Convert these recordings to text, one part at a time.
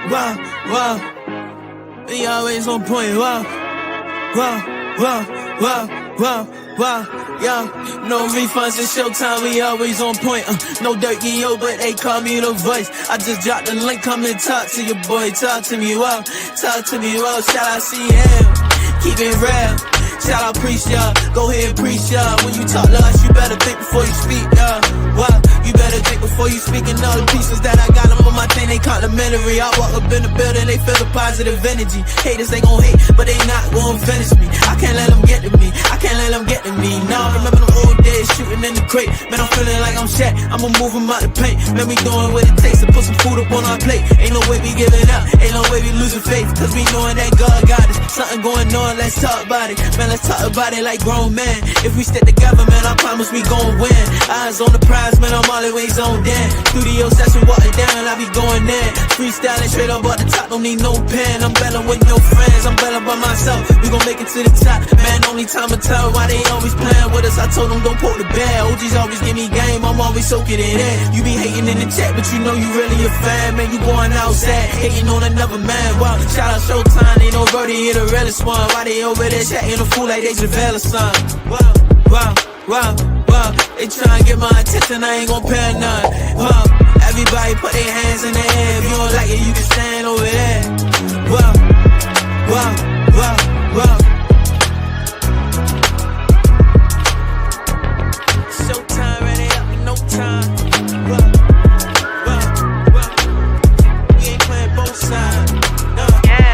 Wow, wow. We always on point. Wow, wow, wow, wow, wow, wow. Yo, no refunds, it's showtime, we always on point. No dirt, yo, but they call me the voice. I just dropped the link, come and talk to your boy. Talk to me, wow, talk to me, wow. Shout out CM, keep it real. Shout out priest, y'all. Go ahead and preach, y'all. When you talk to us, you better think before you speak, y'all. Wow, you better think before you speak. And all the pieces that I got them on my thing, they complimentary. I walk up in the building, they feel the positive energy. Haters, they gon' hate, but they not gon' finish me. I can't let them get to me. I can't let them get to me. Now I remember them old days shooting in the crate. Man, I'm feeling like I'm Shaq. I'ma move 'em out the paint. Man, we doing what it takes to put some food up on our plate. Ain't no way we giving up. Ain't no way we losing faith. Cause we knowing that God got us. Something going on, let's talk about it. Man, let's talk about it like grown men. If we stick together, man, I promise we gon' win. Eyes on the prize, man, I'm always on Dan. Studio session, walking down, I be going in. Freestyling straight up at the top, don't need no pen. I'm better with no friends, I'm better by myself. We gon' make it to the top, man, only time will tell why they always playing with us. I told them don't poke the bear. OGs always give me game, I'm always soaking it in. You be hating in the chat, but you know you really a fan. Man, you going outside, hating on another man. Wow, shout out Showtime, ain't no birdie here, the realest one. Why they over there chatting a fool like they Javale or something? Wow, wow, wow, wow. They tryna get my attention, I ain't gon' pay none. Wow, everybody put their hands in the air. If you don't like it, you can stand over there. Wow, wow, wow, wow. Showtime, ready up in no time. Wow, wow, wow. We ain't playing both sides. No. Yeah,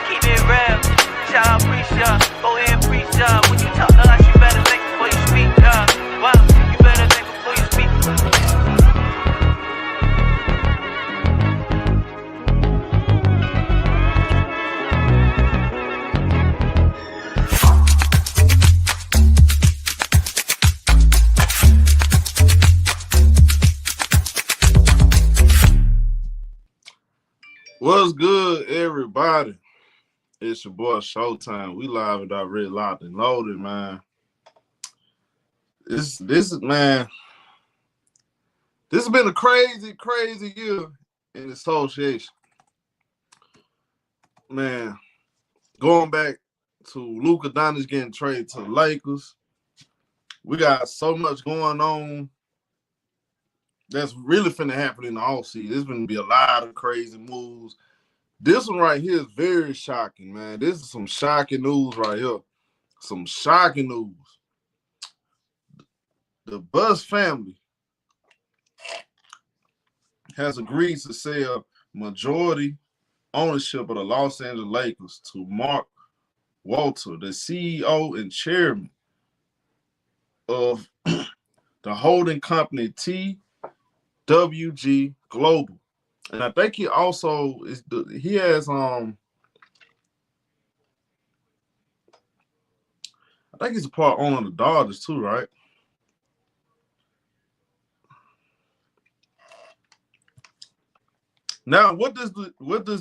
keep it real. Shout out, preach y'all. Go ahead and preach y'all. When you talk to us, you better think before you speak, y'all. Wow, you better think before you speak. What's good, everybody? It's your boy Showtime. We live and already locked and loaded, man. This is man. This has been a crazy year in the association. Man, going back to Luka Doncic getting traded to the Lakers. We got so much going on that's really finna happen in the offseason. There's gonna be a lot of crazy moves. This one right here is very shocking, man. This is some shocking news right here. Some shocking news. The Bucks family has agreed to sell majority ownership of the Los Angeles Lakers to Mark Walter, the CEO and chairman of the holding company TWG Global. And I think he also he has I think he's a part owner of the Dodgers too, right? Now, what does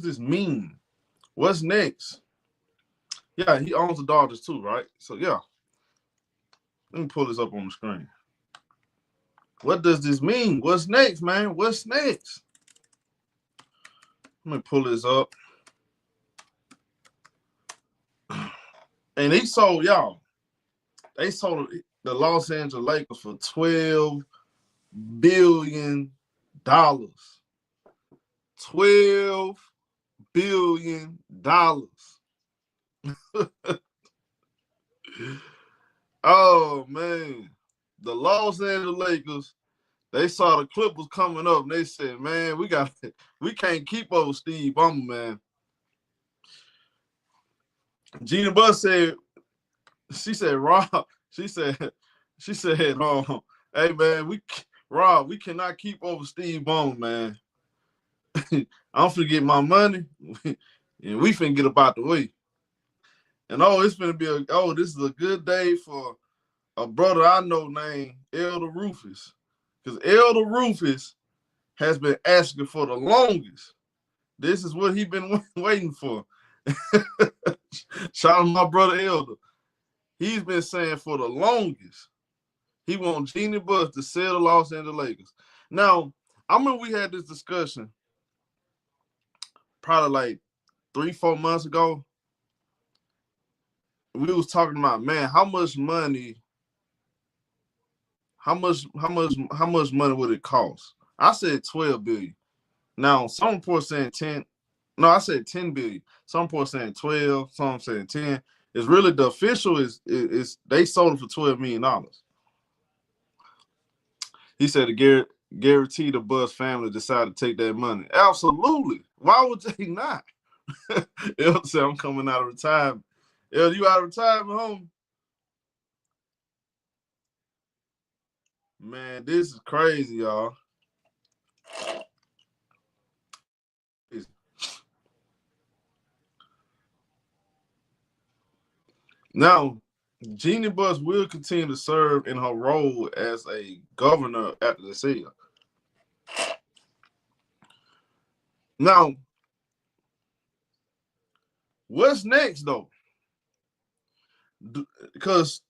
this mean? What's next? Yeah, he owns the Dodgers too, right? So yeah. Let me pull this up on the screen. What does this mean? What's next, man? What's next? Let me pull this up. And he sold, y'all. They sold the Los Angeles Lakers for $12 billion. $12 billion. Oh, man. The Los Angeles Lakers, they saw the Clippers coming up, and they said, man, we can't keep up with Steve Ballmer, man. Jeanie Buss said, she said, Rob, she said, hey, man, Rob, we cannot keep up with Steve Ballmer, man. I'm finna get my money, and we finna get about the way. And it's finna be this is a good day for a brother I know named Elder Rufus. Because Elder Rufus has been asking for the longest. This is what he's been waiting for. Shout out to my brother Elder. He's been saying for the longest, he wants Jeanie Buss to sell the Los Angeles Lakers. Now, I remember we had this discussion probably like 3-4 months ago, we was talking about, man, how much money would it cost? I said 12 billion. Now some reports saying 10. No, I said 10 billion. Some reports saying 12, some saying 10. It's really the official is they sold it for $12 million. He said to guarantee the Bucks family decided to take that money. Absolutely. Why would they not? El said, I'm coming out of retirement. El, you out of retirement, homie? Man, this is crazy, y'all. Now, Jeanie Buss will continue to serve in her role as a governor after the sale. Now, what's next, though? Because,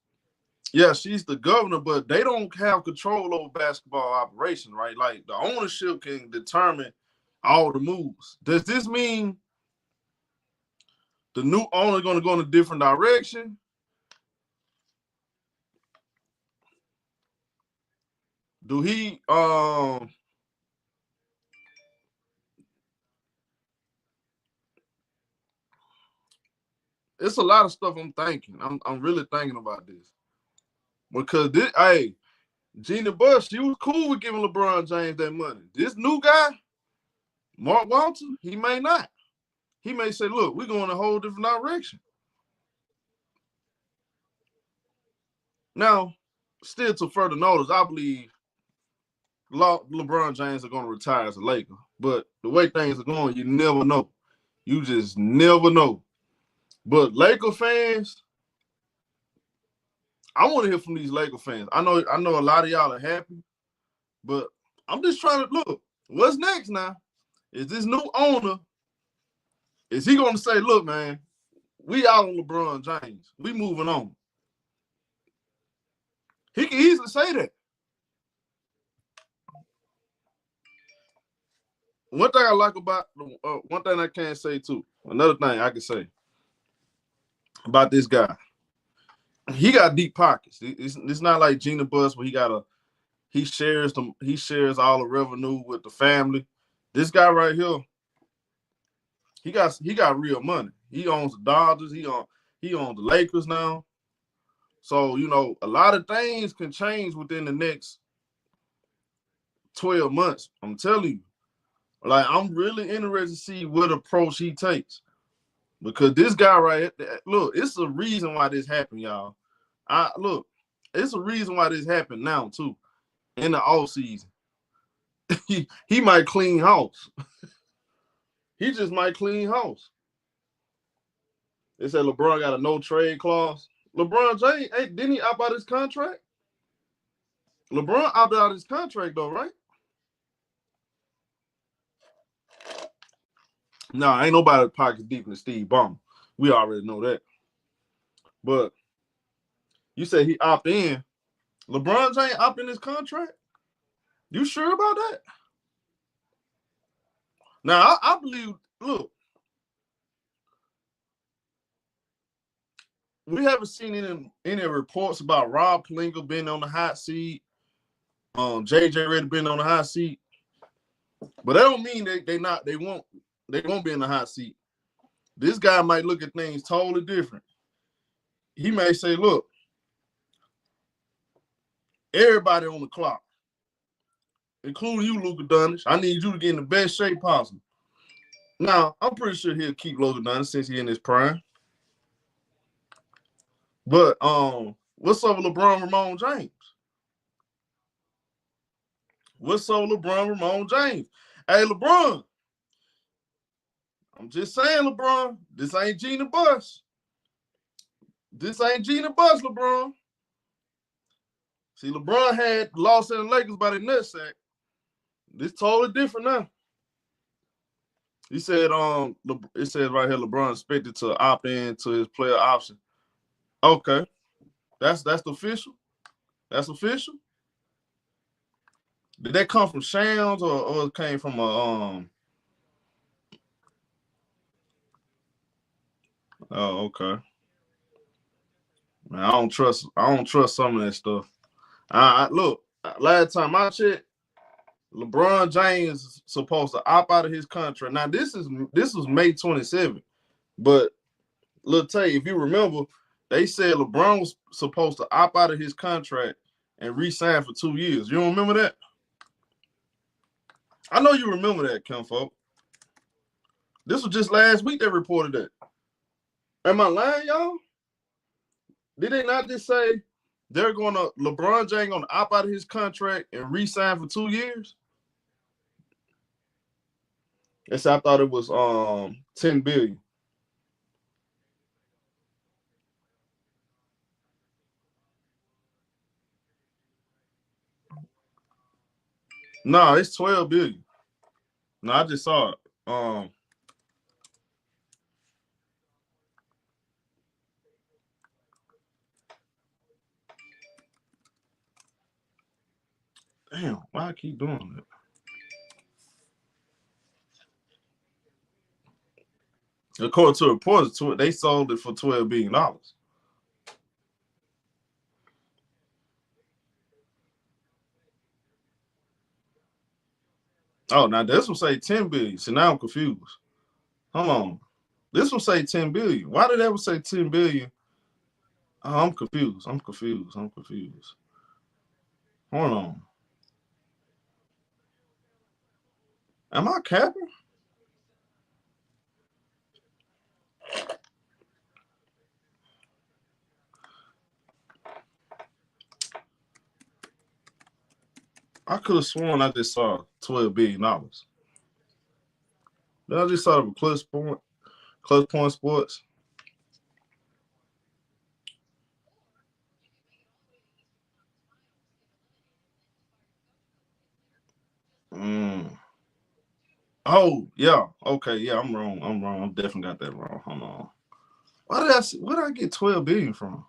yeah, she's the governor, but they don't have control over basketball operation, right? Like, the ownership can determine all the moves. Does this mean the new owner is going to go in a different direction? Do he it's a lot of stuff I'm thinking. I'm really thinking about this. Because this, hey, Jeanie Buss, she was cool with giving LeBron James that money. This new guy, Mark Walton, he may not. He may say, look, we're going a whole different direction. Now, still to further notice, I believe LeBron James are going to retire as a Laker. But the way things are going, you never know. You just never know. But Laker fans, I want to hear from these Laker fans. I know a lot of y'all are happy, but I'm just trying to look. What's next now? Is this new owner, is he going to say, look, man, we out on LeBron James. We moving on. He can easily say that. One thing I like about, one thing I can't say too, another thing I can say about this guy, he got deep pockets. It's not like Jeanie Buss where he shares all the revenue with the family. This guy right here, he got real money. He owns the Dodgers. He owns the Lakers now. So, you know, a lot of things can change within the next 12 months. I'm telling you. Like, I'm really interested to see what approach he takes. Because this guy right here, look, it's a reason why this happened, y'all. It's a reason why this happened now, too, in the off season. he might clean house. He just might clean house. They said LeBron got a no-trade clause. LeBron James, didn't he opt out his contract? LeBron opted out his contract, though, right? No, ain't nobody pockets deep in Steve Ballmer. We already know that. But you say he opted in. LeBron James opted in his contract? You sure about that? Now, I believe, look, we haven't seen any reports about Rob Pelinka being on the hot seat. JJ Redick being on the hot seat. But that don't mean they won't be in the hot seat. This guy might look at things totally different. He may say, look, everybody on the clock, including you, Luka Doncic, I need you to get in the best shape possible. Now, I'm pretty sure he'll keep Luka Doncic since he's in his prime. But what's up with LeBron Ramon James? What's up with LeBron Ramon James? Hey, LeBron, I'm just saying, LeBron, this ain't Jeanie Buss. This ain't Jeanie Buss, LeBron. See, LeBron had Los Angeles Lakers by the nutsack. This totally different now. He said, it says right here, LeBron expected to opt in to his player option. Okay, that's the official. That's official. Did that come from Shams or it came from a Oh, okay. Man, I don't trust some of that stuff. I look, last time I checked, LeBron James is supposed to opt out of his contract. Now this was May 27th, but look, Tay, if you remember, they said LeBron was supposed to opt out of his contract and re-sign for 2 years. You don't remember that? I know you remember that, Kenfolk. This was just last week they reported that. Am I lying, y'all? Did they not just say LeBron James gonna opt out of his contract and re-sign for 2 years? Yes, I thought it was $10 billion. No, it's $12 billion. No, I just saw it. Damn, why I keep doing that? According to reports, they sold it for $12 billion. Oh, now this one say $10 billion. So now I'm confused. Hold on. This one say $10 billion. Why did that one say $10 billion? Oh, I'm confused. Hold on. Am I capping? I could have sworn I just saw $12 billion. Then I just saw it with Clutch Point Sports. Oh, yeah. Okay, yeah, I'm wrong. I definitely got that wrong. Hold on. Where did I get $12 billion from?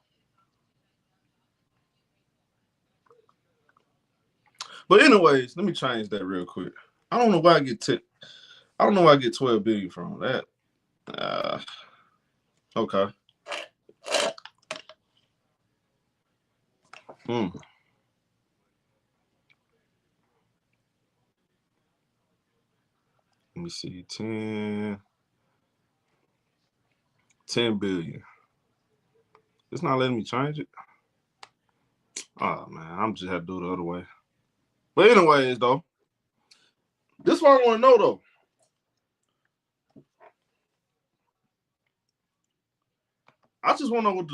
But anyways, let me change that real quick. I don't know why I get $12 billion from that. Okay. Let me see. 10 billion. It's not letting me change it. Oh man, I'm just have to do it the other way. But anyways, though, this is what I want to know though. I just want to know what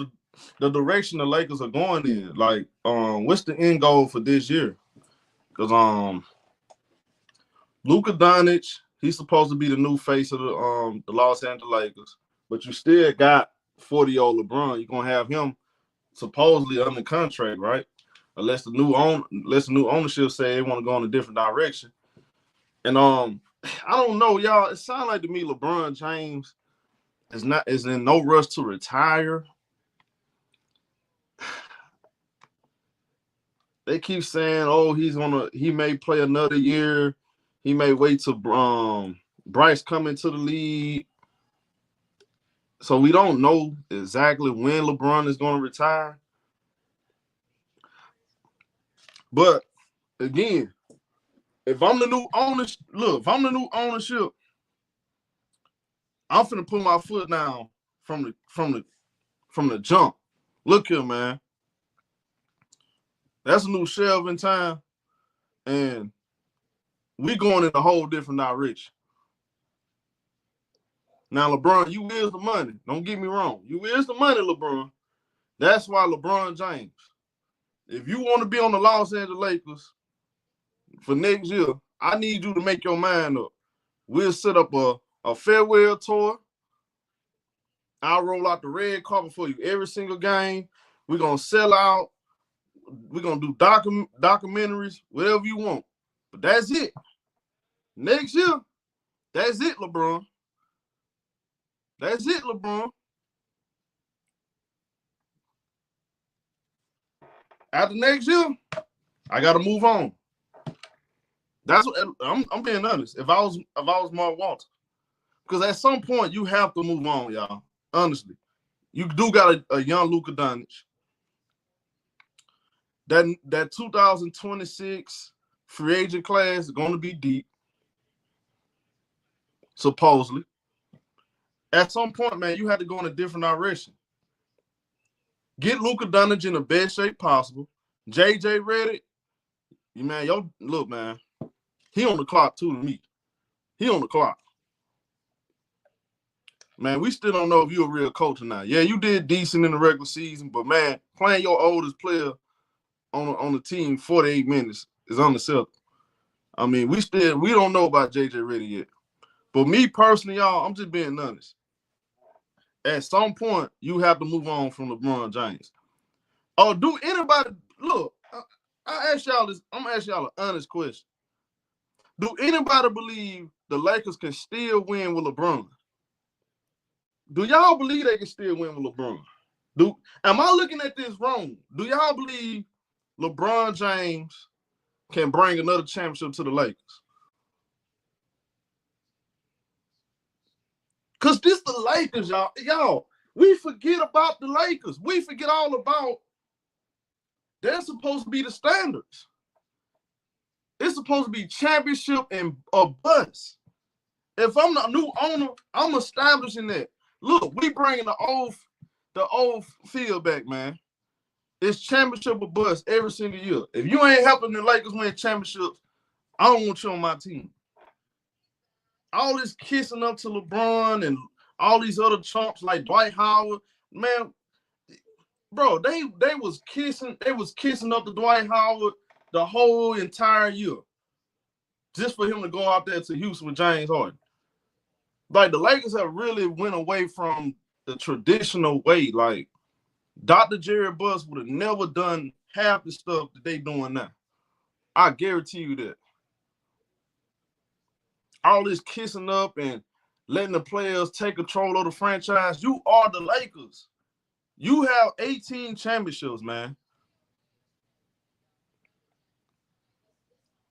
the direction the Lakers are going in. Like, what's the end goal for this year? Because Luka Doncic, he's supposed to be the new face of the Los Angeles Lakers, but you still got 40-year-old LeBron. You're gonna have him supposedly under contract, right? Unless the new ownership say they want to go in a different direction. And I don't know, y'all. It sounds like to me LeBron James is in no rush to retire. They keep saying, oh, he may play another year. He may wait till Bryce come into the league. So we don't know exactly when LeBron is going to retire. But again, if I'm the new ownership, I'm finna put my foot down from the jump. Look here, man. That's a new shelf in time, and we going in a whole different direction. Now, LeBron, you is the money. Don't get me wrong. You is the money, LeBron. That's why LeBron James, if you want to be on the Los Angeles Lakers for next year, I need you to make your mind up. We'll set up a farewell tour. I'll roll out the red carpet for you every single game. We're going to sell out. We're going to do documentaries, whatever you want. But that's it. Next year, that's it, LeBron. That's it, LeBron. After next year, I got to move on. That's what I'm being honest. If I was Mark Walter, because at some point you have to move on, y'all. Honestly, you do got a young Luka Doncic. That 2026 free agent class is going to be deep, supposedly. At some point, man, you had to go in a different direction. Get Luka Doncic in the best shape possible. JJ Redick, look, man, he on the clock too to me. He on the clock. Man, we still don't know if you're a real coach or not. Yeah, you did decent in the regular season, but man, playing your oldest player on the team 48 minutes is unacceptable. I mean, we don't know about JJ Redick yet. But me personally, y'all, I'm just being honest. At some point, you have to move on from LeBron James. Oh, do anybody look? I ask y'all this. I'm gonna ask y'all an honest question. Do anybody believe the Lakers can still win with LeBron? Do y'all believe they can still win with LeBron? Am I looking at this wrong? Do y'all believe LeBron James can bring another championship to the Lakers? Because this the Lakers, y'all. Y'all, we forget about the Lakers. We forget all about they're supposed to be the standards. It's supposed to be championship and a bust. If I'm the new owner, I'm establishing that. Look, we bringing the old field back, man. It's championship or bust every single year. If you ain't helping the Lakers win championships, I don't want you on my team. All this kissing up to LeBron and all these other chumps like Dwight Howard, man, bro, they was kissing up to Dwight Howard the whole entire year. Just for him to go out there to Houston with James Harden. Like, the Lakers have really went away from the traditional way. Like, Dr. Jerry Buss would have never done half the stuff that they doing now. I guarantee you that. All this kissing up and letting the players take control of the franchise. You are the Lakers. You have 18 championships, man.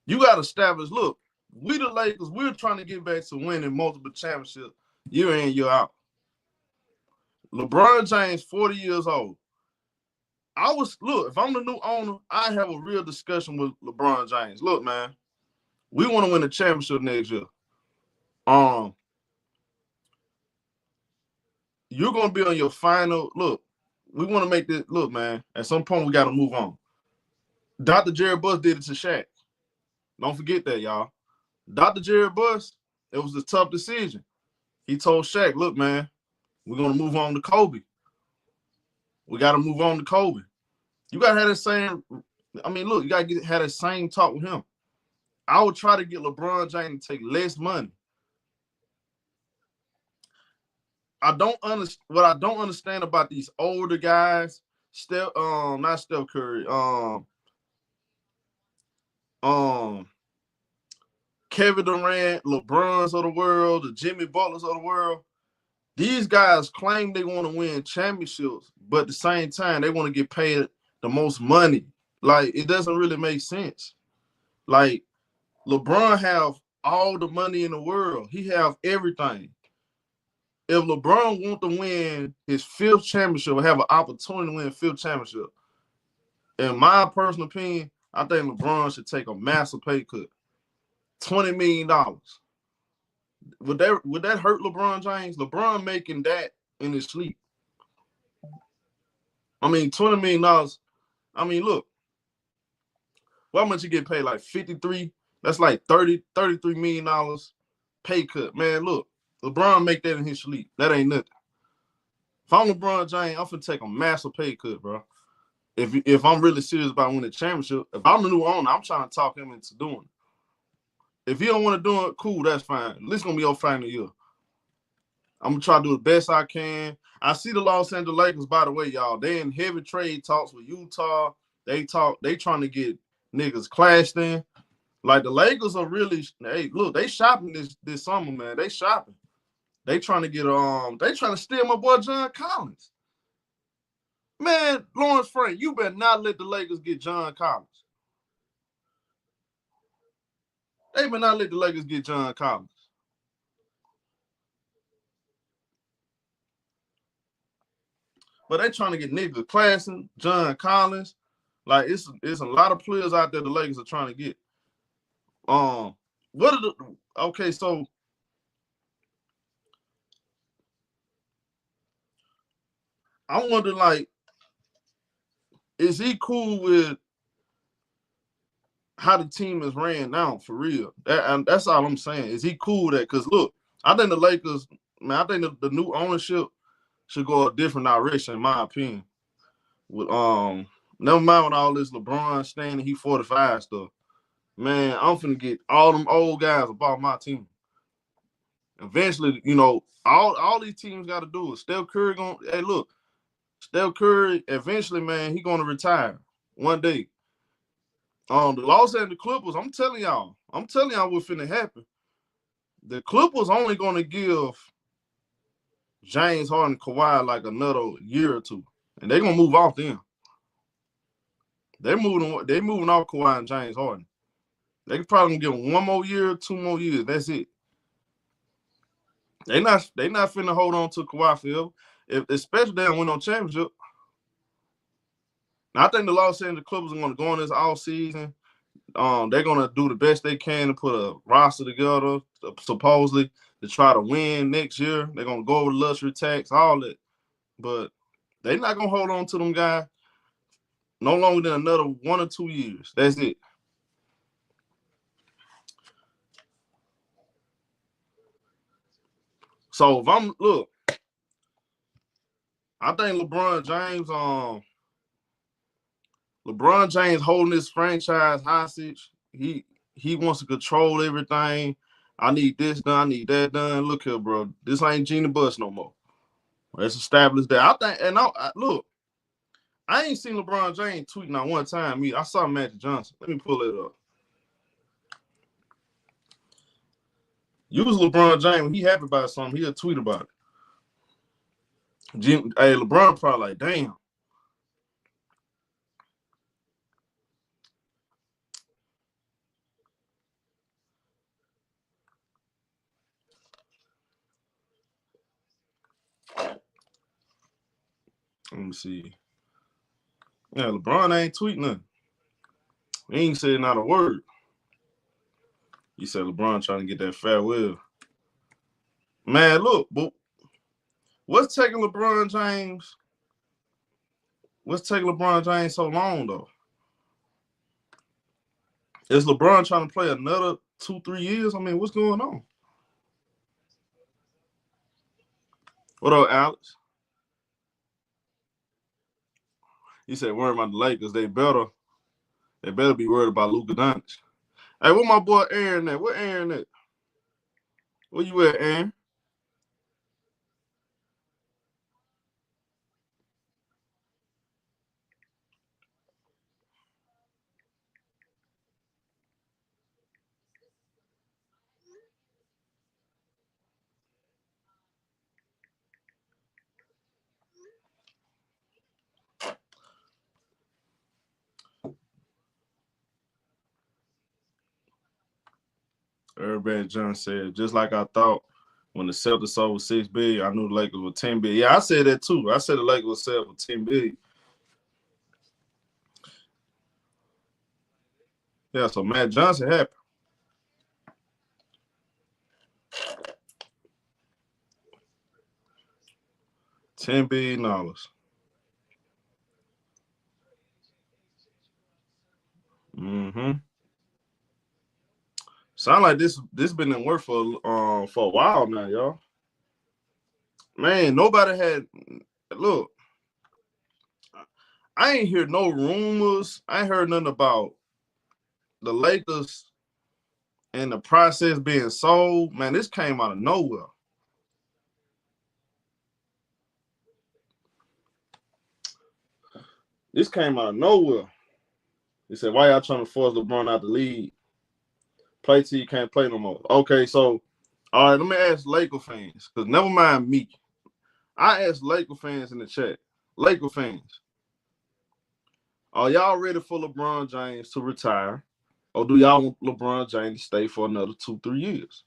You got to establish, look, we the Lakers, we're trying to get back to winning multiple championships year in, year out. LeBron James, 40 years old. If I'm the new owner, I have a real discussion with LeBron James. Look, man, we want to win the championship next year. You're going to be on your final, look, we want to make this, look, man, at some point we got to move on. Dr. Jerry Buss did it to Shaq. Don't forget that, y'all. Dr. Jerry Buss, it was a tough decision. He told Shaq, look, man, we're going to move on to Kobe. We got to move on to Kobe. You got to have that same, you got to have that same talk with him. I would try to get LeBron James to take less money. What I don't understand about these older guys, not Steph Curry, Kevin Durant, LeBrons of the world, the Jimmy Butlers of the world. These guys claim they want to win championships, but at the same time, they want to get paid the most money. Like, it doesn't really make sense. Like, LeBron have all the money in the world. He have everything. If LeBron want to win his fifth championship or have an opportunity to win a fifth championship, in my personal opinion, I think LeBron should take a massive pay cut. $20 million. Would that hurt LeBron James? LeBron making that in his sleep. $20 million. Look, how much you get paid? Like 53? That's like $33 million pay cut. Man, look, LeBron make that in his sleep. That ain't nothing. If I'm LeBron James, I'm finna take a massive pay cut, bro. If I'm really serious about winning the championship, if I'm the new owner, I'm trying to talk him into doing it. If he don't want to do it, cool, that's fine. This is going to be your final year. I'm going to try to do the best I can. I see the Los Angeles Lakers, by the way, y'all. They in heavy trade talks with Utah. They trying to get niggas clashed in. Like, the Lakers are really, hey, look, they shopping this summer, man. They shopping. They trying to get, they trying to steal my boy John Collins. Man, Lawrence Frank, you better not let the Lakers get John Collins. They better not let the Lakers get John Collins. but they trying to get Nicholas Claxton, John Collins. Like it's a lot of players out there the Lakers are trying to get. What are the okay? So I wonder, like, is he cool with how the team is ran now for real? That's all I'm saying. Is he cool with that? Because look, I think the Lakers, man, I think the new ownership should go a different direction, in my opinion. With never mind with all this LeBron standing, he 45 stuff. Man, I'm finna get all them old guys about my team. Eventually, you know, all these teams got to do is Steph Curry gonna. Hey, look, Steph Curry. Eventually, man, he gonna retire one day. The Los Angeles Clippers. I'm telling y'all what's finna happen. The Clippers only gonna give James Harden and Kawhi like another year or two, and they're gonna move off them. They're moving off Kawhi and James Harden. They could probably give them 1 more year, 2 more years. That's it. They not finna hold on to Kawhi forever. Especially they don't win no championship. Now, I think the Los Angeles Clippers are gonna go on this all season. They're gonna do the best they can to put a roster together, supposedly to try to win next year. They're gonna go over the luxury tax, all that, but they're not gonna hold on to them guys no longer than another 1 or 2 years. That's it. So if I think LeBron James holding this franchise hostage. He wants to control everything. I need this done. I need that done. Look here, bro. This ain't Jeanie Buss no more. Let's establish that. I think, and look, I ain't seen LeBron James tweeting not one time. I saw Magic Johnson. Let me pull it up. Use LeBron James. When he happy about something, he'll tweet about it. LeBron probably like, damn. Let me see. Yeah, LeBron ain't tweeting nothing. He ain't said not a word. He said LeBron trying to get that farewell. Man, look, but what's taking LeBron James? What's taking LeBron James so long, though? Is LeBron trying to play another 2-3 years? I mean, what's going on? What up, Alex? He said, worry about the Lakers. They better be worried about Luka Doncic. Hey, where my boy Aaron at? Where Aaron at? Where you at, Aaron? Everybody John said, just like I thought when the Celtics sold $6 billion, I knew the Lakers were $10 billion. Yeah, I said that too. I said the Lakers would sell for $10 billion. Yeah, so Matt Johnson happy. $10 billion. Mm-hmm. Sound like this been in work for a while now, y'all. Man, nobody had look. I ain't hear no rumors. I ain't heard nothing about the Lakers and the process being sold. Man, this came out of nowhere. This came out of nowhere. They said, why y'all trying to force LeBron out the league? Play till you can't play no more. Okay, so, all right, let me ask Laker fans, because never mind me. I asked Laker fans in the chat. Laker fans, are y'all ready for LeBron James to retire? Or do y'all want LeBron James to stay for another 2-3 years?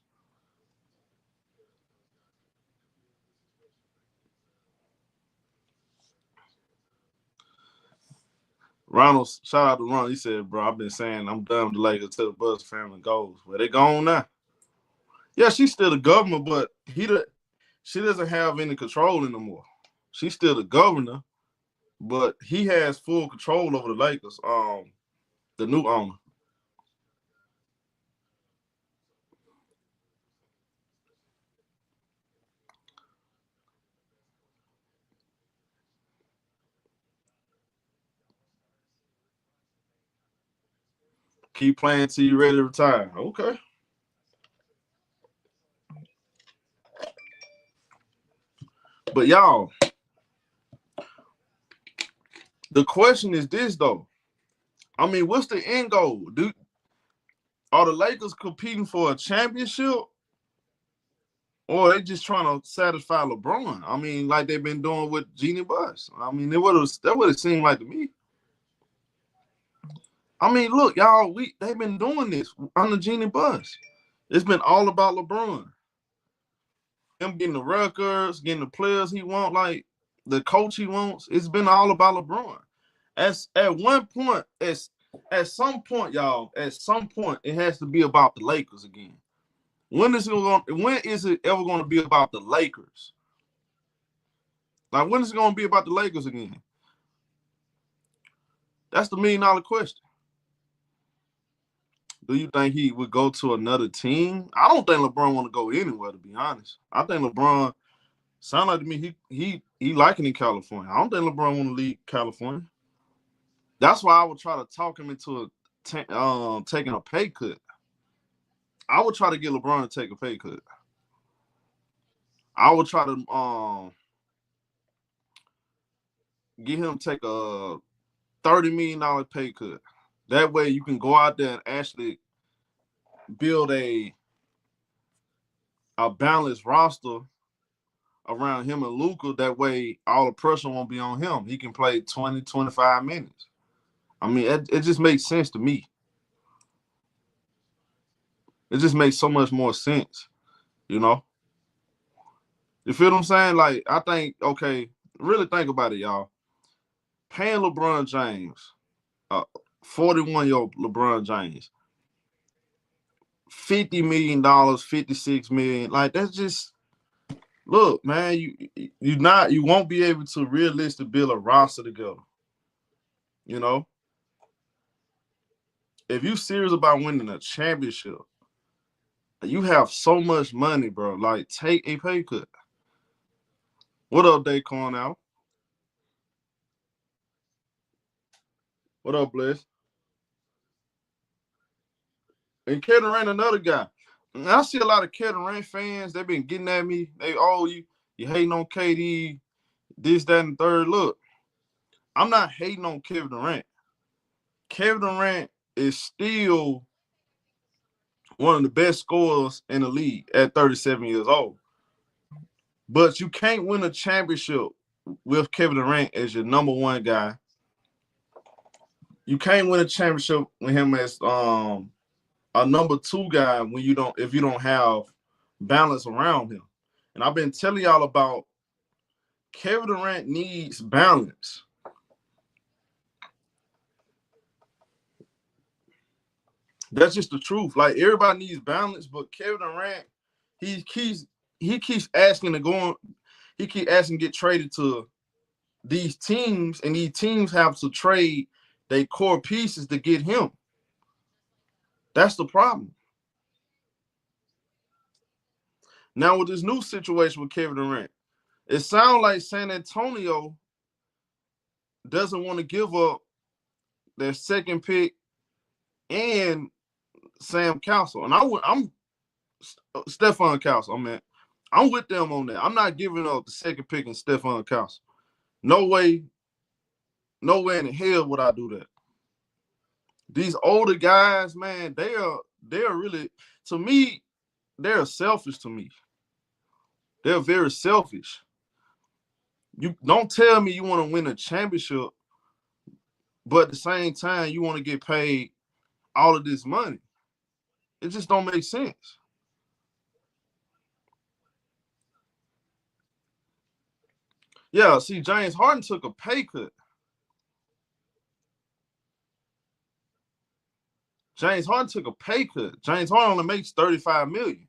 Ronald, shout out to Ron. He said, bro, I've been saying I'm done with the Lakers till the Bucks family goes. Well, they gone now. Yeah, she's still the governor, but she doesn't have any control anymore. She's still the governor, but he has full control over the Lakers. The new owner. Keep playing till you're ready to retire. Okay. But y'all, the question is this though. I mean, what's the end goal? Are the Lakers competing for a championship, or are they just trying to satisfy LeBron? I mean, like they've been doing with Jeanie Buss. I mean, that would have seemed like to me. I mean, look, y'all, they've been doing this under Jeanie Buss. It's been all about LeBron. Him getting the records, getting the players he wants, like the coach he wants. It's been all about LeBron. At some point, y'all, at some point, it has to be about the Lakers again. When is it ever going to be about the Lakers? Like, when is it going to be about the Lakers again? That's the $1 million question. Do you think he would go to another team? I don't think LeBron want to go anywhere, to be honest. I think LeBron sound like to me he liking in California. I don't think LeBron want to leave California. That's why I would try to talk him into taking a pay cut. I would try to get LeBron to take a pay cut. I would try to get him to take a $30 million pay cut. That way you can go out there and actually build a balanced roster around him and Luka. That way all the pressure won't be on him. He can play 20, 25 minutes. I mean, it just makes sense to me. It just makes so much more sense, you know? You feel what I'm saying? Like, I think, okay, really think about it, y'all. Paying LeBron James, 41-year-old LeBron James, $50 million, $56 million, like that's just look, man, you won't be able to realistically build a roster together. You know? If you serious about winning a championship, you have so much money, bro. Like, take a pay cut. What up, Daquan out? What up, Bless? And Kevin Durant, another guy. And I see a lot of Kevin Durant fans. They've been getting at me. You hating on KD, this, that, and third. Look, I'm not hating on Kevin Durant. Kevin Durant is still one of the best scorers in the league at 37 years old. But you can't win a championship with Kevin Durant as your number one guy. You can't win a championship with him as a number two guy if you don't have balance around him. And I've been telling y'all about Kevin Durant needs balance. That's just the truth. Like, everybody needs balance, but Kevin Durant, he keeps asking to get traded to these teams, and these teams have to trade their core pieces to get him. That's the problem. Now, with this new situation with Kevin Durant, it sounds like San Antonio doesn't want to give up their second pick and Sam Castle. And I'm Stephon Castle. I'm with them on that. I'm not giving up the second pick and Stephon Castle. No way in hell would I do that. These older guys, man, they're really, to me, they're selfish to me. They're very selfish. You don't tell me you want to win a championship, but at the same time you want to get paid all of this money. It just don't make sense. Yeah, see, James Harden took a pay cut. James Harden took a pay cut. James Harden only makes $35 million.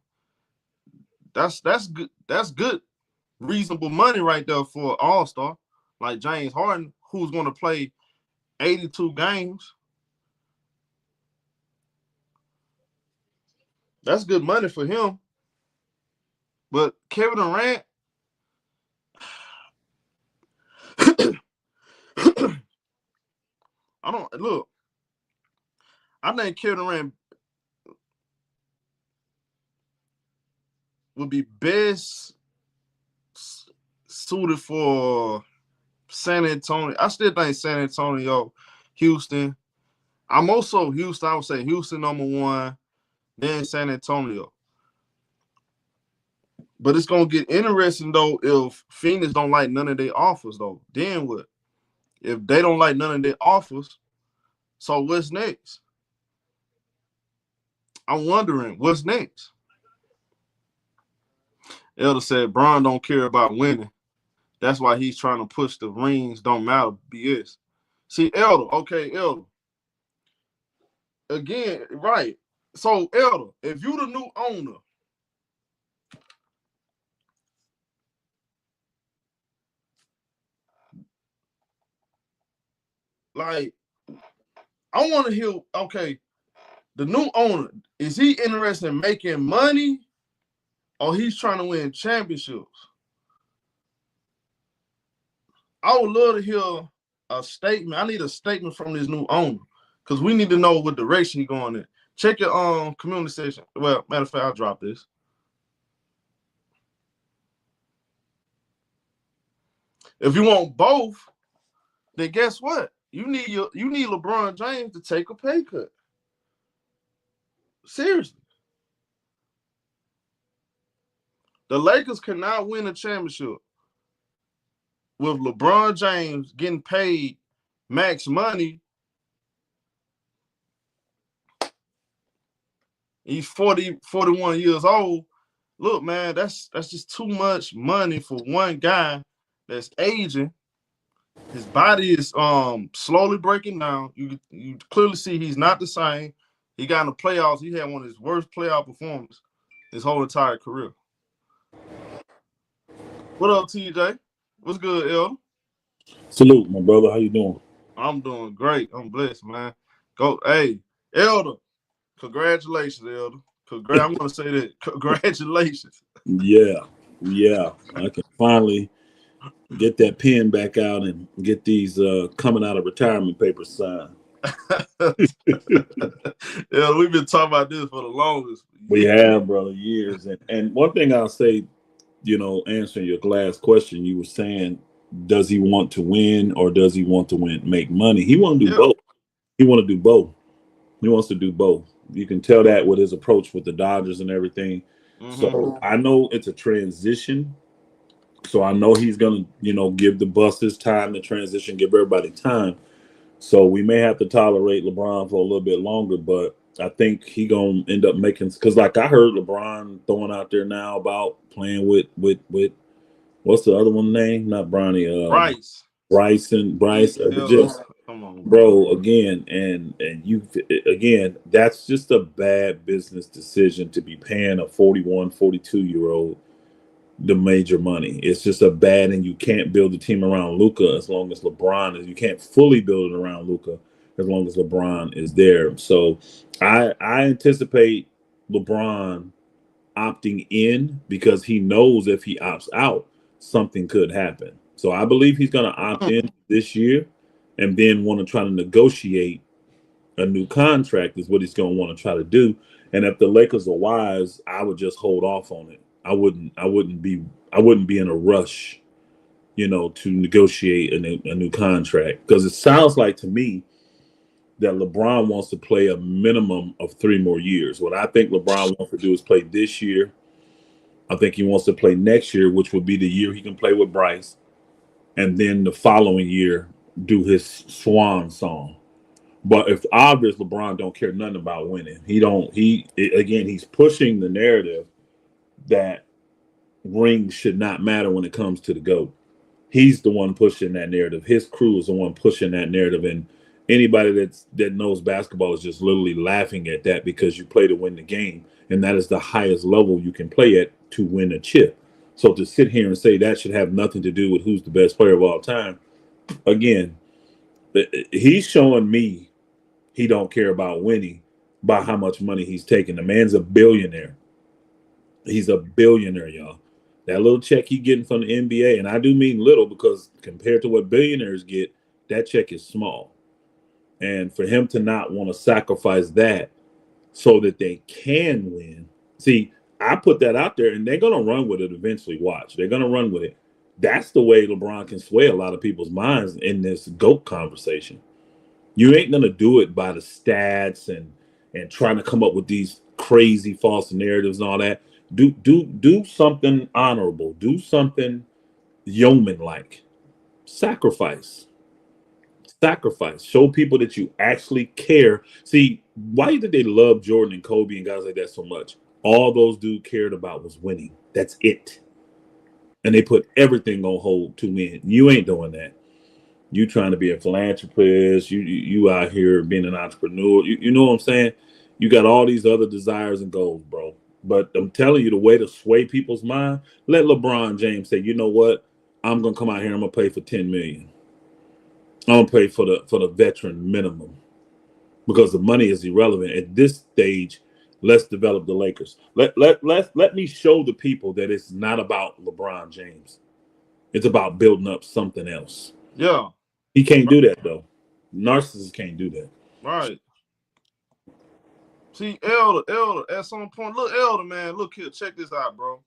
That's good. That's good, reasonable money right there for an all-star like James Harden, who's going to play 82 games. That's good money for him. But Kevin Durant, I think Kevin Durant would be best suited for San Antonio. I still think San Antonio, Houston. I'm also Houston. I would say Houston #1, then San Antonio. But it's gonna get interesting though if Phoenix don't like none of their offers though. Then what? If they don't like none of their offers, so what's next? I'm wondering what's next. Elder said Bron don't care about winning. That's why he's trying to push the rings don't matter BS. See, Elder, okay, Elder. Again, right. So, Elder, if you the new owner, like, I want to hear, okay, the new owner, is he interested in making money or he's trying to win championships? I would love to hear a statement. I need a statement from this new owner because we need to know what direction he's going in. Check your community section. Well, matter of fact, I'll drop this. If you want both, then guess what? You need LeBron James to take a pay cut. Seriously. The Lakers cannot win a championship with LeBron James getting paid max money. He's 41 years old. Look, man, that's just too much money for one guy that's aging. His body is slowly breaking down. You clearly see he's not the same. He got in the playoffs. He had one of his worst playoff performances his whole entire career. What up, TJ? What's good, Elder? Salute, my brother. How you doing? I'm doing great. I'm blessed, man. Go, hey, Elder. Congratulations, Elder. I'm gonna say that. Congratulations. Yeah. I can finally get that pen back out and get these coming out of retirement papers signed. Yeah, we've been talking about this for the longest. We have, brother, years. And one thing I'll say, answering your last question, you were saying, does he want to win or does he want to make money? He want to do both. He want to do both. He wants to do both. You can tell that with his approach with the Dodgers and everything. Mm-hmm. So I know it's a transition. So I know he's going to, give the Bucks time to transition, give everybody time. So we may have to tolerate LeBron for a little bit longer, but I think he going to end up making, because like I heard LeBron throwing out there now about playing with what's the other one name? Not Bronny. Bryce. Bryce. Just, come on, bro, again, and you, again, that's just a bad business decision to be paying a 41, 42-year-old the major money. It's just a bad, and you can't build a team around Luka as long as LeBron is. You can't fully build it around Luka as long as LeBron is there. So I anticipate LeBron opting in because he knows if he opts out, something could happen. So I believe he's going to opt in this year and then want to try to negotiate a new contract is what he's going to want to try to do. And if the Lakers are wise, I would just hold off on it. I wouldn't be in a rush, to negotiate a new contract, because it sounds like to me that LeBron wants to play a minimum of 3 more years. What I think LeBron wants to do is play this year. I think he wants to play next year, which would be the year he can play with Bryce, and then the following year do his swan song. But if obvious LeBron don't care nothing about winning, he's pushing the narrative that rings should not matter when it comes to the GOAT. He's the one pushing that narrative. His crew is the one pushing that narrative. And anybody that knows basketball is just literally laughing at that because you play to win the game, and that is the highest level you can play at to win a chip. So to sit here and say that should have nothing to do with who's the best player of all time, again, he's showing me he don't care about winning by how much money he's taking. The man's a billionaire. He's a billionaire, y'all. That little check he getting from the NBA, and I do mean little because compared to what billionaires get, that check is small. And for him to not want to sacrifice that so that they can win. See, I put that out there, and they're going to run with it eventually. Watch. They're going to run with it. That's the way LeBron can sway a lot of people's minds in this GOAT conversation. You ain't going to do it by the stats and trying to come up with these crazy false narratives and all that. Do something honorable. Do something yeoman-like. Sacrifice. Show people that you actually care. See, why did they love Jordan and Kobe and guys like that so much? All those dudes cared about was winning. That's it. And they put everything on hold to win. You ain't doing that. You trying to be a philanthropist. You out here being an entrepreneur. You know what I'm saying? You got all these other desires and goals, bro. But I'm telling you, the way to sway people's mind, let LeBron James say, you know what? I'm going to come out here. I'm going to play for $10 million. I'm going to play for the veteran minimum because the money is irrelevant. At this stage, let's develop the Lakers. Let me show the people that it's not about LeBron James. It's about building up something else. Yeah. He can't do that, though. Narcissists can't do that. Right. See, Elder, at some point, look, Elder, man, look here, check this out, bro.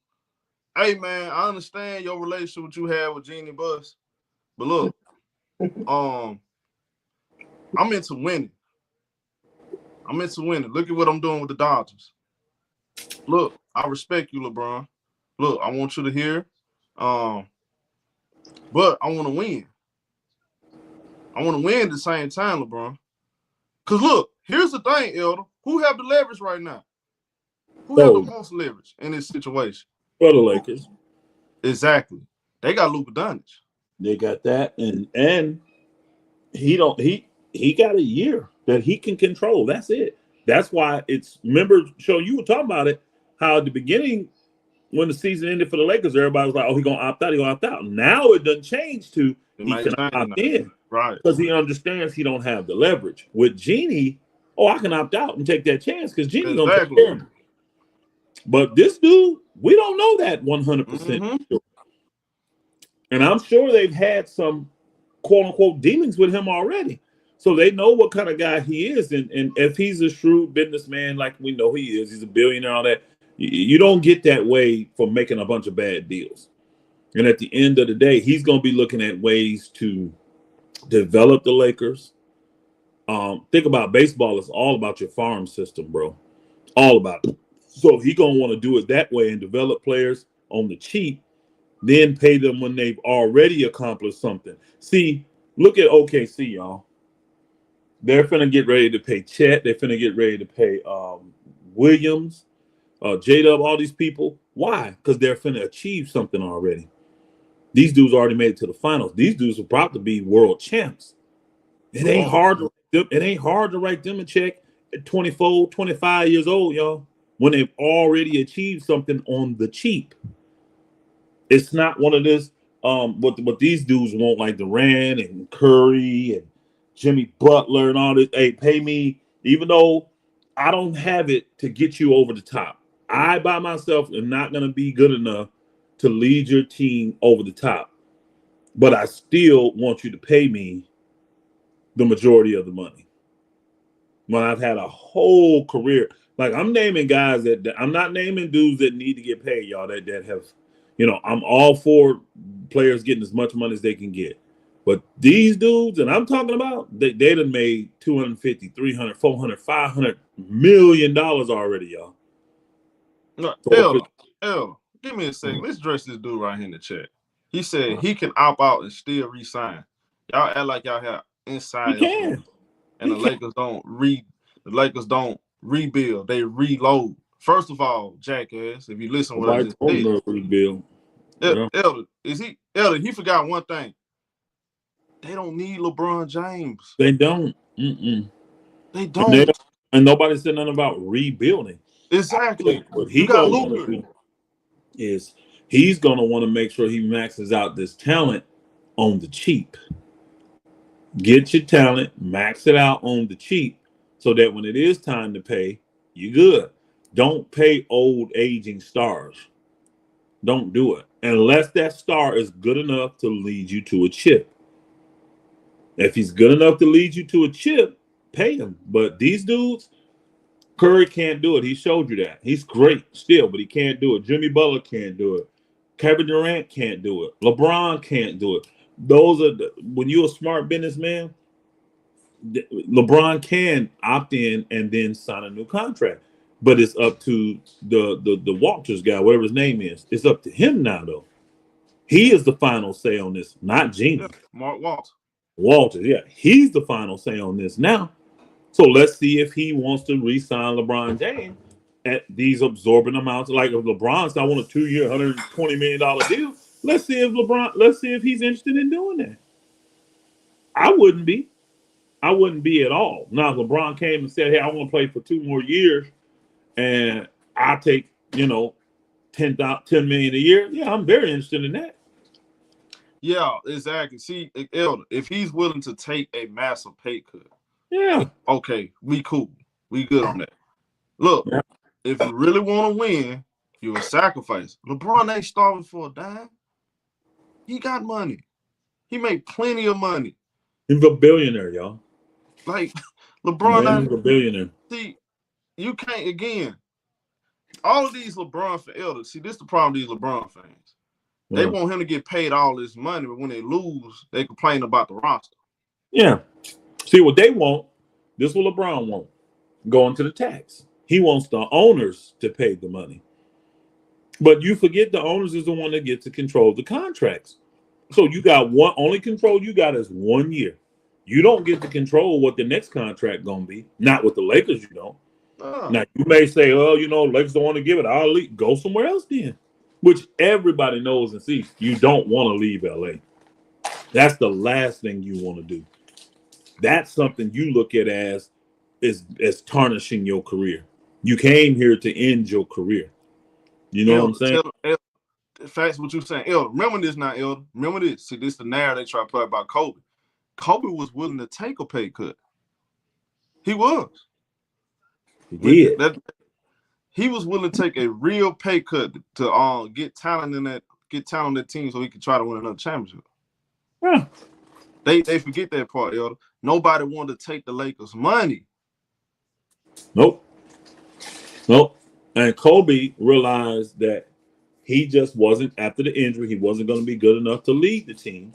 Hey, man, I understand your relationship what you have with Jeanie Buss, but look, I'm into winning. Look at what I'm doing with the Dodgers. Look, I respect you, LeBron. Look, I want you to hear, but I want to win. I want to win at the same time, LeBron. Because, look, here's the thing, Elder. Who have the leverage right now? Who have the most leverage in this situation? For the Lakers. Exactly. They got Luka Doncic. They got that, and he got a year that he can control. That's it. That's why it's, remember, Show, you were talking about it, how at the beginning, when the season ended for the Lakers, everybody was like, oh, he's going to opt out. Now it doesn't change to he can opt in. Right. Because he understands he don't have the leverage. With Jeanie, I can opt out and take that chance because Jeanie's going to take care of him. But this dude, we don't know that 100% sure. And I'm sure they've had some quote-unquote dealings with him already. So they know what kind of guy he is. And if he's a shrewd businessman like we know he is, he's a billionaire, all that, you don't get that way for making a bunch of bad deals. And at the end of the day, he's going to be looking at ways to develop the Lakers. Think about baseball. It's all about your farm system, bro. All about it. So he's going to want to do it that way and develop players on the cheap, then pay them when they've already accomplished something. See, look at OKC, y'all. They're finna get ready to pay Chet. They're finna get ready to pay Williams, J-Dub, all these people. Why? Because they're finna achieve something already. These dudes already made it to the finals. These dudes will probably be world champs. It ain't hard to write them a check at 24, 25 years old, y'all, when they've already achieved something on the cheap. It's not one of this what these dudes want, like Durant and Curry and Jimmy Butler and all this. Hey, pay me, even though I don't have it to get you over the top. I by myself am not going to be good enough to lead your team over the top. But I still want you to pay me the majority of the money. When I've had a whole career, like I'm naming guys that I'm not naming dudes that need to get paid, y'all, that have, I'm all for players getting as much money as they can get. But these dudes, and I'm talking about, they done made $250, $300, $400, $500 million already, y'all. L, give me a second. Let's address this dude right here in the chat. He said he can opt out and still re-sign. Y'all act like y'all have inside. He can. And the Lakers don't rebuild. They reload. First of all, jackass, if you listen to what I just said. Rebuild. Elder, he forgot one thing. They don't need LeBron James. They don't. Mm-mm. They don't. And nobody said nothing about rebuilding. Exactly. What You he got gonna want Luka. to do is he's gonna want to make sure he maxes out this talent on the cheap. Get your talent, max it out on the cheap, so that when it is time to pay, you're good. Don't pay old aging stars. Don't do it unless that star is good enough to lead you to a chip. If he's good enough to lead you to a chip, pay him. But these dudes, Curry can't do it. He showed you that. He's great still, but he can't do it. Jimmy Butler can't do it. Kevin Durant can't do it. LeBron can't do it. Those are when you're a smart businessman, LeBron can opt in and then sign a new contract. But it's up to the Walters guy, whatever his name is. It's up to him now, though. He is the final say on this, not Jeanie. Yeah, Mark Walters. Walters, yeah. He's the final say on this now. So let's see if he wants to re-sign LeBron James at these absorbent amounts. Like if LeBron's I want a 2-year, $120 million deal. Let's see if he's interested in doing that. I wouldn't be. I wouldn't be at all. Now if LeBron came and said, hey, I want to play for 2 more years and I take, $10 million a year. Yeah, I'm very interested in that. Yeah, exactly. See, Elder, if he's willing to take a massive pay cut, yeah, okay, we cool. We good on that. Look, if you really want to win, you'll sacrifice. LeBron ain't starving for a dime. He got money. He made plenty of money. He's a billionaire, y'all. Like, LeBron He's a billionaire. See, you can't, again, all of these LeBron elders, see, this is the problem with these LeBron fans. They want him to get paid all this money, but when they lose, they complain about the roster. Yeah. See, what they want, this is what LeBron wants, going to the tax. He wants the owners to pay the money. But you forget the owners is the one that gets to control the contracts. So you got only control you got is 1 year. You don't get to control what the next contract going to be. Not with the Lakers, you don't. Now, you may say, oh, Lakers don't want to give it. I'll leave. Go somewhere else then. Which everybody knows and sees. You don't want to leave LA. That's the last thing you want to do. That's something you look at as tarnishing your career. You came here to end your career. You know what I'm saying? Facts what you're saying. Elder, remember this now, Elder. Remember this. See, this is the narrative they try to play about Kobe. Kobe was willing to take a pay cut. He was. He did. He was willing to take a real pay cut to get talent on that team so he could try to win another championship. Yeah. They forget that part, Elder. Nobody wanted to take the Lakers' money. Nope. And Kobe realized that he just wasn't, after the injury, he wasn't going to be good enough to lead the team.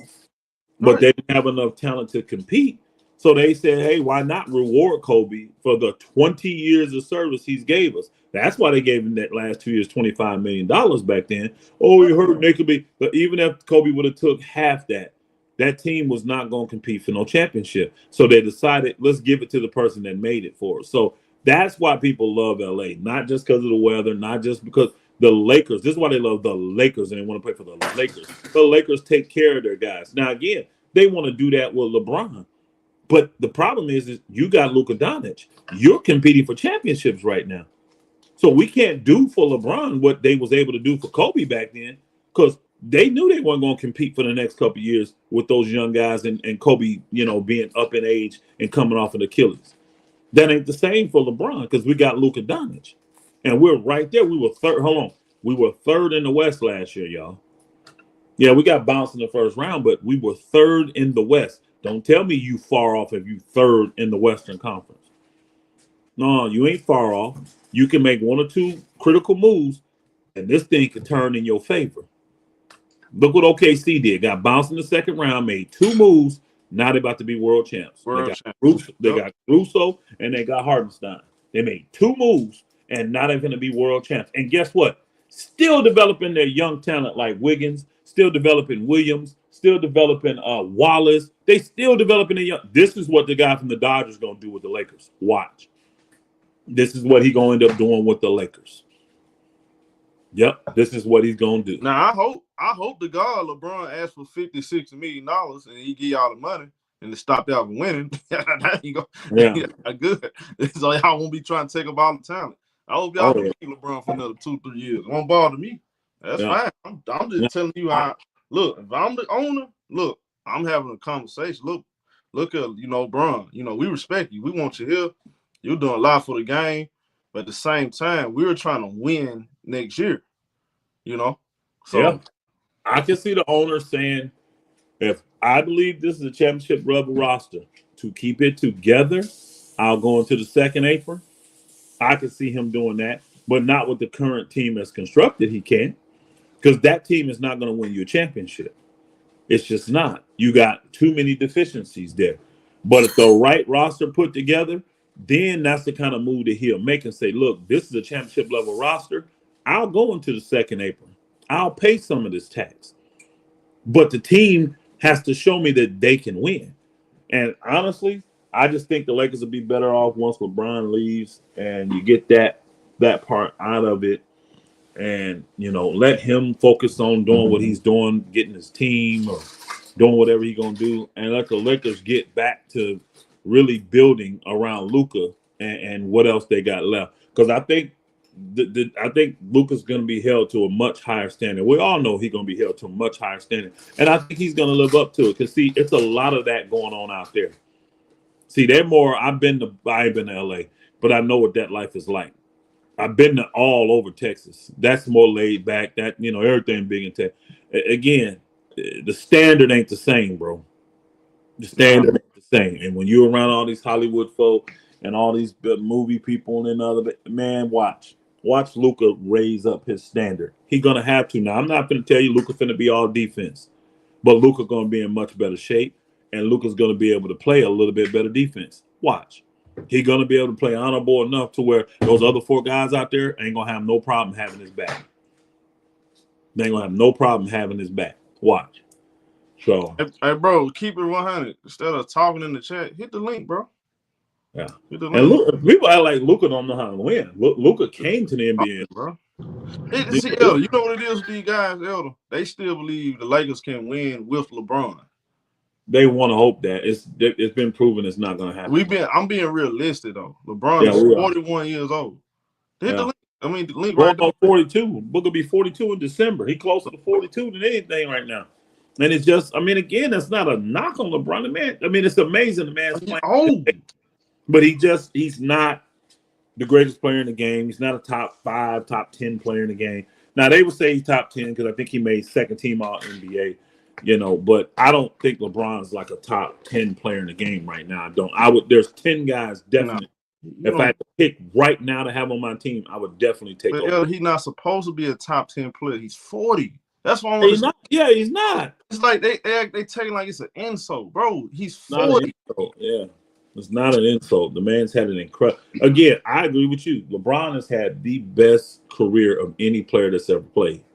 But they didn't have enough talent to compete. So they said, hey, why not reward Kobe for the 20 years of service he's gave us? That's why they gave him that last 2 years, $25 million back then. Oh, he hurt. They could be. But even if Kobe would have took half that team was not going to compete for no championship. So they decided, let's give it to the person that made it for us. So that's why people love LA, not just because of the weather, not just because the Lakers. This is why they love the Lakers and they want to play for the Lakers. The Lakers take care of their guys. Now, again, they want to do that with LeBron. But the problem is you got Luka Doncic. You're competing for championships right now. So we can't do for LeBron what they was able to do for Kobe back then because they knew they weren't going to compete for the next couple of years with those young guys and Kobe, being up in age and coming off of Achilles. That ain't the same for LeBron because we got Luka Doncic. And we're right there. We were third. Hold on. We were third in the West last year, y'all. Yeah, we got bounced in the first round, but we were third in the West. Don't tell me you far off if you third in the Western Conference. No, you ain't far off. You can make 1 or 2 critical moves, and this thing can turn in your favor. Look what OKC did. Got bounced in the second round, made 2 moves. Now they're about to be world champs. They got Russo and they got Hartenstein. They made 2 moves, and now they're going to be world champs. And guess what? Still developing their young talent like Wiggins, still developing Williams, still developing Wallace. They still developing the young. This is what the guy from the Dodgers going to do with the Lakers. Watch. This is what he's going to end up doing with the Lakers. Yep, this is what he's going to do. Now, I hope the God LeBron asked for $50, $60 million and he give y'all the money. and it stopped out from winning, now you go, Yeah. good. So y'all won't be trying to take up all the talent. I hope y'all don't keep LeBron for another 2-3 years. It won't bother me. That's fine. I'm just telling you how. Look, if I'm the owner, look, I'm having a conversation. Look at Bron. We respect you. We want you here. You're doing a lot for the game, but at the same time, we're trying to win next year. So I can see the owner saying, if I believe this is a championship level roster, to keep it together, I'll go into the second apron. I can see him doing that, but not with the current team as constructed. He can't, because that team is not going to win you a championship. It's just not. You got too many deficiencies there. But if the right roster put together, then that's the kind of move that he'll make and say, look, this is a championship level roster. I'll go into the second apron. I'll pay some of this tax. But the team has to show me that they can win. And honestly, I just think the Lakers will be better off once LeBron leaves and you get that part out of it. And, let him focus on doing what he's doing, getting his team or doing whatever he's going to do. And let the Lakers get back to really building around Luka and what else they got left. Because I think Luka's going to be held to a much higher standard. We all know he's going to be held to a much higher standard. And I think he's going to live up to it. Because, see, it's a lot of that going on out there. See, I ain't been to L.A., but I know what that life is like. I've been to all over Texas. That's more laid back. That, everything big in Texas. Again, the standard ain't the same, bro. The standard ain't the same. And when you're around all these Hollywood folk and all these movie people and other, man, watch Luka raise up his standard. He's gonna have to now. I'm not gonna tell you Luka finna be all defense, but Luka gonna be in much better shape, and Luka's gonna be able to play a little bit better defense. Watch. He's going to be able to play honorable enough to where those other 4 guys out there ain't going to have no problem having his back. They ain't going to have no problem having his back. Watch. So, hey, bro, keep it 100. Instead of talking in the chat, hit the link, bro. Yeah. Hit the link. And look, people act like Luka don't know how to win. Luka came to the NBA, bro. See, Elder, you know what it is with these guys, Elder? They still believe the Lakers can win with LeBron. They want to hope that it's been proven it's not going to happen. I'm being realistic though. LeBron is 41 years old. Hit the link. I mean, the link right there. 42. Book will be 42 in December. He's closer to 42 than anything right now. And it's just, again, that's not a knock on LeBron. Man, it's amazing the man's playing. Oh, but he's not the greatest player in the game. He's not a top 5, top 10 player in the game. Now they would say he's top 10 because I think he made second team all NBA. But I don't think LeBron's like a top 10 player in the game right now. There's 10 guys definitely. If I had to pick right now to have on my team, I would definitely take over. He's not supposed to be a top 10 player. He's 40. That's why he's not. Yeah, he's not. It's like they take like it's an insult, bro. He's 40. Yeah, it's not an insult. The man's had an incredible. Again, I agree with you. LeBron has had the best career of any player that's ever played.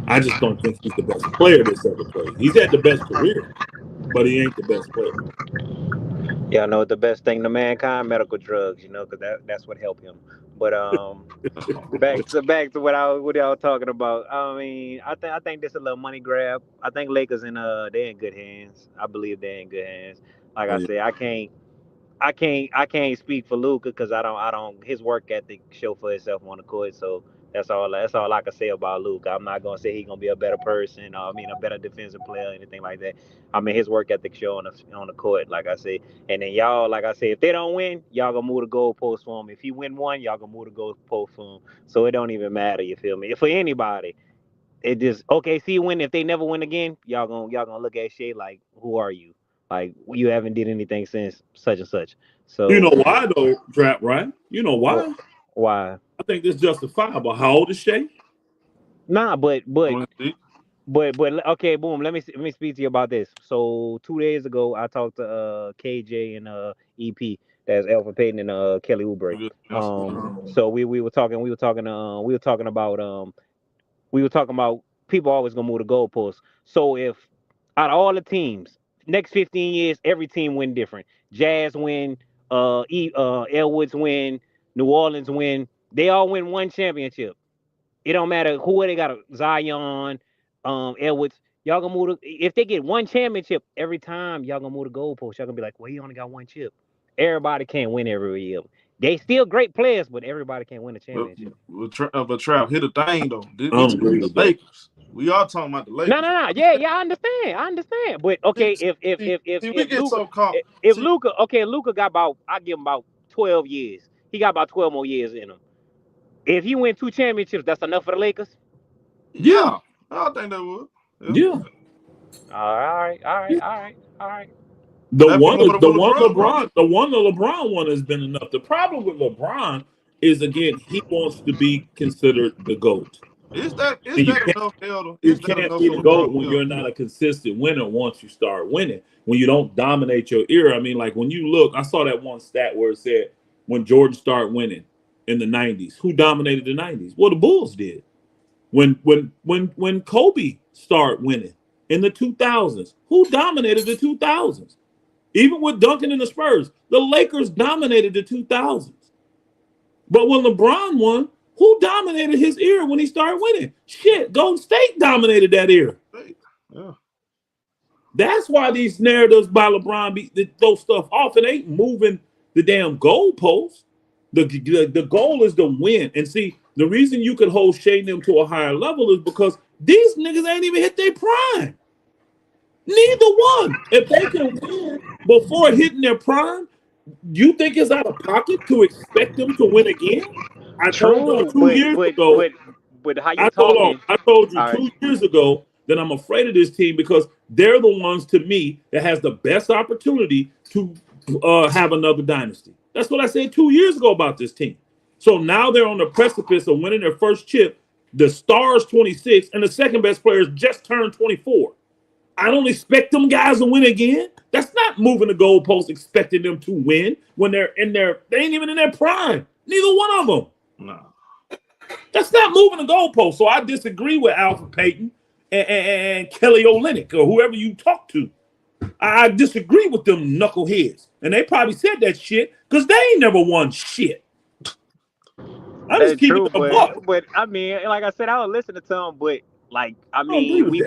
I just don't think he's the best player that's ever played. He's had the best career, but he ain't the best player. Yeah, I know the best thing to mankind, medical drugs, because that's what helped him. But back to what y'all was talking about. I think this is a little money grab. I think Lakers they're in good hands. I believe they're in good hands. Like I said, I can't speak for Luka because I don't his work ethic show for itself on the court. So that's all I can say about Luka. I'm not gonna say he's gonna be a better person, a better defensive player, or anything like that. His work ethic show on the court, like I say. And then y'all, like I say, if they don't win, y'all gonna move the goalpost for him. If he win one, y'all gonna move the goalpost for him. So it don't even matter. You feel me? For anybody, it just OKC win. If they never win again, y'all gonna look at Shea like, who are you? Like, you haven't did anything since such and such. So you know why though, Trap, right? You know why? Why? I think this justifiable. How old is Shea? Nah, but okay, boom. Let me speak to you about this. So 2 days ago, I talked to KJ and EP. That's Alpha Payton and Kelly Oubre. So we were talking about people always gonna move the goalposts. So if out of all the teams, next 15 years, every team win different. Jazz win, Elwoods win, New Orleans win. They all win one championship. It don't matter who they got. Zion, Edwards. Y'all gonna move if they get one championship every time, y'all gonna move the goalpost. Y'all gonna be like, well, he only got one chip. Everybody can't win every year. They still great players, but everybody can't win a championship. But Trav, hit a thing though. This the Lakers. We are talking about the Lakers. No. Yeah, I understand. But okay, if Luka got about, I give him about 12 years. He got about 12 more years in him. If he win 2 championships, that's enough for the Lakers? Yeah. I think that would. Yeah. All right. The one LeBron one has been enough. The problem with LeBron is, again, he wants to be considered the GOAT. You can't be the GOAT when you're not a consistent winner once you start winning. When you don't dominate your era. I mean, like when you look, I saw that one stat where it said when Jordan started winning in the 90s, who dominated the 90s? Well, the Bulls did. When Kobe started winning in the 2000s, who dominated the 2000s? Even with Duncan and the Spurs, the Lakers dominated the 2000s. But when LeBron won, who dominated his era when he started winning? Shit, Golden State dominated that era. Yeah. That's why these narratives by LeBron throw stuff off and ain't moving the damn goalposts. The goal is to win. And see, the reason you could hold Shea and them to a higher level is because these niggas ain't even hit their prime. Neither one. If they can win before hitting their prime, you think it's out of pocket to expect them to win again? I told you 2 years ago. But how you talking? I told you 2 years ago that I'm afraid of this team because they're the ones, to me, that has the best opportunity to have another dynasty. That's what I said 2 years ago about this team. So now they're on the precipice of winning their first chip. The star's 26, and the second best players just turned 24. I don't expect them guys to win again. That's not moving the goalpost, expecting them to win when they ain't even in their prime. Neither one of them. No. That's not moving the goalpost. So I disagree with Alfred Payton and Kelly Olynyk or whoever you talk to. I disagree with them knuckleheads. And they probably said that shit because they ain't never won shit. I just keep it a buck. But I mean, like I said, I was listening to them, but like, I mean, we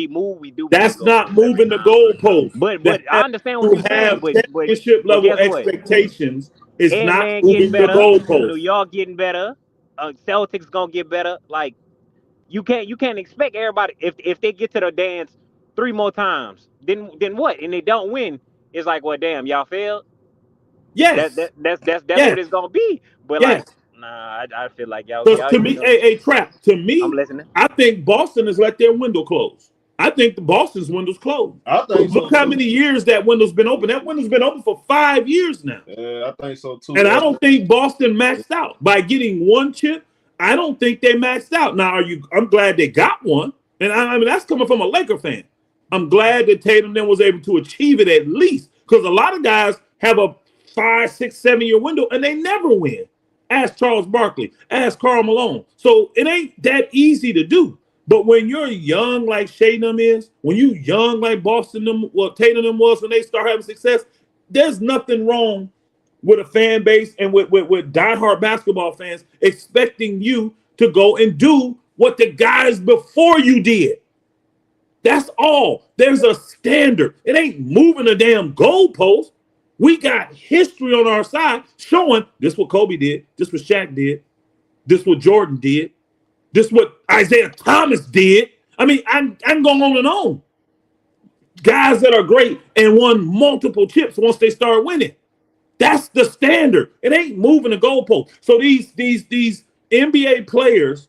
move. That's not moving the goalpost. But I understand what you're saying. But championship level expectations is not moving the goalpost. New York getting better. Celtics gonna get better. Like, you can't expect everybody if they get to the dance 3 more times, then what? And they don't win. It's like, well, damn, y'all failed. Yes, that's what it's gonna be. But like, nah, I feel like y'all. To me, Trap. To me, I'm listening. I think Boston has let their window close. I think the Boston's window's closed. Look how many years that window's been open. That window's been open for 5 years now. Yeah, I think so too. And I don't think Boston maxed out by getting one chip. I don't think they maxed out. Now, I'm glad they got one, and I mean that's coming from a Laker fan. I'm glad that Tatum then was able to achieve it at least, because a lot of guys have a 5, 6, 7 year window and they never win. Ask Charles Barkley, ask Karl Malone. So it ain't that easy to do. But when you're young like Shea them is, when you young like Tatum them was when they start having success, there's nothing wrong with a fan base and with diehard basketball fans expecting you to go and do what the guys before you did. That's all. There's a standard. It ain't moving a damn goalpost. We got history on our side showing this what Kobe did, this what Shaq did, this what Jordan did, this what Isaiah Thomas did. I mean, I'm going on and on. Guys that are great and won multiple chips once they start winning. That's the standard. It ain't moving the goalpost. So these NBA players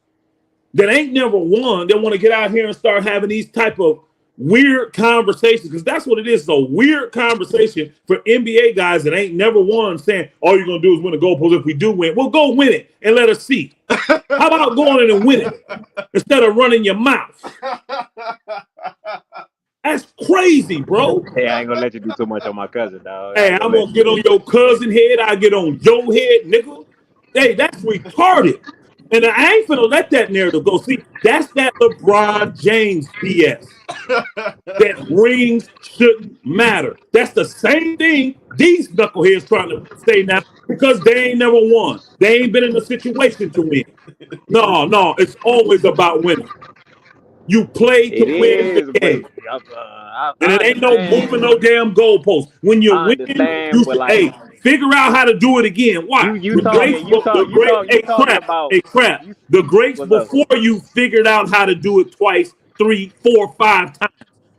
that ain't never won, they want to get out here and start having these type of weird conversations, because that's what it is. It's a weird conversation for NBA guys that ain't never won, saying all you're gonna do is win a goalpost. If we do win, well, go win it and let us see. How about going in and winning instead of running your mouth? That's crazy, bro. Hey, I ain't gonna let you do too much on my cousin, dog. Hey, I'm gonna get on your cousin head. I get on your head, nigga. Hey, that's retarded. And I ain't finna let that narrative go. See, that's that LeBron James BS. That rings shouldn't matter. That's the same thing these knuckleheads trying to say now, because they ain't never won. They ain't been in a situation to win. No, it's always about winning. You play to It win the is, but game. And I it ain't no understand. moving no damn goalposts. When you I win, understand, you but should, like hey, figure out how to do it again. Why? you The greats, talking, you talking about crap. you. The greats What's up? before you figured out how to do it twice, 3, 4, 5 times.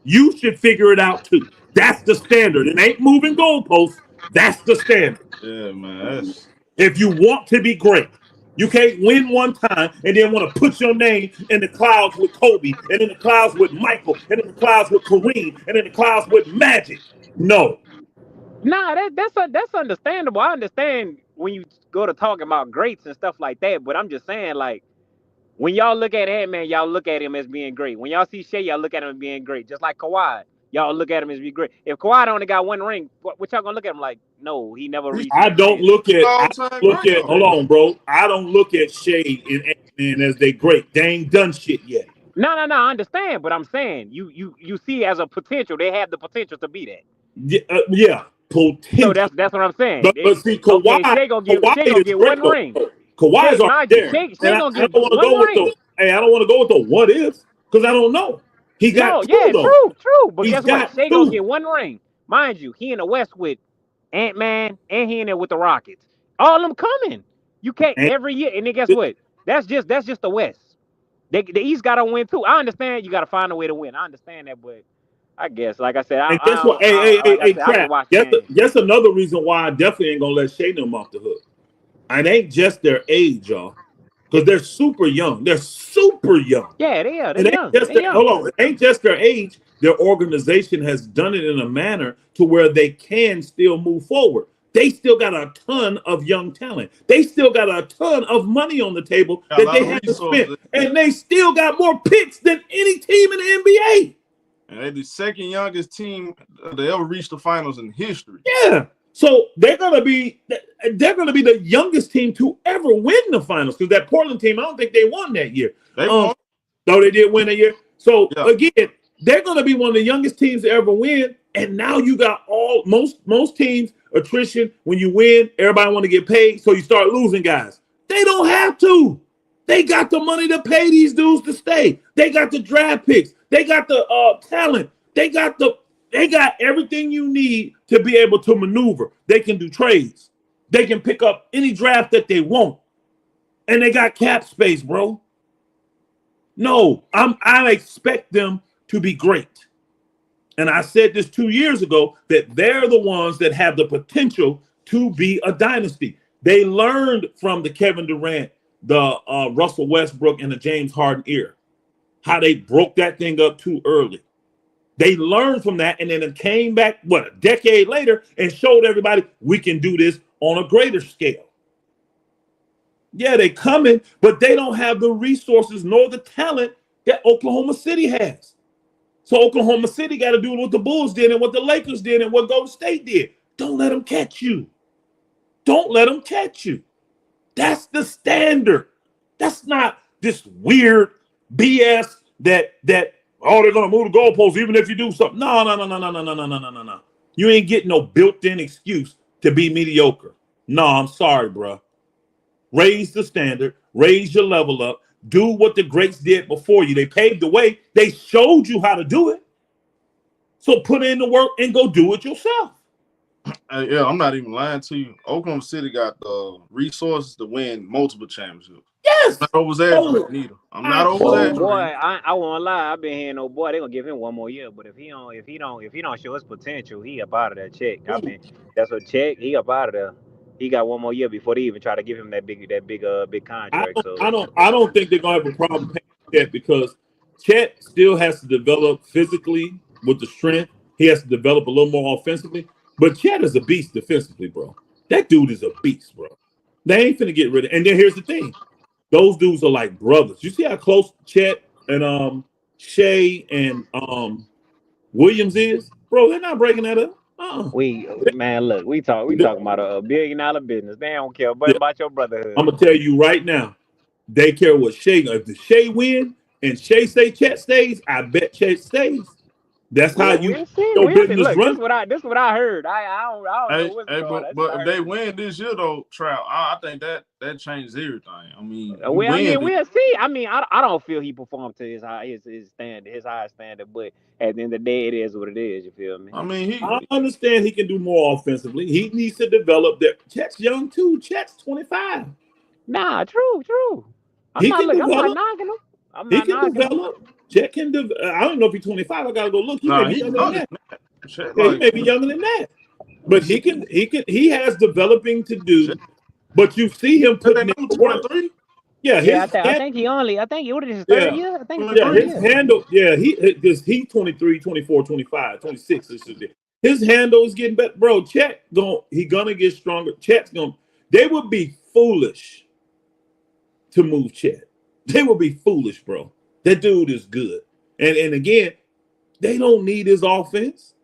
You should figure it out too. That's the standard. It ain't moving goalposts. That's the standard. Yeah, man. If you want to be great, you can't win one time and then want to put your name in the clouds with Kobe, and in the clouds with Michael, and in the clouds with Kareem, and in the clouds with Magic. No. Nah, that's understandable. I understand when you go to talking about greats and stuff like that, but I'm just saying, like, when y'all look at Ant-Man, y'all look at him as being great. When y'all see Shea, y'all look at him as being great. Just like Kawhi, y'all look at him as being great. If Kawhi only got one ring, what y'all gonna look at him like? No, he never reached his I don't potential. look at, All time great though. hold on, bro. I don't look at Shea and Ant-Man as they great. They ain't done shit yet. No, I understand, but I'm saying you see as a potential, they have the potential to be that. Yeah, So potential. that's what I'm saying. But see, Okay, Kawhi, Shea Kawhi gonna is get great one though. ring. Kawhi's already Mind you, there, Shea and gonna I get don't want to one go with ring. I don't want to go with the what ifs because I don't know. He got No, two yeah, though. true. But He's guess what? got Shea gonna two. get one ring. Mind you, he in the West with Ant-Man, and he in there with the Rockets. All them coming. You can't And every year. And then guess what? That's just the West. The East got to win too. I understand you got to find a way to win. I understand that, but I guess, like I said, And guess what? like I said, I can Crap. watch the game. Guess another reason why I definitely ain't gonna let Shea them off the hook. It ain't just their age, y'all, because they're super young. They're super young. Yeah, they are. They It ain't young. just They their, young. hold on. It ain't just their age. Their organization has done it in a manner to where they can still move forward. They still got a ton of young talent. They still got a ton of money on the table Got a that lot they of haven't spent, resources. and they still got more picks than any team in the NBA. And they're the second youngest team to ever reach the finals in history. Yeah. So they're gonna be the youngest team to ever win the finals because that Portland team, I don't think they won that year. They won. Though they did win a year. So Yeah. again, they're gonna be one of the youngest teams to ever win. And now you got most teams attrition. When you win, everybody want to get paid, so you start losing guys. They don't have to. They got the money to pay these dudes to stay. They got the draft picks. They got the talent. They got everything you need to be able to maneuver. They can do trades. They can pick up any draft that they want. And they got cap space, bro. No, I expect them to be great. And I said this 2 years ago that they're the ones that have the potential to be a dynasty. They learned from the Kevin Durant, the Russell Westbrook, and the James Harden era, how they broke that thing up too early. They learned from that, and then it came back, a decade later, and showed everybody we can do this on a greater scale. Yeah, they coming, but they don't have the resources nor the talent that Oklahoma City has. So Oklahoma City got to do what the Bulls did and what the Lakers did and what Golden State did. Don't let them catch you. Don't let them catch you. That's the standard. That's not this weird BS that they're gonna move the goalposts even if you do something. No. You ain't getting no built-in excuse to be mediocre. No, I'm sorry, bro. Raise the standard, raise your level up, do what the greats did before you. They paved the way, they showed you how to do it. So put in the work and go do it yourself. Yeah, I'm not even lying to you. Oklahoma City got the resources to win multiple championships. Yes. I'm not overexaggerating neither. I'm not overexaggerating. Boy, I won't lie. I've been hearing they're gonna give him one more year. But if he don't show his potential, he up out of that check. I mean, that's a check. He up out of there. He got one more year before they even try to give him that big contract. I don't think they're gonna have a problem paying Chet because Chet still has to develop physically with the strength. He has to develop a little more offensively. But Chet is a beast defensively, bro. That dude is a beast, bro. They ain't finna get rid of. And then here's the thing: those dudes are like brothers. You see how close Chet and Shea and Williams is, bro? They're not breaking that up. Look, we talking about a $1 billion business. They don't care about your brotherhood. I'm gonna tell you right now, they care what Shea. If the Shea win and Shea say Chet stays, I bet Chet stays. That's how you We'll see. your We'll see. business Look, run. this what I heard. I don't know what's going on. That's what but I if they heard. win this year though, Trout, I think that changes everything. I mean, you Well, I win mean, this. we'll see. I mean, I don't feel he performed to his standard, his high standard. But at the end of the day, it is what it is. You feel me? I mean, I understand he can do more offensively. He needs to develop that. Chet's young too. Chet's 25. Nah, true. He can I'm not develop. knocking him. I'm He not can knocking him. develop. Chet can develop. I don't know if he's 25. I gotta go look. He may be he's younger than that. Chet, Yeah, he may be younger than that. But he has developing to do. But you see him putting in 23. Yeah, I think he what is his third year? I think his handle, because he's 23, 24, 25, 26. His handle is getting better. Bro, Chet gonna get stronger. They would be foolish to move Chet. They would be foolish, bro. That dude is good. And again, they don't need his offense.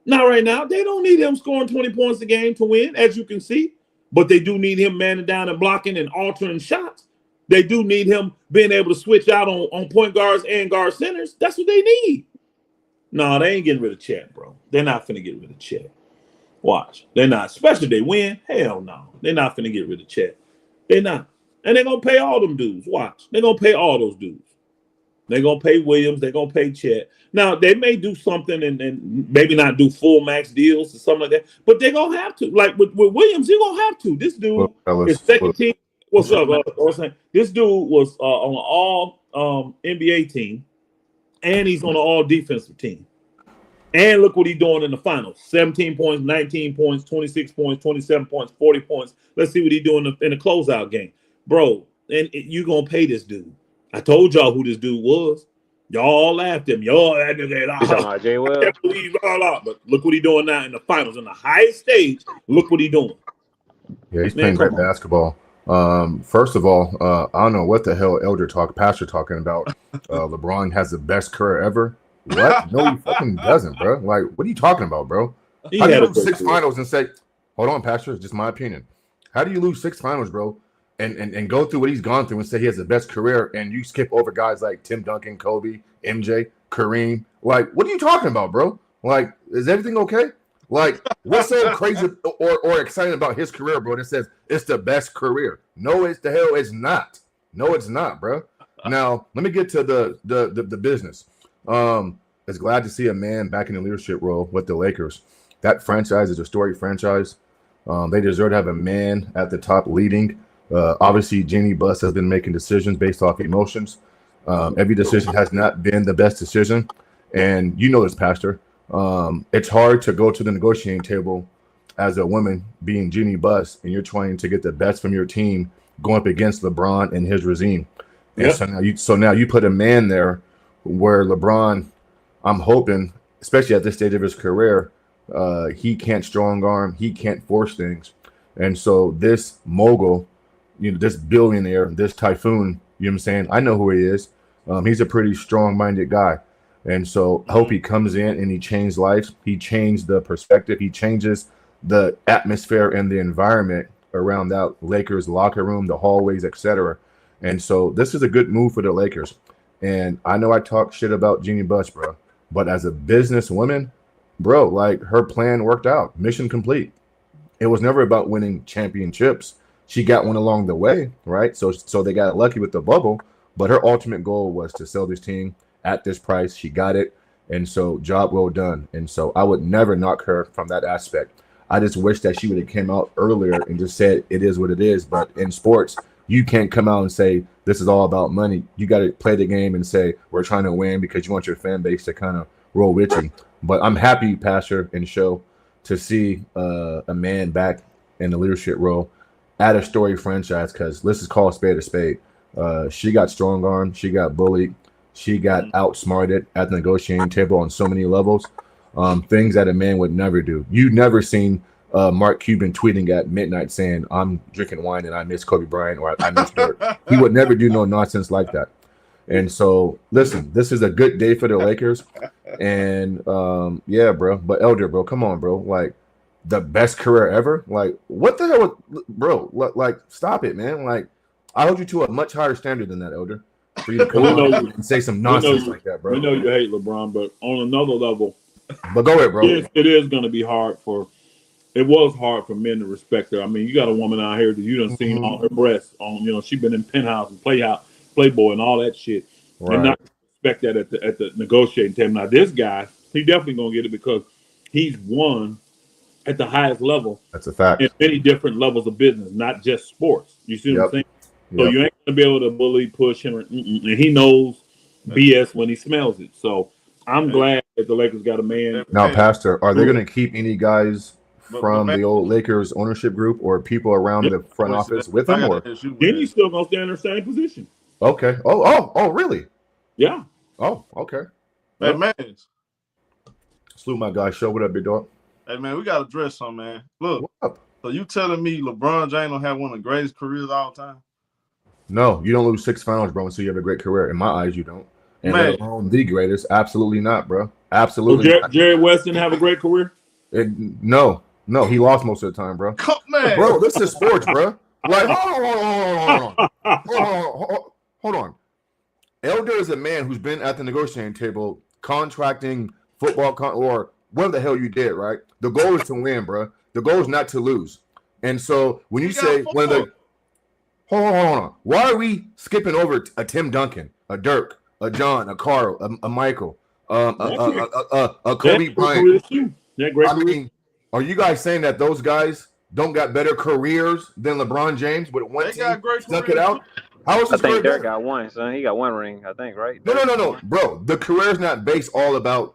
Not right now. They don't need him scoring 20 points a game to win, as you can see. But they do need him manning down and blocking and altering shots. They do need him being able to switch out on point guards and guard centers. That's what they need. No, they ain't getting rid of Chet, bro. They're not finna get rid of Chet. Watch. They're not. Especially if they win. Hell no. They're not finna get rid of Chet. They're not. And they're going to pay all them dudes. Watch. They're going to pay all those dudes. They're going to pay Williams. They're going to pay Chet. Now, they may do something and maybe not do full max deals or something like that, but they're going to have to. Like with Williams, you're going to have to. This dude is second team. What's up? This dude was on an all NBA team, and he's on an all defensive team. And look what he's doing in the finals. 17 points, 19 points, 26 points, 27 points, 40 points. Let's see what he's doing in the closeout game. Bro, and you're going to pay this dude. I told y'all who this dude was. Y'all all laughed at him. Y'all that nigga. Jay Will. But look what he's doing now in the finals. On the highest stage, look what he's doing. Yeah, he's playing great basketball. First of all, I don't know what the hell Pastor talking about. LeBron has the best career ever. What? No, he fucking doesn't, bro. Like, what are you talking about, bro? How do you lose 6 finals and say, hold on, Pastor, it's just my opinion. How do you lose 6 finals, bro? And go through what he's gone through and say he has the best career, and you skip over guys like Tim Duncan, Kobe, MJ, Kareem. Like, what are you talking about, bro? Like, is everything okay? Like, what's so crazy or exciting about his career, bro, that says it's the best career? No, it's the hell it's not. No, it's not, bro. Now, let me get to the business. It's glad to see a man back in the leadership role with the Lakers. That franchise is a storied franchise. They deserve to have a man at the top leading. Obviously, Jeanie Buss has been making decisions based off emotions. Every decision has not been the best decision. And you know this, Pastor. It's hard to go to the negotiating table as a woman being Jeanie Buss, and you're trying to get the best from your team going up against LeBron and his regime. And so now you put a man there where LeBron, I'm hoping, especially at this stage of his career, he can't strong arm, he can't force things. And so this mogul, this billionaire, this typhoon, you know what I'm saying? I know who he is. He's a pretty strong-minded guy. And so I hope he comes in and he changed lives. He changed the perspective. He changes the atmosphere and the environment around that Lakers locker room, the hallways, etc. And so this is a good move for the Lakers. And I know I talk shit about Jeanie Buss, bro, but as a businesswoman, bro, like her plan worked out. Mission complete. It was never about winning championships. She got one along the way, right? So they got lucky with the bubble, but her ultimate goal was to sell this team at this price. She got it. And so job well done. And so I would never knock her from that aspect. I just wish that she would have came out earlier and just said it is what it is. But in sports, you can't come out and say this is all about money. You got to play the game and say we're trying to win because you want your fan base to kind of roll with you. But I'm happy, Pastor and Show, to see a man back in the leadership role at a story franchise, because let's just call a spade a spade. She got strong armed. She got bullied. She got outsmarted at the negotiating table on so many levels. Things that a man would never do. You've never seen Mark Cuban tweeting at midnight saying, I'm drinking wine and I miss Kobe Bryant or I miss Dirk. He would never do no nonsense like that. And so, listen, this is a good day for the Lakers. And, yeah, bro. But, Elder, bro, come on, bro. Like, the best career ever? Like, what the hell? Bro, like, stop it, man. Like, I hold you to a much higher standard than that, Elder. for you to come out and say some nonsense like that, bro. We know you hate LeBron, but on another level, but go ahead, bro. It is going to be hard for. It was hard for men to respect her. I mean, you got a woman out here that you done seen all her breasts on. You know, she been in Penthouse and Playboy, and all that shit, and not respect that at the negotiating table. Now, this guy, he definitely gonna get it because he's won at the highest level. That's a fact. In many different levels of business, not just sports. You see what I'm saying? So you ain't gonna be able to bully, push him, and he knows BS when he smells it. So I'm glad that the Lakers got a man. Now, Pastor, are they gonna keep any guys from the old Lakers ownership group or people around the front office with them, or Jeanie's still gonna stay in her same position? Okay. Oh, really? Yeah. Oh, okay. Hey, man. Salute my guy. Show what up, big dog. Hey, man, we got to address something, man. Look, so you telling me LeBron James don't have one of the greatest careers of all time? No, you don't lose 6 finals, bro, until you have a great career. In my eyes, you don't. And let alone the greatest. Absolutely not, bro. Absolutely not. Jerry West didn't have a great career? No, he lost most of the time, bro. Man. Bro, this is sports, bro. Like, hold on. Elder is a man who's been at the negotiating table, contracting football or whatever the hell you did, right? The goal is to win, bro. The goal is not to lose. And so when you say one of the hold on. Why are we skipping over a Tim Duncan, a Dirk, a John, a Carl, a Michael, a Kobe Bryant? I mean, are you guys saying that those guys don't got better careers than LeBron James with one team stuck it out? How is I think Dirk got one, son. He got one ring, I think, right? No, bro. The career is not based all about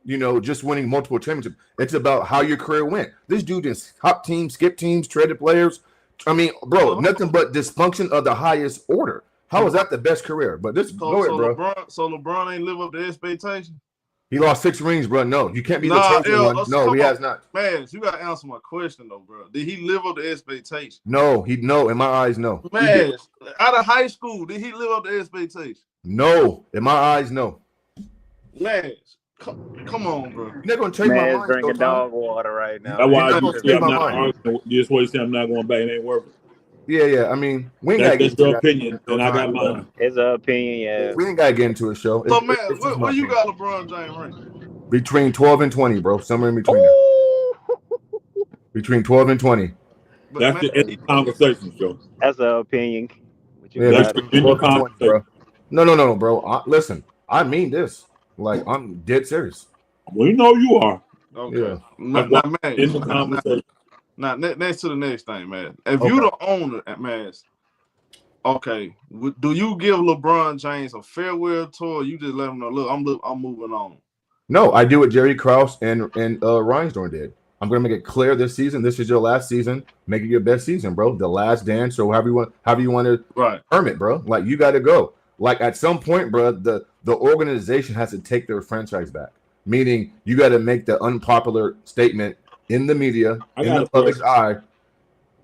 just winning multiple championships. It's about how your career went. This dude is hop teams, skip teams, traded players. I mean, bro, nothing but dysfunction of the highest order. How is that the best career? But this bro. LeBron ain't live up to expectation. He lost 6 rings, bro. No, you can't be the chosen one. No, he has not. Man, you got to answer my question, though, bro. Did he live up to expectation? No, in my eyes, no. Man, out of high school, did he live up to expectation? No, in my eyes, no. Man, come on, bro. You're not going to change my mind. Drinking dog water right now. That's why just what you say, I'm not going back. It ain't worth it. Yeah. I mean, we ain't got to get into your opinion, and I got mine. His opinion, yeah. We ain't got to get into a show. So, man, where you got LeBron James ring? Between 12 and 20, bro. Somewhere in between. Between 12 and 20. That's the end of the conversation, Joe. That's an opinion. That's the end of the conversation. No, bro. Listen, I mean this. Like, I'm dead serious. We know you are. Okay. Yeah. Man. In the conversation. Now, next to the next thing, man. If you the owner, man, okay, do you give LeBron James a farewell tour? Or you just let him know, look, I'm moving on. No, I do what Jerry Krause and Reinsdorf did. I'm gonna make it clear this season. This is your last season. Make it your best season, bro. The last dance, or however you want to term it, bro. Like, you got to go. Like, at some point, bro, the organization has to take their franchise back. Meaning, you got to make the unpopular statement in the media, in the public's eye,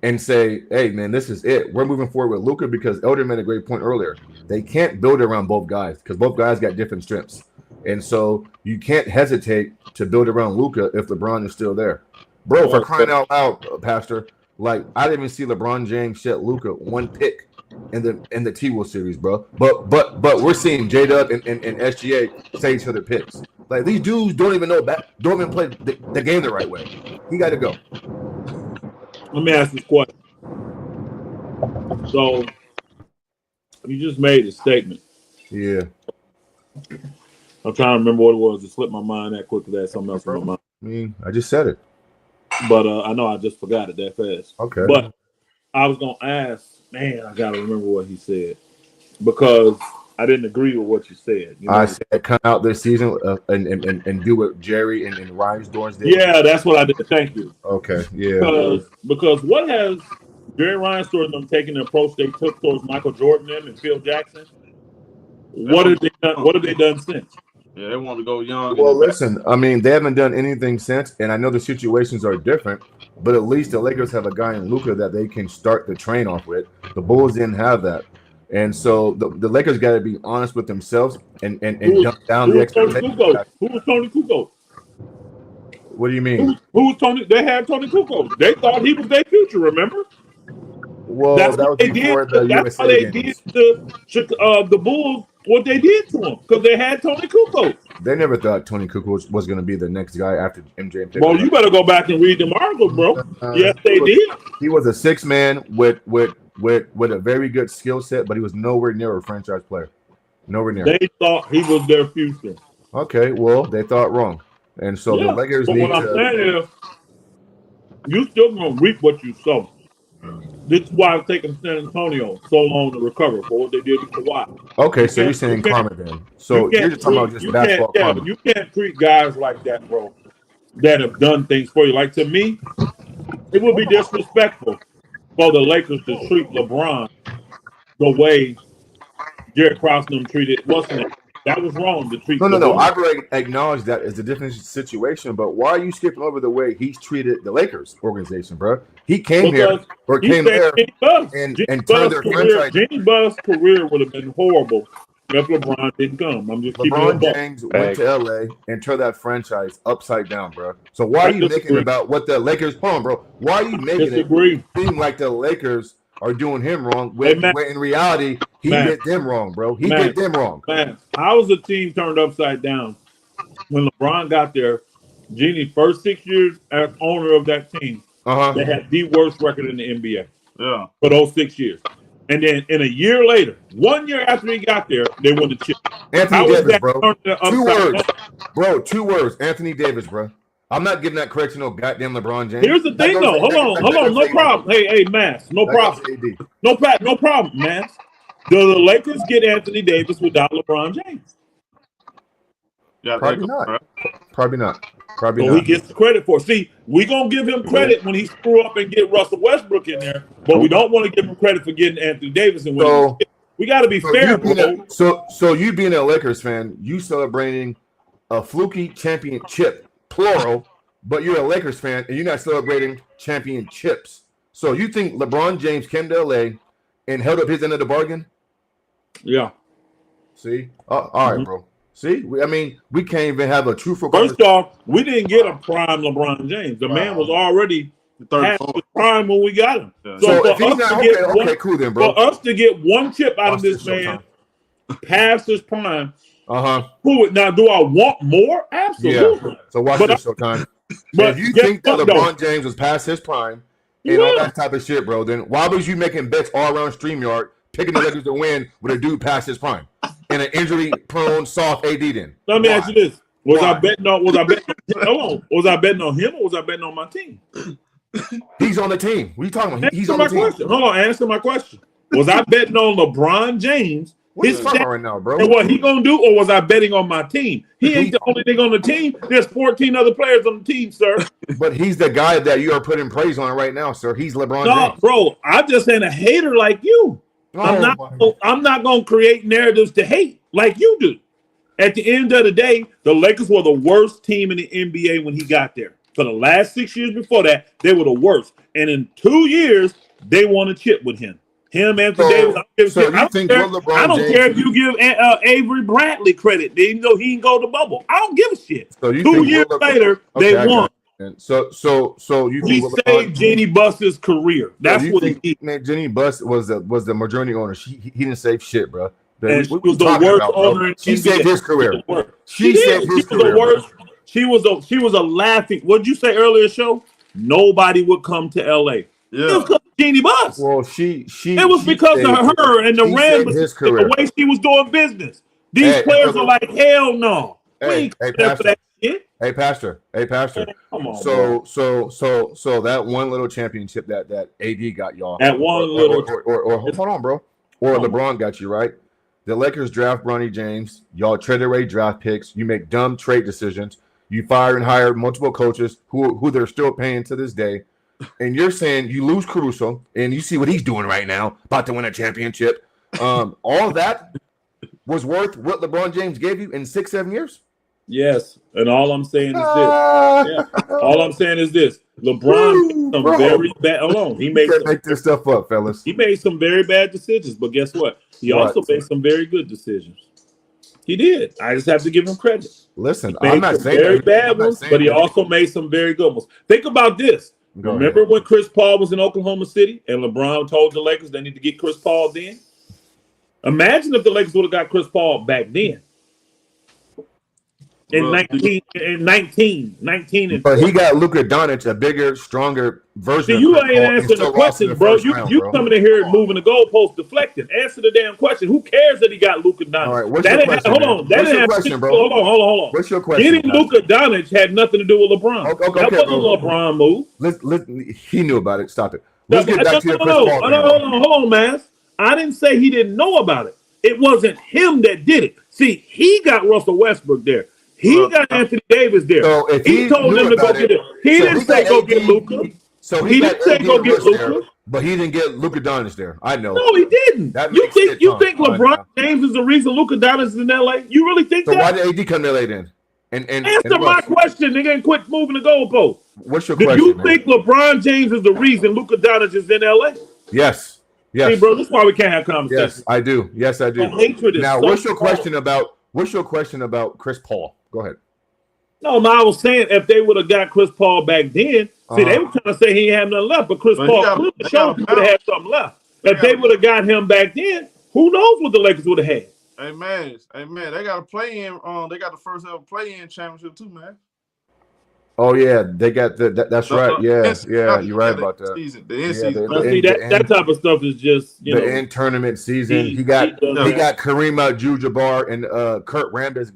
and say, hey, man, this is it. We're moving forward with Luka, because Elder made a great point earlier. They can't build around both guys because both guys got different strengths. And so you can't hesitate to build around Luka if LeBron is still there. Bro, for crying out loud, Pastor, like, I didn't even see LeBron James shed Luka one pick in the T-Wolves series, bro. But we're seeing J-Dub and SGA say each other picks. Like, these dudes don't even play the game the right way. He got to go. Let me ask this question. So, you just made a statement. Yeah. I'm trying to remember what it was. It slipped my mind that quickly. That's something else in my mind. I mean, I just said it. But I know I just forgot it that fast. Okay. But I was going to ask, man, I got to remember what he said, because I didn't agree with what you said. You know? I said come out this season and do what Jerry and Reinsdorf did. Yeah, that's what I did. Thank you. Okay, yeah. Because what has Jerry Reinsdorf them taking the approach they took towards Michael Jordan and Phil Jackson? What have they done since? Yeah, they want to go young. Well, listen, I mean, they haven't done anything since, and I know the situations are different, but at least the Lakers have a guy in Luka that they can start the train off with. The Bulls didn't have that. And so the Lakers got to be honest with themselves and dump down the expectations. Who was Tony Kukoc? What do you mean? Who was Tony? They had Tony Kukoc. They thought he was their future, remember? Well, That's that what was they before did. the That's how USA they games. did the Bulls. What they did to him because they had Tony Kukoc. They never thought Tony Kukoc was going to be the next guy after MJ. Well, you better go back and read the articles, bro. Yes, they did. He was a 6-man with a very good skill set, but he was nowhere near a franchise player. Nowhere near. They thought he was their future. Okay, well, they thought wrong, and so the Lakers but need what I'm to. saying is, you still gonna reap what you sow. This is why it's taking San Antonio so long to recover for what they did to Kawhi. Okay, so you're saying karma then. So you're just talking about just basketball karma. You can't treat guys like that, bro, that have done things for you. Like, to me, it would be disrespectful for the Lakers to treat LeBron the way Jerry Krause and them treated Washington. That was wrong to treat. No. I've already acknowledged that it's a different situation, but why are you skipping over the way he's treated the Lakers organization, bro? He came here or came there and turned their franchise. Jeanie Buss' career would have been horrible if LeBron didn't come. I'm just LeBron James went to LA and turned that franchise upside down, bro. So why are you making it about what the Lakers? Hold on, bro. Why are you making it seem like the Lakers are doing him wrong when in reality he did them wrong, bro? He did them wrong. Man, how was the team turned upside down when LeBron got there? Jeanie, first 6 years as owner of that team, they had the worst record in the NBA. Yeah, for those 6 years. And then in a year later, 1 year after he got there, they won the chip. Anthony Davis, bro. 2 words. Bro, 2 words. Anthony Davis, bro. I'm not giving that credit to no goddamn LeBron James. Here's the thing, though. Hold on. No problem. Hey, Mass. No problem. No problem, Mass. Do the Lakers get Anthony Davis without LeBron James? Yeah, Probably not. Probably not. So he gets the credit for it. See, we're going to give him credit when he screw up and get Russell Westbrook in there, but we don't want to give him credit for getting Anthony Davis. And we got to be fair, bro. So you being a Lakers fan, you celebrating a fluky championship, plural, but you're a Lakers fan and you're not celebrating championships. So you think LeBron James came to LA and held up his end of the bargain? Yeah. See? All right, bro. See, we can't even have a truthful. First off, we didn't get a prime LeBron James. The man was already past his prime when we got him. Yeah. So if he's not cool then, bro. For us to get one chip out of this man past his prime, cool. Now, do I want more? Absolutely. Yeah. So watch this, Showtime. But if you think that LeBron James was past his prime and all that type of shit, bro, then why was you making bets all around StreamYard, picking the Lakers to win with a dude past his prime? And an injury-prone, soft AD. Then let me ask you this: Was I betting on him or was I betting on my team? He's on the team. What are you talking about? He's on the team. Hold on, answer my question. Was I betting on LeBron James? What are you talking about right now, bro? And what he gonna do, or was I betting on my team? He ain't the only thing on the team. There's 14 other players on the team, sir. But he's the guy that you are putting praise on right now, sir. He's LeBron James. Bro, I'm just saying a hater like you. I'm not going to create narratives to hate like you do. At the end of the day, the Lakers were the worst team in the NBA when he got there. For the last 6 years before that, they were the worst. And in 2 years, they won a chip with him. Anthony Davis. I don't care if you give Avery Bradley credit, even though he didn't go to bubble. I don't give a shit. So 2 years later, they won. So you he saved Jeanie Buss's career. That's what he did. Man, Jeanie Buss was the majority owner. He didn't save shit, bro. And she was the worst owner. She saved his career. She saved his career. She was a laughing. What'd you say earlier, show? Nobody would come to LA. Yeah. It was because of Jeanie Buss. Well, it was because of her and the Rams, the way she was doing business. These players are like, hell no. We ain't for that shit. Hey, Pastor. Come on, so that one little championship that AD got y'all. That one little. Or hold on, bro. Or LeBron got you, right? The Lakers draft Bronny James. Y'all trade away draft picks. You make dumb trade decisions. You fire and hire multiple coaches who they're still paying to this day. And you're saying you lose Caruso, and you see what he's doing right now, about to win a championship. All that was worth what LeBron James gave you in 6-7 years? Yes, and all I'm saying is this. All I'm saying is this. LeBron made some very bad. Alone, he made make this stuff up, fellas. He made some very bad decisions, but guess what? He also made some very good decisions. He did. I just have to give him credit. Listen, I'm not saying very bad ones, but he also made some very good ones. Think about this. Remember when Chris Paul was in Oklahoma City and LeBron told the Lakers they need to get Chris Paul then? Imagine if the Lakers would have got Chris Paul back then. In 19 and but he got Luka Doncic, a bigger, stronger version. See, you ain't answering the question, bro. You coming in here moving the goalpost, deflecting. Answer the damn question. Who cares that he got Luka Doncic? All right, what's your question? Hold on. What's your question, bro? Hold on. What's your question? Getting Luka Doncic had nothing to do with LeBron. Okay, that wasn't a LeBron move. He knew about it. Stop it. Let's get back to your Chris Paul. Hold on, man. I didn't say he didn't know about it. It wasn't him that did it. See, he got Russell Westbrook there. He got Anthony Davis there. So if he told them to go get it. He didn't say go get Luka. So he didn't say go get Luka. But he didn't get Luka Doncic there. I know. No, he didn't. You think LeBron James is the reason Luka Doncic is in LA? You really think that? So why did AD come to LA then? And answer my question, nigga, and quit moving the goalpost. What's your question? Do you think LeBron James is the reation Luka Doncic is in LA? Yes. Yes. See, bro, this is why we can't have conversations. Yes, I do. Yes, I do. Now, what's your question about Chris Paul? Go ahead. No, I was saying if they would have got Chris Paul back then, see, they were trying to say he had nothing left, but Chris Paul clearly showed he would have had something left. If they would have got him back then, who knows what the Lakers would have had? Hey man, they got a play-in. They got the first ever play-in championship too, man. Oh yeah, they got that's right. Yeah, you're right about that. That type of stuff is just the end tournament season. He got Kareem Abdul-Jabbar and Kurt Rambis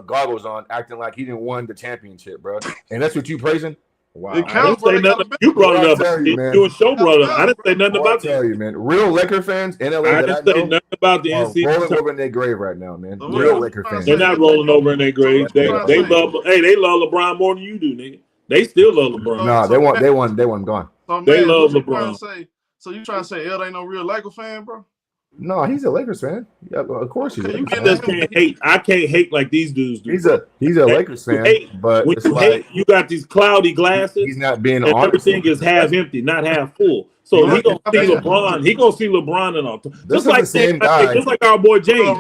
goggles on, acting like he didn't win the championship, bro. And that's what you praising? Wow. It counts, I didn't say nothing. You brought it up. You a show brother. I didn't say nothing about that. I tell you, man. Real Laker fans in LA. I didn't say nothing about the NCAA. Rolling over in their grave right now, man. Real Laker fans. They're not rolling over in their grave. They love LeBron more than you do, nigga. They still love LeBron. No, they want gone. They love LeBron. So you trying to say Ed ain't no real Laker fan, bro? No, he's a Lakers fan. Yeah, of course he's. You just can't hate. I can't hate like these dudes do. He's a Lakers fan, but when you hate, you got these cloudy glasses. He's not being honest. Everything is half empty, not half full. So he gonna see LeBron. He gonna see LeBron and all. Just like same guy. Just like our boy James.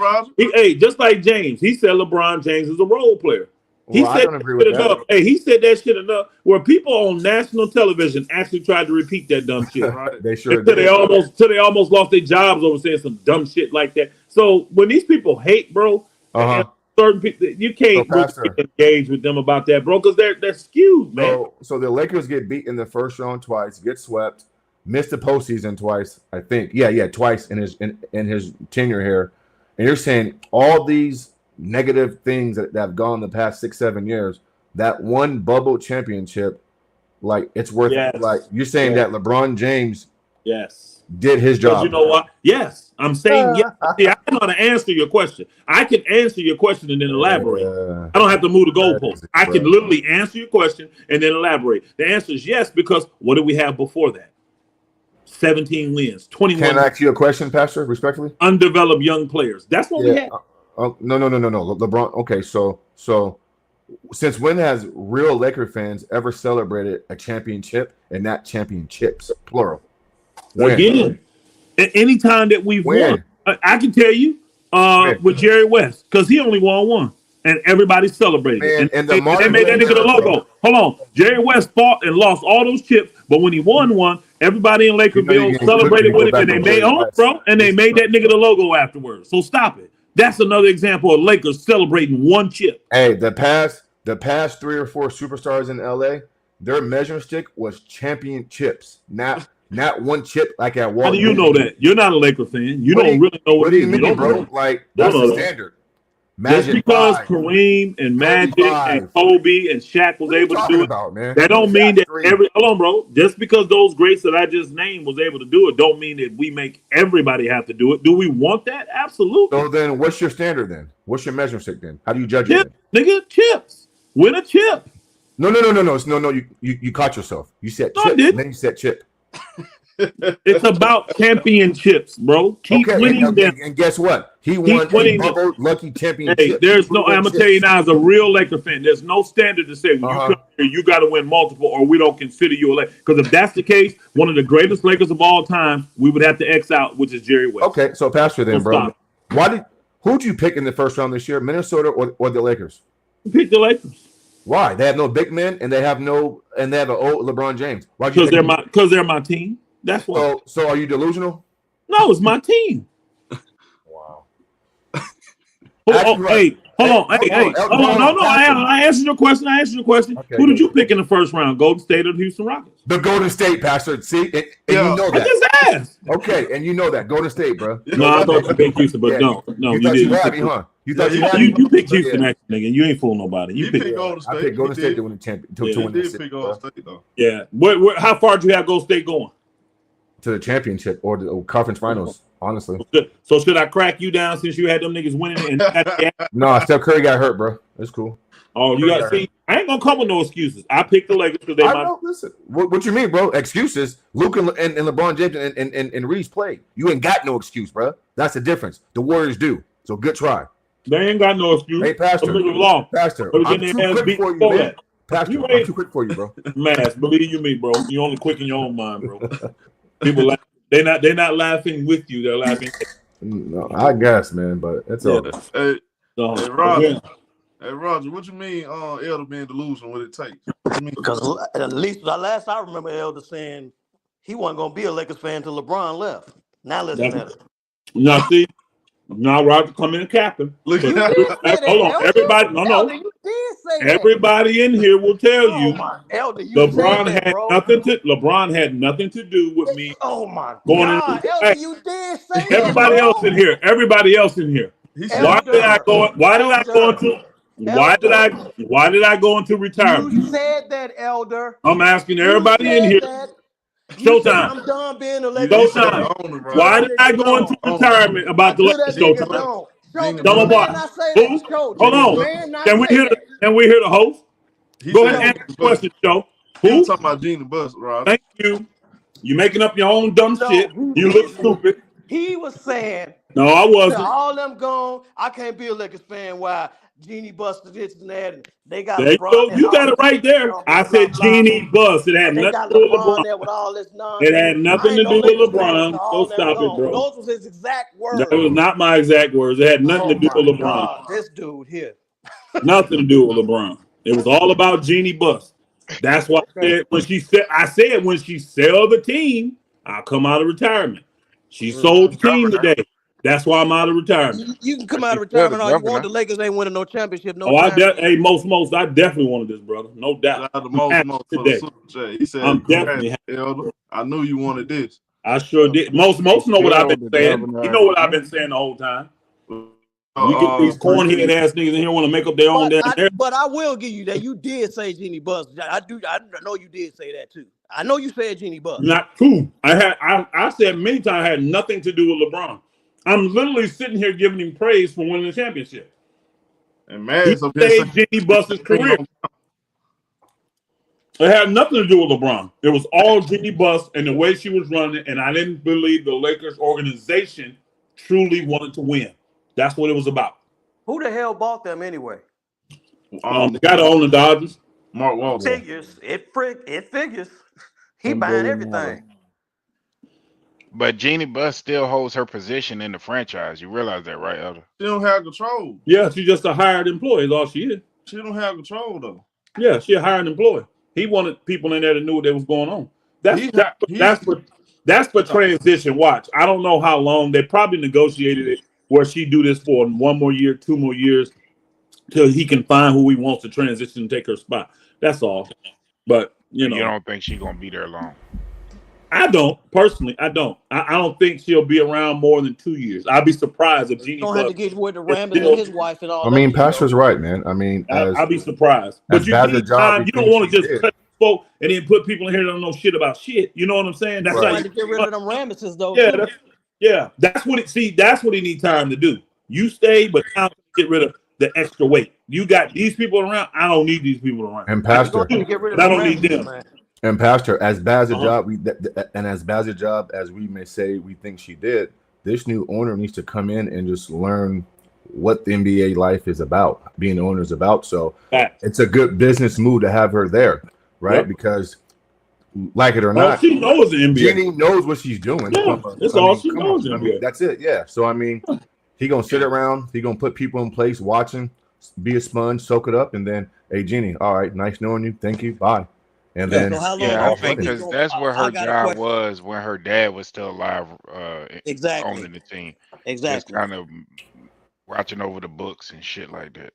Just like James. He said LeBron James is a role player. He said I don't agree with that. Hey, he said that shit enough where people on national television actually tried to repeat that dumb shit. Right? They sure did. They almost lost their jobs over saying some dumb shit like that. So when these people hate, bro, certain people, you can't engage with them about that, bro, because they're skewed, man. So the Lakers get beat in the first round twice, get swept, missed the postseason twice, I think. Yeah, twice in his tenure here. And you're saying all these negative things that have gone the past 6-7 years, that one bubble championship, like it's worth like you're saying that LeBron James did his job. You know what? Yes. I'm saying yes. See, I know how to answer your question. I can answer your question and then elaborate. I don't have to move the goalpost. I can literally answer your question and then elaborate. The answer is yes, because what did we have before that? 17 wins, 21. Can I ask you a question, Pastor, respectfully? Undeveloped young players. That's what we had. No. LeBron. Okay, so since when has real Laker fans ever celebrated a championship and not championships, plural? When? Again, anytime that we've won, I can tell you with Jerry West, because he only won one, and everybody celebrated. And they made that nigga the logo. Hold on, Jerry West fought and lost all those chips, but when he won one, everybody in Lakerville celebrated with him, and they made made that nigga the logo afterwards. So stop it. That's another example of Lakers celebrating one chip. Hey, the past 3 or 4 superstars in LA, their measuring stick was championships, not one chip like at Walt. How do you know that? You're not a Laker fan. You don't really know what it is. What do you mean, bro? Like that's the standard. Just because Kareem and Magic and Kobe and Shaq was able to do it, that don't mean that hold on, bro. Just because those greats that I just named was able to do it, don't mean that we make everybody have to do it. Do we want that? Absolutely. So then, what's your standard then? What's your measuring stick then? How do you judge it? Nigga, chips. Win a chip. No. You caught yourself. You said chip, and then you said chip. It's about championships, bro. Keep winning them. And guess what? He won a bubble lucky championship. Hey, I'm gonna tell you now, as a real Laker fan, there's no standard to say when you come here, you got to win multiple, or we don't consider you a Laker. Because if that's the case, one of the greatest Lakers of all time, we would have to X out, which is Jerry West. Okay, so Pastor, then, bro, who'd you pick in the first round this year, Minnesota or the Lakers? Pick the Lakers. Why? They have no big men and they have an old LeBron James. Why? Because they're my team. That's why. So are you delusional? No, it's my team. Wow. Hey, hold on. No. I answered your question. Okay, who did you pick in the first round? Golden State or the Houston Rockets? The Golden State, Pastor. See, and you know that. I just asked. Okay, and you know that. Golden State, bro. No, I thought you picked Houston, but no, you didn't. You had me, huh? You thought you picked Houston, nigga. You ain't fooling nobody. You picked Golden State. I picked Golden State to win the championship. To win the pick Golden State, though. Yeah. How far did you have Golden State going? To the championship or the conference finals, honestly. So should I crack you down since you had them niggas winning? No, Steph Curry got hurt, bro. It's cool. Oh, you got to see. I ain't gonna come with no excuses. I picked the Lakers because they. Listen. What you mean, bro? Excuses? Luka and LeBron James and Reeves played. You ain't got no excuse, bro. That's the difference. The Warriors do. So good try. They ain't got no excuse. Hey, Pastor. Pastor, I'm too quick for you, man. Pastor, I'm too quick for you, bro. Mass, believe you me, bro. You only quick in your own mind, bro. People laugh. They're not laughing with you. They're laughing. No, I guess, man, but it's all. Hey, Roger, what you mean Elder being delusional? What it takes? Because at least the last I remember Elder saying he wasn't going to be a Lakers fan until LeBron left. Now listen at it. Now see, now Roger come in and captain. Hold on, everybody. No. Elder, you did say everybody in here will tell you. Elder, you LeBron said that, had bro. LeBron had nothing to do with me. Oh my God, Elder, you did say everybody that, else in here. Everybody else in here. Why did I go into retirement? You said that, Elder. I'm asking everybody in here. Showtime. I'm done being a Lakers fan. Why did I go into retirement about the Lakers? Showtime. Hold on. Can we hear the host? Go ahead and answer the question, Joe. Who talking about Jeanie Buss, Rob? Thank you. You making up your own dumb shit. You look stupid. He was saying. No, I wasn't. All them gone. I can't be a Lakers fan. Why? Jeanie busted this and that, and they got. There you got it right there. I said Jeanie Buss. It had nothing to do with LeBron. With all this nonsense. It had nothing to do with LeBron. So stop it, bro. Those was his exact words. That was not my exact words. It had nothing to do with LeBron. God, this dude here. Nothing to do with LeBron. It was all about Jeanie Buss. That's why I said when she sell the team, I'll come out of retirement. She sold the team today. That's why I'm out of retirement. You can come out of retirement all you want. The Lakers ain't winning no championship. I definitely wanted this, brother. No doubt. He said, I'm definitely Elder. I knew you wanted this. I sure did. Most know what I've been saying. You know what I've been saying the whole time. You get these cornhead ass niggas in here want to make up their own damn. But I will give you that. You did say Jeanie Buss. I know you did say that too. I know you said Jeanie Buss. Not true. I said many times I had nothing to do with LeBron. I'm literally sitting here giving him praise for winning the championship. And man, he saved Jeanie Buss's career. It had nothing to do with LeBron. It was all Jeanie Buss and the way she was running it, and I didn't believe the Lakers organization truly wanted to win. That's what it was about. Who the hell bought them anyway? The guy that owned the Dodgers. Mark Walton. It figures. He buying everything. But Jeanie Buss still holds her position in the franchise. You realize that, right, Elder? She don't have control. Yeah, she's just a hired employee. Is all she is. She don't have control though. Yeah, she a hired employee. He wanted people in there that knew what was going on. That's for transition. Watch. I don't know how long. They probably negotiated it where she do this for 1 more year, 2 more years, till he can find who he wants to transition and take her spot. That's all. But you don't think she's gonna be there long? I don't personally. I don't think she'll be around more than 2 years. I'd be surprised if Jeanie don't have to get with the Rambis and his wife and all. I mean, Pastor's right, man. I mean, I'd be surprised. But you need time. You don't want to just cut folk and then put people in here that don't know shit about shit. You know what I'm saying? That's right. To get rid of them Rambises, though. Yeah, that's what he need time to do. You stay, but time to get rid of the extra weight. You got these people around. I don't need these people around. And Pastor, I don't need them. And Pastor, as bad as a job as we may say we think she did, this new owner needs to come in and just learn what the NBA life is about, being an owner is about. So it's a good business move to have her there, right? Yep. Because like it or not, she knows the NBA. Jeanie knows what she's doing. Yeah, that's all she knows. That's it. Yeah. So I mean, he gonna sit around. He gonna put people in place, watching, be a sponge, soak it up, and then Hey, Jeanie, all right, nice knowing you. Thank you. Bye. And then So how long Yeah, do I you think think he's because going? that's where I her got a job question. was when her dad was still alive, Exactly. owning the team. Just Exactly. kind of watching over the books and shit like that.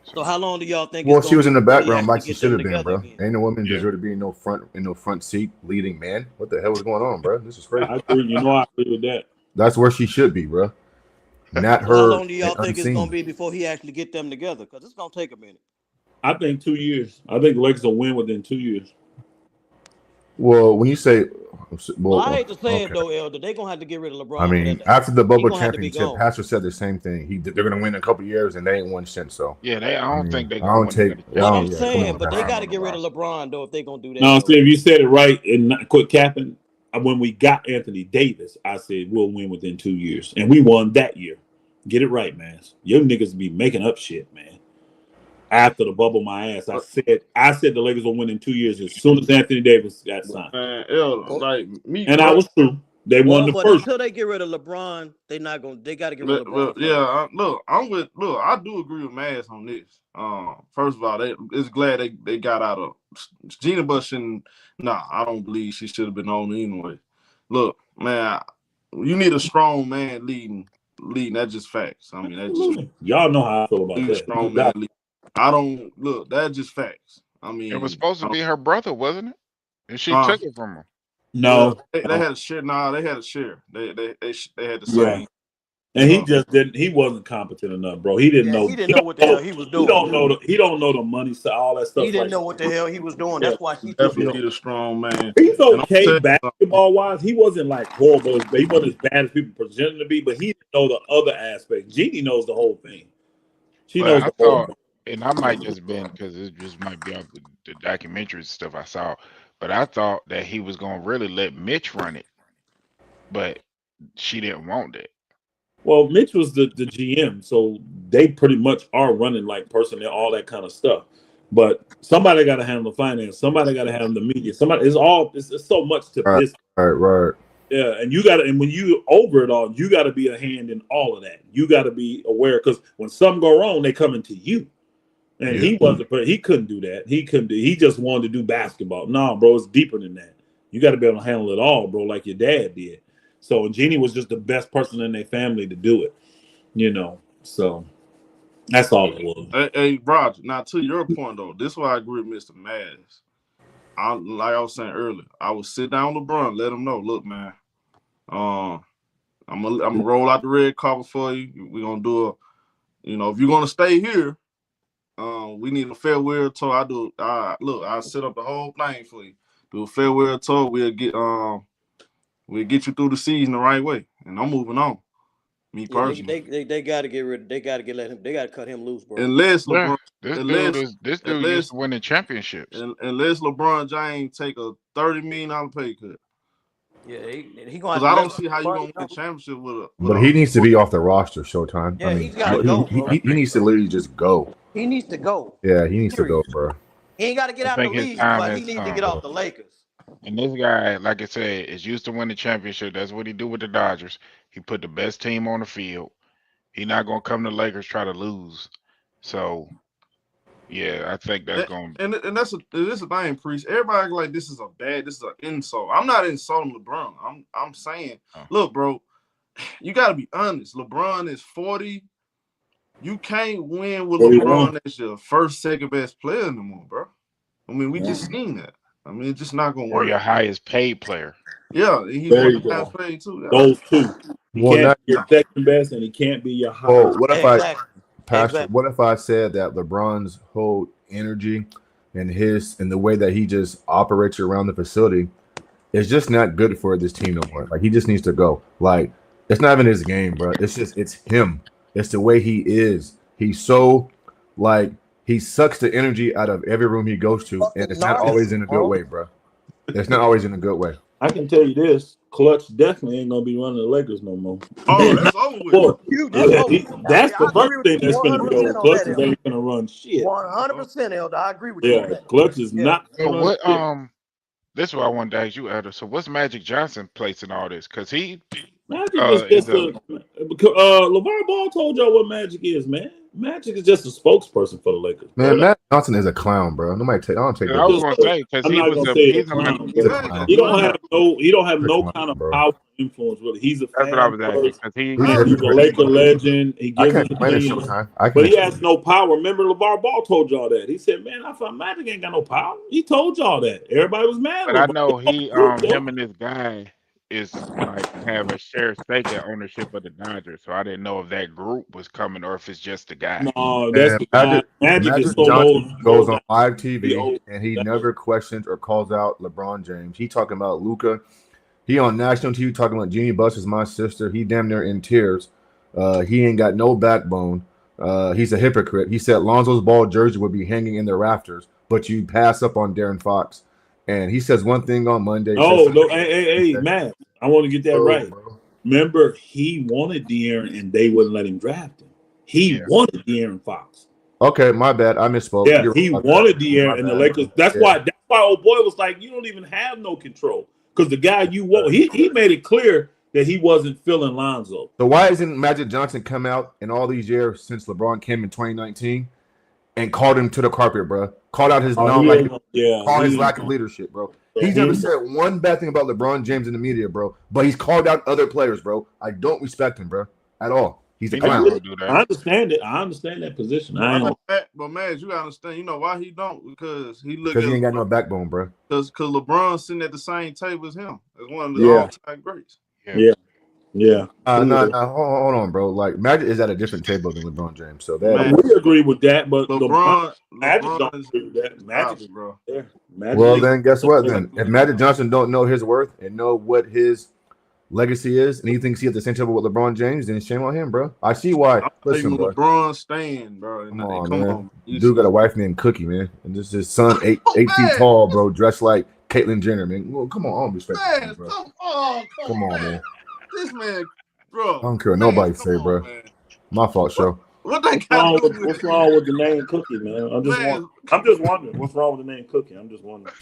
So how long do y'all think Well, it's she gonna was be in the before he background actually like she get should them have been, together bro. again? Ain't no woman Yeah. deserve to be in no front seat leading man. What the hell is going on, bro? This is crazy. I agree. You know, I agree with that. That's where she should be, bro. Not So how her long do y'all think it's gonna unseen. be before he actually get them together? Because it's gonna take a minute. I think 2 years. I think the Lakers will win within 2 years. Well, when you say, Well, I hate to say okay. it though, Elder. They're gonna have to get rid of LeBron. I mean, for that. after the He bubble gonna have to be championship, gone. Pastor said the same thing. They're going to win in a couple years, and they ain't won since. So Yeah, I don't think they're I going don't to win take. another But I'm championship. saying, but they LeBron got to on get the rid of roster. LeBron though if they gonna do that. No, though. Steve, you said it right. And not quit capping. When we got Anthony Davis, I said we'll win within 2 years, and we won that year. Get it right, man. Your niggas be making up shit, man. After the bubble, my ass, I said the Lakers will win in 2 years as soon as Anthony Davis got signed, Man, like me, and I was true. They won the but first. until they get rid of LeBron, they not gonna. They got to get rid of Well, LeBron. yeah, I do agree with Maz on this. First of all, it's glad they got out of Gina Bush, and I don't believe she should have been on anyway. Look, man, you need a strong man leading. That's just facts. I mean, that's just Y'all know how I feel about need a that. strong man leading. I don't look. That's just facts. I mean, It was supposed to be her brother, wasn't it? And she took it from him. No, they had a share. They had a share. They had the yeah. same. And he just didn't. He wasn't competent enough, bro. He didn't know. He didn't know what the hell he was doing. He don't know. He don't know the money, so all that stuff. He didn't know what the hell he was doing. That's why she took Definitely it. need a strong man. He's And I'm okay telling you basketball wise. He wasn't like horrible. He wasn't as bad as people presented to be, but he didn't know the other aspect. Jeanie knows the whole thing. She knows But I the whole thought, thing. and I might just been because it just might be off the documentary stuff I saw, but I thought that he was gonna really let Mitch run it, but she didn't want that. Well, Mitch was the GM, so they pretty much are running like personnel, all that kind of stuff. But somebody got to handle the finance. Somebody got to handle the media. Somebody it's so much to this. Right. Yeah, and you got to, and when you over it all, you got to be a hand in all of that. You got to be aware because when something go wrong, they coming to you. And he wasn't, but he couldn't do that. He just wanted to do basketball. No, bro, it's deeper than that. You got to be able to handle it all, bro, like your dad did. So Jeanie was just the best person in their family to do it, So that's all it was. Hey, Roger. Now to your point though, this is why I agree with Mr. Maz. Like I was saying earlier, I would sit down with LeBron, let him know, look, man, I'm gonna roll out the red carpet for you. We're gonna do if you're gonna stay here, we need a farewell tour. I set up the whole thing for you. Do a farewell tour. We'll get you through the season the right way. And I'm moving on. Me personally. They got to get rid. They got to They got to cut him loose, bro. Unless LeBron, This dude used to winning championships. Unless LeBron James take a $30 million pay cut. Yeah, he Because going. I don't see how you gonna win a championship with But he needs to be off the roster, Showtime. Yeah, I mean, he's got to go. he needs to literally just go. He needs to go. Yeah, he needs to go, bro. He ain't got to get out the league, but he needs to get off the Lakers. And this guy, like I said, is used to win the championship. That's what he do with the Dodgers. He put the best team on the field. He's not gonna come to Lakers try to lose. So, yeah, I think that's going. And this is a thing, Priest. Everybody act like this is an insult. I'm not insulting LeBron. I'm saying, look, bro, you got to be honest. LeBron is 40. You can't win with LeBron as your first, second best player anymore, bro. I mean, we just seen that. I mean, it's just not gonna work. Or your highest paid player. Yeah, he's the highest paid too. Those two. He can't be your second best, and he can't be your highest. Oh, what if what if I said that LeBron's whole energy and the way that he just operates around the facility is just not good for this team no more. Like, he just needs to go. Like, it's not even his game, bro. It's him. It's the way he is. He's so, like, he sucks the energy out of every room he goes to, and it's not always in a good way, bro. It's not always in a good way. I can tell you this: Clutch definitely ain't gonna be running the Lakers no more. Oh, that's over with. That's the first thing that's gonna go. Clutch ain't gonna run shit. 100%, Elder. I agree with you. Yeah, Clutch is not. So what? This is what I wanted to ask you, Elder. So what's Magic Johnson place in all this? Because Magic is just LeVar Ball told y'all what Magic is, man. Magic is just a spokesperson for the Lakers. Man, Matt Johnson is a clown, bro. I don't take I that. was gonna say because I'm he not was gonna a say he's a clown, He's a bro. clown. He don't have no clown, kind of bro. power influence really. He's a That's fan what I was asking first. because He's He's a Laker legend. He I gives can't his complain at opinion, Showtime. but he has no power. Remember, LeVar Ball told y'all that. He said, "Man, I thought Magic ain't got no power." He told y'all that. Everybody was mad. but I LeVar. know him and this guy is like have a shared stake in ownership of the Dodgers. So I didn't know if that group was coming or if it's just the guy. No, that's And the guy. Magic is so Johnson goes on live He TV owes- and he never questions or calls out LeBron James. He talking about Luka. He on national TV talking about Jeanie Buss is my sister. He damn near in tears. He ain't got no backbone. He's a hypocrite. He said Lonzo's ball jersey would be hanging in the rafters, but you pass up on Darren Fox. And he says one thing on Monday. Oh, no, hey, Matt, I want to get that right. Bro. Remember, he wanted De'Aaron and they wouldn't let him draft him. He wanted De'Aaron Fox. Okay, my bad. I misspoke. Yeah, he wanted De'Aaron and the Lakers. That's why old boy was like, you don't even have no control. Because the guy you want, he made it clear that he wasn't feeling Lonzo. So why isn't Magic Johnson come out in all these years since LeBron came in 2019 and called him to the carpet, bro? Called out his his lack of leadership, bro. He's never said one bad thing about LeBron James in the media, bro. But he's called out other players, bro. I don't respect him, bro, at all. He's a clown. I understand it. I understand that position. But man, you gotta understand. You know why he don't? Because he ain't got no backbone, bro. Because LeBron's sitting at the same table as him as one of the all-time greats. Yeah. Hold on, bro. Like Magic is at a different table than LeBron James, so that we agree with that. But LeBron Magic don't agree with that. Magic, bro. Yeah. Magic well, then guess what? Then if Magic Johnson don't know his worth and know what his legacy is, and he thinks he's at the same table with LeBron James, then shame on him, bro. I see why. Listen, bro. LeBron stand, bro. Come on. Dude got a wife named Cookie, man, and this is his son, 8 feet tall, bro, dressed like Caitlyn Jenner, man. Well, come on, I don't respect man, bro. Come on, man. This man, bro. I don't care what nobody say, bro. Man. My fault, show. What's wrong with the name Cookie, man? I'm just wondering what's wrong with the name Cookie. I'm just wondering.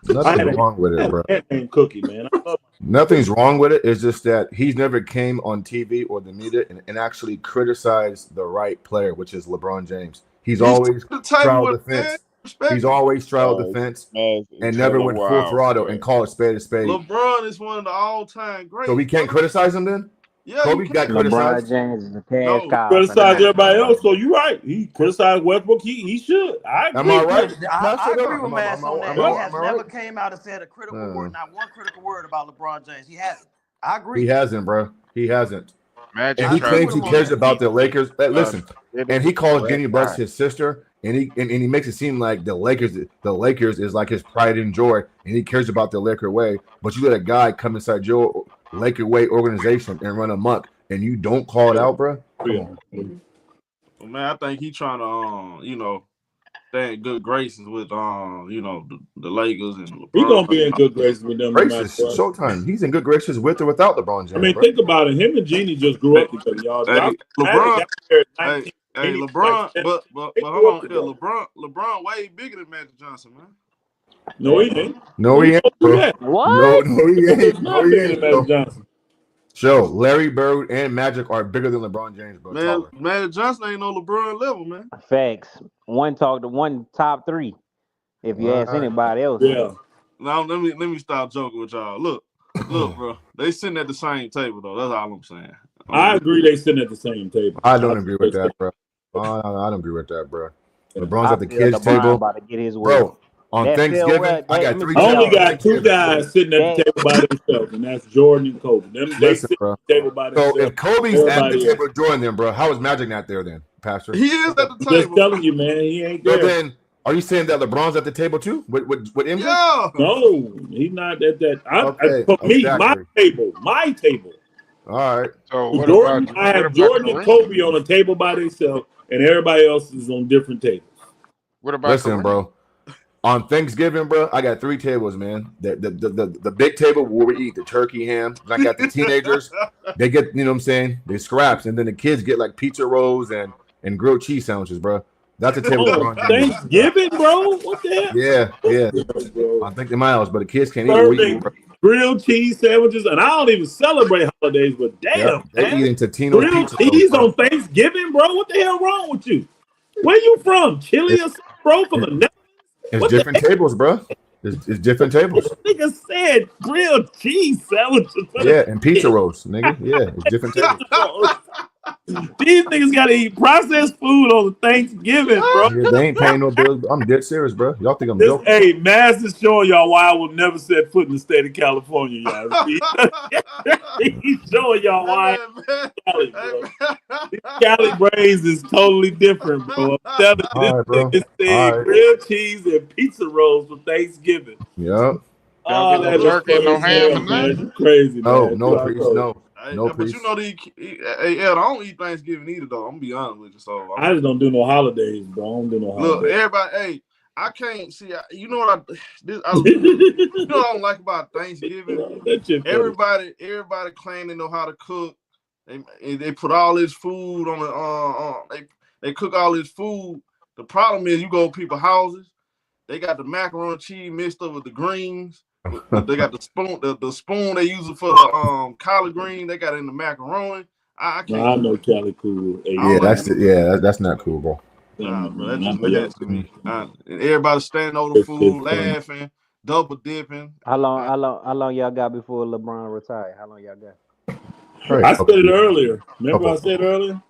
Nothing's wrong with it, bro. Name Cookie, man. Nothing's wrong with it. It's just that he's never came on TV or the media and actually criticized the right player, which is LeBron James. He's always straddled the fence. He's always straddled the fence and never went full throttle and called a spade a spade. LeBron is one of the all-time greats. So we can't criticize him then? Yeah, Kobe got criticized. LeBron James is a cash cow. Criticized everybody else, so you're right. He criticized Westbrook. He should. I agree. Am I right? I agree with Mass on that. He has never came out and said a critical word, not one critical word about LeBron James. He hasn't. I agree. He hasn't, bro. He hasn't. Magic and he claims he cares about the Lakers. Listen, and he calls Jeanie Buss his sister, and he makes it seem like the Lakers is like his pride and joy, and he cares about the Laker way. But you let a guy come inside your Laker way organization and run amok, and you don't call it out, bro. Well, man, I think he's trying to, stay in good graces with, the Lakers and LeBron. He's gonna be in good graces with them. Gracious, Showtime. He's in good graces with or without LeBron James. I mean, think about it. Him and Jeanie just grew up together, y'all. LeBron, LeBron, but hold on, LeBron way bigger than Magic Johnson, man. No, he ain't. No, he ain't. What? No, he ain't. No, he ain't. Magic Johnson. So Larry Bird and Magic are bigger than LeBron James, bro. Man, Magic Johnson ain't no LeBron level, man. Facts. One top 3. If you ask anybody else. Yeah. Now let me stop joking with y'all. Look, bro. They sitting at the same table though. That's all I'm saying. I agree they sitting at the same table. I don't agree with that, bro. I don't agree with that, bro. LeBron's at the kids' table. About to get his bro. On Thanksgiving, I got 3. I only got 2 guys sitting at the table by themselves, and that's Jordan and Kobe. They sit at the table by themselves. So if Kobe's at the table joining them, bro, how is Magic not there then, Pastor? He is at the table. Just telling you, man, he ain't there. So then, are you saying that LeBron's at the table too with MJ? Yeah. No, he's not at that. My table. All right. So Jordan, I have Jordan and Kobe on a table by themselves, and everybody else is on different tables. What about Listen, bro? On Thanksgiving, bro, I got 3 tables, man. The big table where we eat the turkey ham. And I got the teenagers. They get, you know what I'm saying? They scraps, and then the kids get like pizza rolls and grilled cheese sandwiches, bro. That's a table. Thanksgiving, bro. What the hell? Yeah. I'm thinking miles, but the kids can't eat. grilled cheese sandwiches, and I don't even celebrate holidays, but damn, they man. eating Totino's Grilled pizza. cheese on Thanksgiving, bro. What the hell wrong with you? Where you from? Chile or something, bro? From the Netherlands? It's different tables, bro. It's different tables. Nigga said grilled cheese sandwiches. Yeah, and pizza rolls, nigga. Yeah, it's different tables. These niggas gotta eat processed food on Thanksgiving, bro. Yeah, they ain't paying no bills. I'm dead serious, bro. Y'all think I'm joking? Hey, Maz is showing y'all why I will never set foot in the state of California, y'all. He's showing y'all why. Cali, bro. Cali brains is totally different, bro. I'm telling you, All right, bro. this nigga said grilled cheese and pizza rolls for Thanksgiving. Yep. Don't get no jerky and no ham and man. You crazy, man. No, priest, no. No, but you know, I don't eat Thanksgiving either, though. I'm gonna be honest with you. So I just don't do no holidays, bro. I don't do no holidays. Look, everybody, hey, I can't see. You know what you know what I don't like about Thanksgiving? Everybody claim they know how to cook. They put all this food on the they cook all this food. The problem is you go to people's houses, they got the macaroni and cheese mixed up with the greens. They got the spoon they use it for the collard green. They got it in the macaroni. I can't. I know Cali cool. Yeah, that's not cool, bro. Nah, bro, that just nasty to me. And everybody standing over the food, laughing, double dipping. How long y'all got before LeBron retired? How long y'all got? I said it earlier. Remember I said earlier?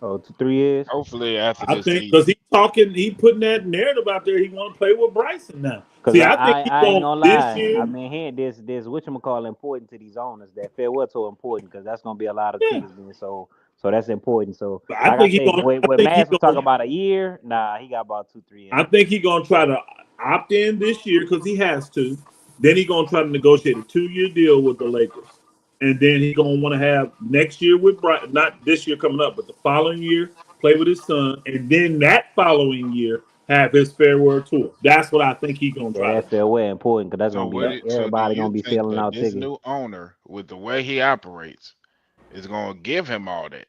Oh, 3 years. Hopefully after I this think because he putting that narrative out there. He want to play with Bryson now. See, I think I ain't gonna lie. this year. I mean, here this whatchamacallit important to these owners. That farewell so important because that's gonna be a lot of tickets being sold. So that's important. So I think he's gonna. when Mass was talking about a year, nah, he got about 2-3 years. I think he's gonna try to opt in this year because he has to. Then he's gonna try to negotiate a 2-year deal with the Lakers. And then he's going to want to have next year with Brian, not this year coming up, but the following year, play with his son. And then that following year, have his farewell tour. That's what I think he's going to try. That's farewell important because that's going to be everybody going to be filling out tickets. This new owner, with the way he operates, is going to give him all that.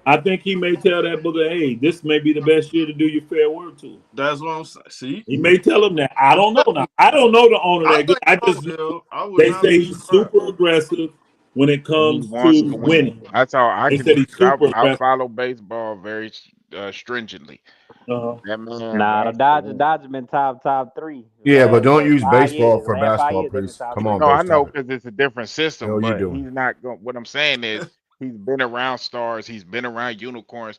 I think he may tell that booger, hey, this may be the best year to do your farewell tour. That's what I'm saying. See? He may tell him that. I don't know now. I don't know the owner that good. I just they say he's super aggressive when it comes to winning. That's all I they can said he's super I follow baseball very stringently. That man, the Dodgers been top 3. Yeah, but don't use baseball for basketball, please. Come on, no, I know because it's a different system. No, but he's not going. What I'm saying is, he's been around stars. He's been around unicorns.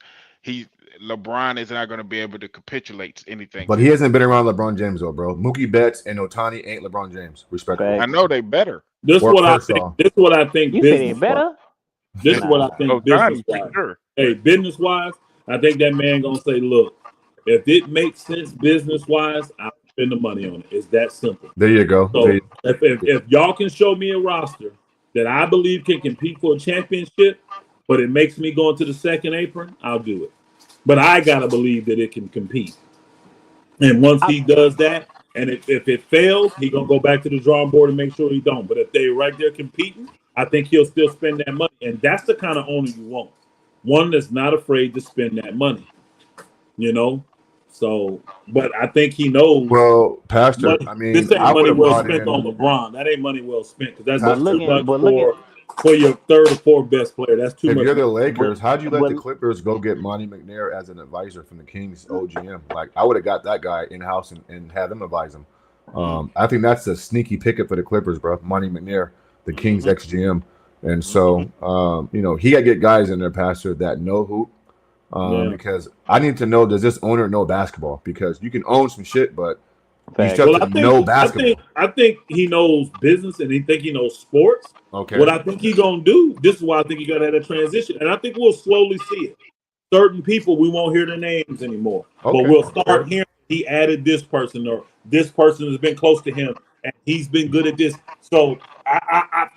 LeBron is not going to be able to capitulate anything. But he hasn't been around LeBron James, though, bro. Mookie Betts and Otani ain't LeBron James. Respectfully. I know they better. This is what I think. You say they better? This is what I think. Business-wise. Sure. Hey, business-wise, I think that man gonna say, "Look, if it makes sense business-wise, I'll spend the money on it. It's that simple." There you go. So if y'all can show me a roster that I believe can compete for a championship, but it makes me go into the second apron, I'll do it. But I gotta believe that it can compete. And once he does that, and if it fails, he gonna go back to the drawing board and make sure he don't. But if they right there competing, I think he'll still spend that money. And that's the kind of owner you want. One that's not afraid to spend that money. You know? So, but I think he knows. Well, Pastor, I mean, this ain't money well spent on LeBron. That ain't money well spent because that's for your third or fourth best player. That's too much. If you're the Lakers, how'd you let the Clippers go get Monty McNair as an advisor from the Kings OGM? Like, I would have got that guy in house and had them advise him. I think that's a sneaky pickup for the Clippers, bro. Monty McNair, the Kings ex-GM, and so you know, he got to get guys in there, Pastor, that know hoop. Because I need to know, does this owner know basketball? Because you can own some shit, but you have to know basketball. I think he knows business and he knows sports. Okay. What I think he's going to do, this is why I think he got to have a transition. And I think we'll slowly see it. Certain people, we won't hear their names anymore. Okay. But we'll start hearing he added this person or this person has been close to him and he's been good at this. So I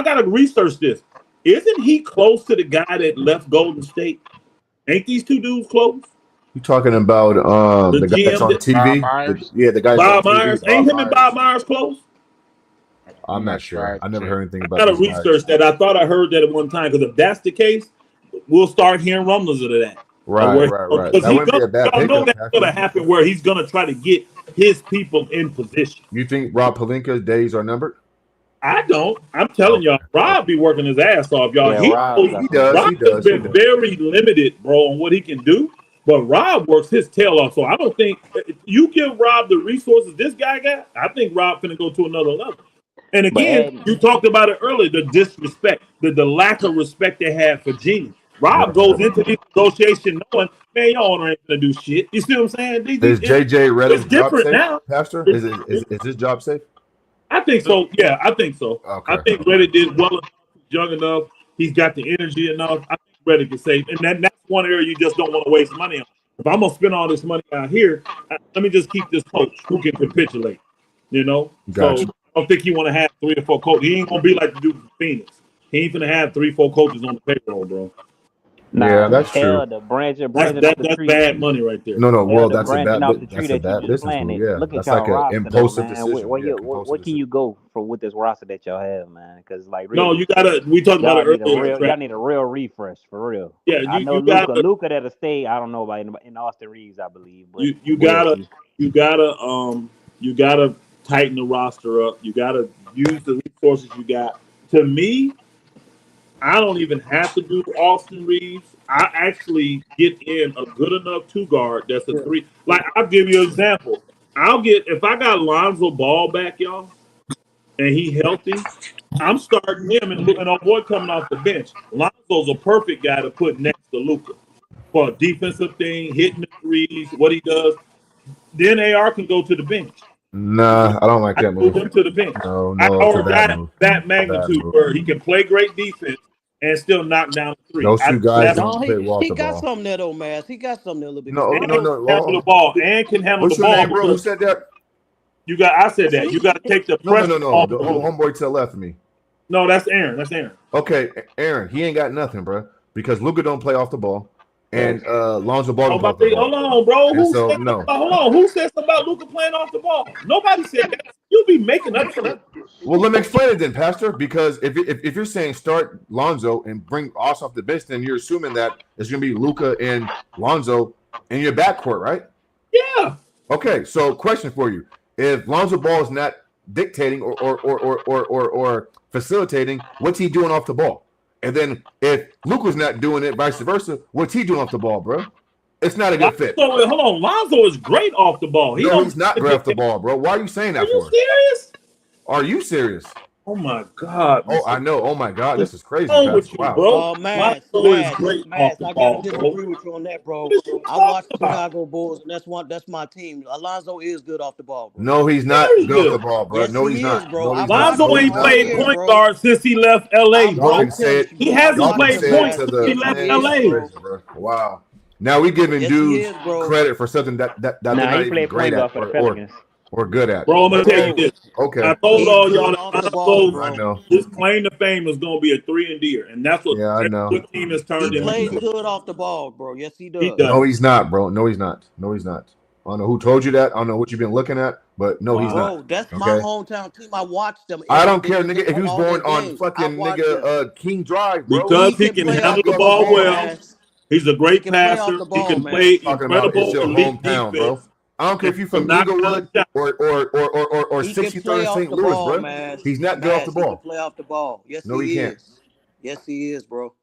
got to research this. Isn't he close to the guy that left Golden State? Ain't these two dudes close? You talking about the guy that's on TV? The guy. Bob Myers. Ain't him and Bob Myers close? I'm not sure. I never heard anything about that. I got to research that. I thought I heard that at one time because if that's the case, we'll start hearing rumblings of that. Right. That wouldn't be a bad I know that's going to happen where he's going to try to get his people in position. You think Rob Pelinka's days are numbered? I don't. I'm telling y'all, Rob be working his ass off, y'all. Yeah, He does. He Rob does. has been very limited, bro, on what he can do. But Rob works his tail off. So I don't think you give Rob the resources this guy got. I think Rob finna go to another level. And again, you talked about it earlier, the disrespect, the lack of respect they had for Jeanie. Rob goes into these negotiations knowing, man, your owner ain't gonna do shit. You see what I'm saying? Is JJ Redick's job safe now, Pastor? Is his job safe? I think so. Yeah, I think so. Okay. I think Reddick did well enough, young enough. He's got the energy enough. I think Reddick is safe. And that's one area you just don't want to waste money on. If I'm going to spend all this money out here, let me just keep this coach who can capitulate, you know? Gotcha. So I don't think you want to have 3 or 4 coaches. He ain't going to be like the dude from Phoenix. He ain't going to have 3, 4 coaches on the payroll, bro. Nah, yeah, that's true. The branch off That's the tree. bad money right there. No. Well, that's a branching bad. off the tree That's a that you bad just business planted. move. Yeah, Look at that's y'all like an roster, impulsive though, man. decision. What can you go for with this roster that y'all have, man? Because like, really, No, you gotta. We talked about it earlier. y'all need a real refresh for real. Yeah, I know Luka that'll stay. I don't know about in Austin Reeves, I believe. But you gotta tighten the roster up. You gotta use the resources you got. To me, I don't even have to do Austin Reeves. I actually get in a good enough 2 guard that's a 3. Like, I'll give you an example. If I got Lonzo Ball back, y'all, and he healthy, I'm starting him and our boy coming off the bench. Lonzo's a perfect guy to put next to Luka for a defensive thing, hitting the threes, what he does. Then AR can go to the bench. Nah, I don't like that move. Move him to the bench. No, Or bad move. that magnitude where he can play great defense and still knock down the 3. Those 2 guys No, don't play well off he the got ball. something there, though, man. He got something there a little bit. No. Handle the ball and can handle What's the your ball. name, bro? Who said that? I said that. You got to take the pressure off. The homeboy to the left of me. No, that's Aaron. Okay, Aaron, he ain't got nothing, bro. Because Luka don't play off the ball, and Lonzo Ball don't play off the ball. Hold on, bro. Hold on. Who said something about Luka playing off the ball? Nobody said that. You be making up shit. Well, let me explain it then, Pastor. Because if you're saying start Lonzo and bring Oss off the bench, then you're assuming that it's going to be Luka and Lonzo in your backcourt, right? Yeah. Okay, so question for you: if Lonzo Ball is not dictating or facilitating, what's he doing off the ball? And then if Luka's not doing it, vice versa, what's he doing off the ball, bro? It's not a good fit. Hold on, Lonzo is great off the ball. He's not great off the ball, bro. Why are you saying that? Are you serious? Are you serious? Oh my God! Oh, I know. Oh my God, this is crazy. With you, wow, bro. Matt, I gotta disagree with you on that, bro. I watch the Chicago Bulls, and that's my team. Alonzo is good off the ball, bro. No, he's not good off the ball, bro. Yes, no, he's he not. is, bro. No, Lonzo ain't played point guard since he left LA, bro. He hasn't played point since he left LA. Bro. Wow. Now we giving dudes credit for something that they're not even great at or good at. Bro, I'm gonna tell you this. Okay. I told all y'all that I know. His claim to fame is gonna be a 3-and-D, and that's what the team has turned into. He plays good off the ball, bro. Yes, he does. No, he's not, bro. No, he's not. I don't know who told you that. I don't know what you've been looking at, but no, he's not. Bro, that's my hometown team. I watched them. I don't care, nigga. If he was born on fucking King Drive, bro. Because he can handle the ball well. He's a great passer. He can play incredible elite defense. Bro. I don't care if you're from Inglewood or 63rd St. Louis, bro. Man. He's not good off the ball. He can play off the ball. Yes, no, he can't. Yes, he is, bro.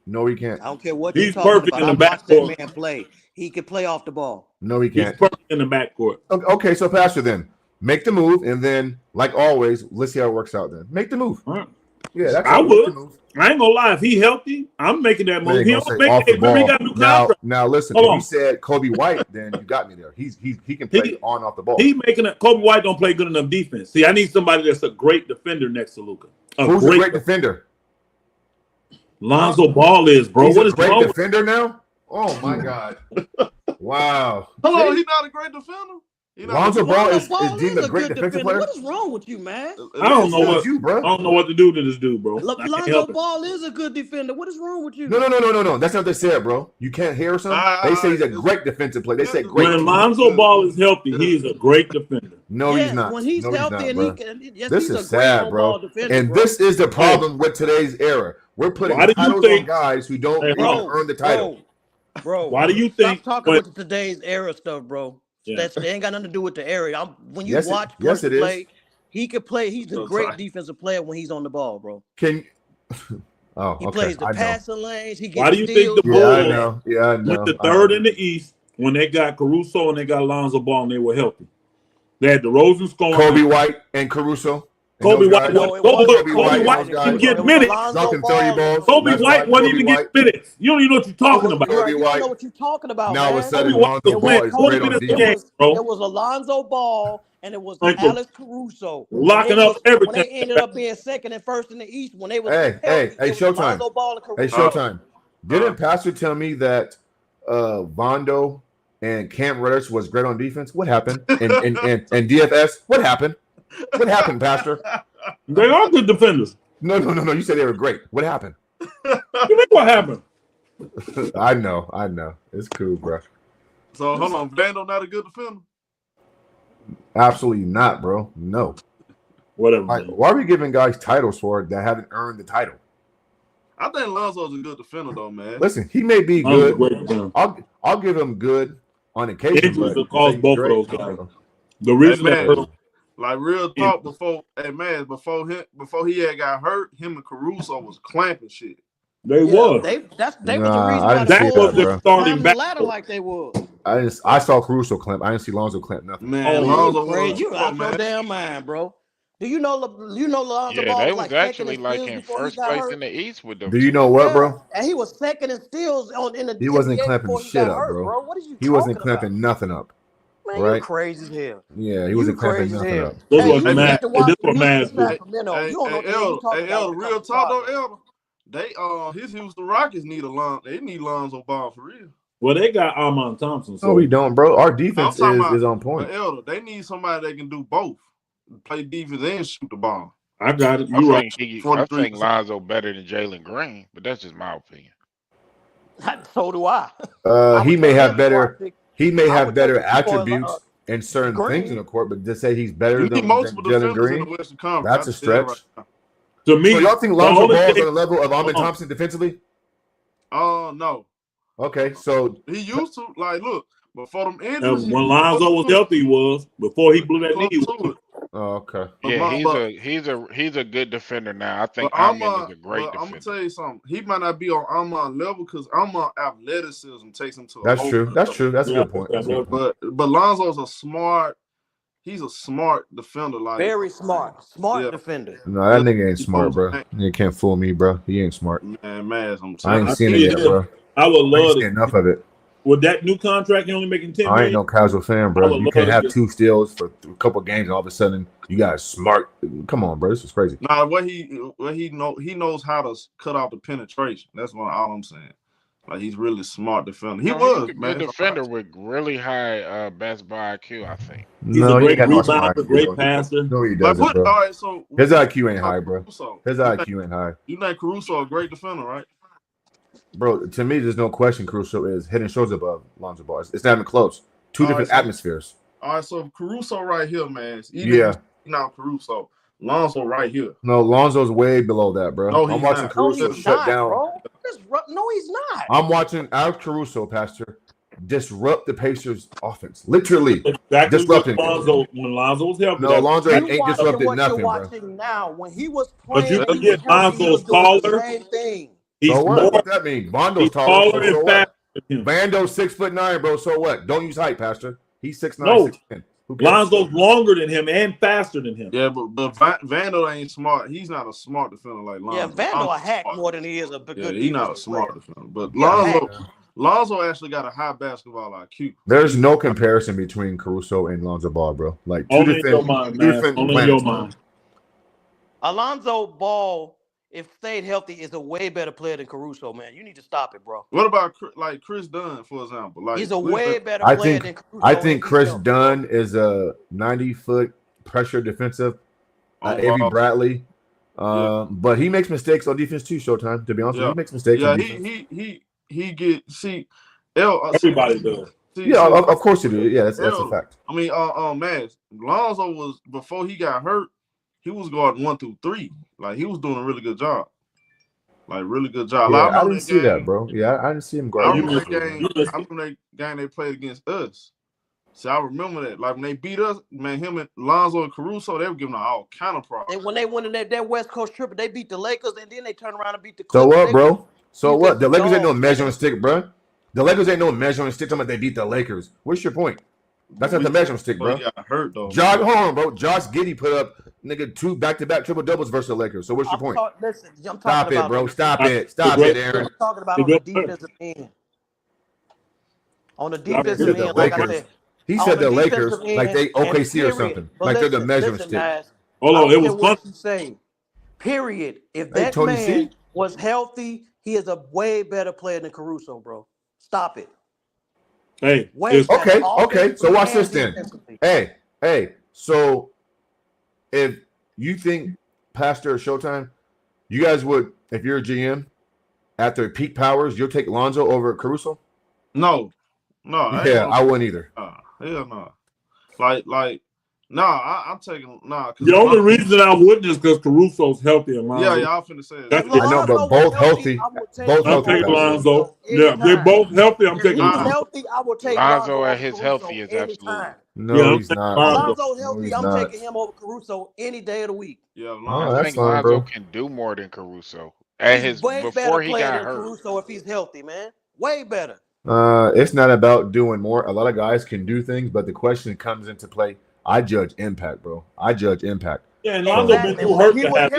No, he can't. I don't care what he's perfect in the backcourt. That man play. He can play off the ball. No, he can't. He's perfect in the backcourt. Okay, so Pastor, then make the move, and then, like always, let's see how it works out. Then make the move. Right. Yeah, that's I would. I ain't gonna lie. If he healthy, I'm making that move. He don't make it. He got a new contract. Now listen. If he said Kobe White, then you got me there. He can play on and off the ball. He making it. Kobe White don't play good enough defense. See, I need somebody that's a great defender next to Luka. Who's a great defender? Lonzo Ball is, bro. He's what is a great wrong defender now? Oh my God! Wow. Hello, he's not a great defender. Lonzo Ball is deemed a great defensive player. What is wrong with you, man? I don't know what to do to this dude, bro. Lonzo Ball is a good defender. What is wrong with you? No. That's not what they said, bro. You can't hear something. They say he's a great defensive player. They say great. When Lonzo Ball is healthy, he is a great defender. No, he's not. When he's healthy, and this is sad, bro. And this is the problem with today's era. We're putting titles on guys who don't even earn the title. Bro, why do you think? Stop talking about today's era stuff, bro. They ain't got nothing to do with the area. When you watch yes, Punch it play, is. he could play. He's a great defensive player when he's on the ball, bro. He He plays the passing lanes. He gets Why do you steals. think the Bulls I know. went to third in the East when they got Caruso and they got Lonzo Ball and they were healthy? They had DeRozan scoring. Kobe White and Caruso. Kobe White didn't get minutes. Dunking 30 balls. Kobe White wasn't even getting minutes. You don't even know what you're talking about. You don't know what you're talking about, now all of a man. sudden, Lonzo Ball is great on defense. It was Alonzo Ball and it was Alex Caruso. Locking up everything. When they ended up being second and first in the East, when they was Hey, Showtime. Alonzo Ball and Caruso. Hey, Showtime. Didn't Pastor tell me that Vondo and Cam Reddish was great on defense? What happened? And DFS? What happened? What happened, Pastor? They are good defenders. No. You said they were great. What happened? You think what happened? I know. It's cool, bro. So hold on, Vando not a good defender? Absolutely not, bro. No. Whatever. Why are we giving guys titles for it that haven't earned the title? I think Lonzo's a good defender, though, man. Listen, he may be good. I'll give him good on occasion. Injuries will cause both of those guys. The reason like real talk before he had got hurt, him and Caruso was clamping shit. They was. They was the reason I didn't see was the starting back. ladder like they was. I saw Caruso clamp. I didn't see Lonzo clamp nothing. Man, Lonzo was you out your damn mind, bro. Do you know Lonzo Ball they was was actually like in first place in the East with them. Do you know what, bro? And he was second in steals in the He wasn't NBA clamping shit up, bro. What are you He wasn't clamping nothing up. Man, right? You crazy as hell. Yeah, he wasn't clamping nothing up. This was mad. This was mad. Elder, real talk though, Elder. His Houston Rockets need they need Lonzo Ball for real. Well, they got Armand Thompson. So. No, we don't, bro. Our defense is on point. Elder, they need somebody that can do both. Play defense and shoot the ball. I got it. I think Lonzo better than Jalen Green, but that's just my opinion. So do I. He may have better. He may have better attributes and certain things in the court, but to say he's better than Jalen Green, that's a stretch. To me, so y'all think Lonzo Ball is on the level of Armand Thompson defensively? No. Okay, so he used to look before them injuries. When Lonzo was healthy, he was before he blew that knee. Oh, okay. Yeah, he's a good defender now. I think Armand is a great defender. I'm gonna tell you something. He might not be on Armand level because Armand athleticism takes him to. That's true. That's true. That's a good point. But Lonzo's a smart. He's a smart defender. Very smart defender. No, that nigga ain't smart, bro. You can't fool me, bro. He ain't smart. Man, I ain't seen it yet, bro. I would love it. Enough of it. With that new contract, you're only making 10 million. I ain't no casual fan, bro. You can't have 2 steals for a couple games, and all of a sudden you got smart. Come on, bro. This is crazy. Nah, he knows how to cut off the penetration. That's all I'm saying. He's really smart defender. He's a good defender with really high basketball IQ, I think. He's a great rebounder, great passer. No, he doesn't, bro. All right, so his IQ ain't high, bro. His IQ ain't high. You think Caruso a great defender, right? Bro, to me, there's no question Caruso is head and shoulders above Lonzo Ball. It's not even close. Two different atmospheres. All right, so Caruso right here, man. Now Caruso. Lonzo right here. No, Lonzo's way below that, bro. No, I'm watching Caruso shut down. Bro. No, he's not. I'm watching Alex Caruso, Pastor, disrupt the Pacers' offense. Literally disrupting. When Lonzo was healthy. No, Lonzo ain't disrupted nothing, you're watching bro. Now, when he was playing, but you can get Lonzo's taller. Same thing. So what? What's that mean? Vondo's taller. So what? Vando's 6'9", bro. So what? Don't use height, Pastor. He's 6'9", 6'10". Lonzo's longer than him and faster than him. Yeah, but Vando ain't smart. He's not a smart defender like Lonzo. Yeah, Vando a hack more than he is a good. Yeah, he's not a smart defender. But Lonzo actually got a high basketball IQ. There's no comparison between Caruso and Lonzo Ball, bro. Like two different planets. Alonzo Ball, if stayed healthy, is a way better player than Caruso, man. You need to stop it, bro. What about Chris Dunn, for example? He's a way better player than Caruso. I think Chris Dunn is a 90-foot pressure defensive. Avery Bradley. But he makes mistakes on defense too, Showtime. To be honest, he makes mistakes. Yeah, he everybody does. Of course you do. Yeah, that's a fact. I mean, Lonzo was, before he got hurt, he was guarding 1 through 3. Like, he was doing a really good job. Like, really good job. Yeah, I didn't see that, bro. Yeah, I didn't see him guarding. I remember that game they played against us. See, I remember that. Like when they beat us, man, him and Lonzo and Caruso, they were giving out all kind of problems. And when they went in that West Coast trip, they beat the Lakers, and then they turned around and beat the So Clippers. what, bro? So what? The Lakers ain't no dogs, measuring man. stick, bro. The Lakers ain't no measuring stick. Talking about they beat the Lakers. What's your point? That's not the measuring stick, bro. Yeah, hurt though. Josh, hold on, bro. Josh Giddey put up nigga 2 back-to-back triple doubles versus the Lakers. So what's your point? Stop it, bro. Stop it, Aaron. I'm talking about on the defensive end. On the defensive end, like I said. He said the Lakers like they OKC or something. Like they're the measuring stick. Guys, hold on, it was fun. You say, period. If that man was healthy, he is a way better player than Caruso, bro. Stop it. Hey, okay. So watch this then. Hey. So if you think Pastor is Showtime, you guys would, if you're a GM, after peak powers, you'll take Lonzo over Caruso? No. I wouldn't either. Hell no. I'm taking The only reason I wouldn't is because Caruso's healthy and Lonzo. Yeah, I'm finna say it. I know, but both healthy. I'll take Lonzo. Yeah, they're both healthy. I'm taking Lonzo. Healthy, I will take Lonzo at his healthy is absolutely. No, he's not. Lonzo's healthy. I'm taking him over Caruso any day of the week. Yeah, I think Lonzo can do more than Caruso. At his before he got hurt. Caruso if he's healthy, man. Way better. It's not about doing more. A lot of guys can do things, but the question comes into play. I judge impact, bro. I judge impact. Yeah, and Lonzo been too hurt to have.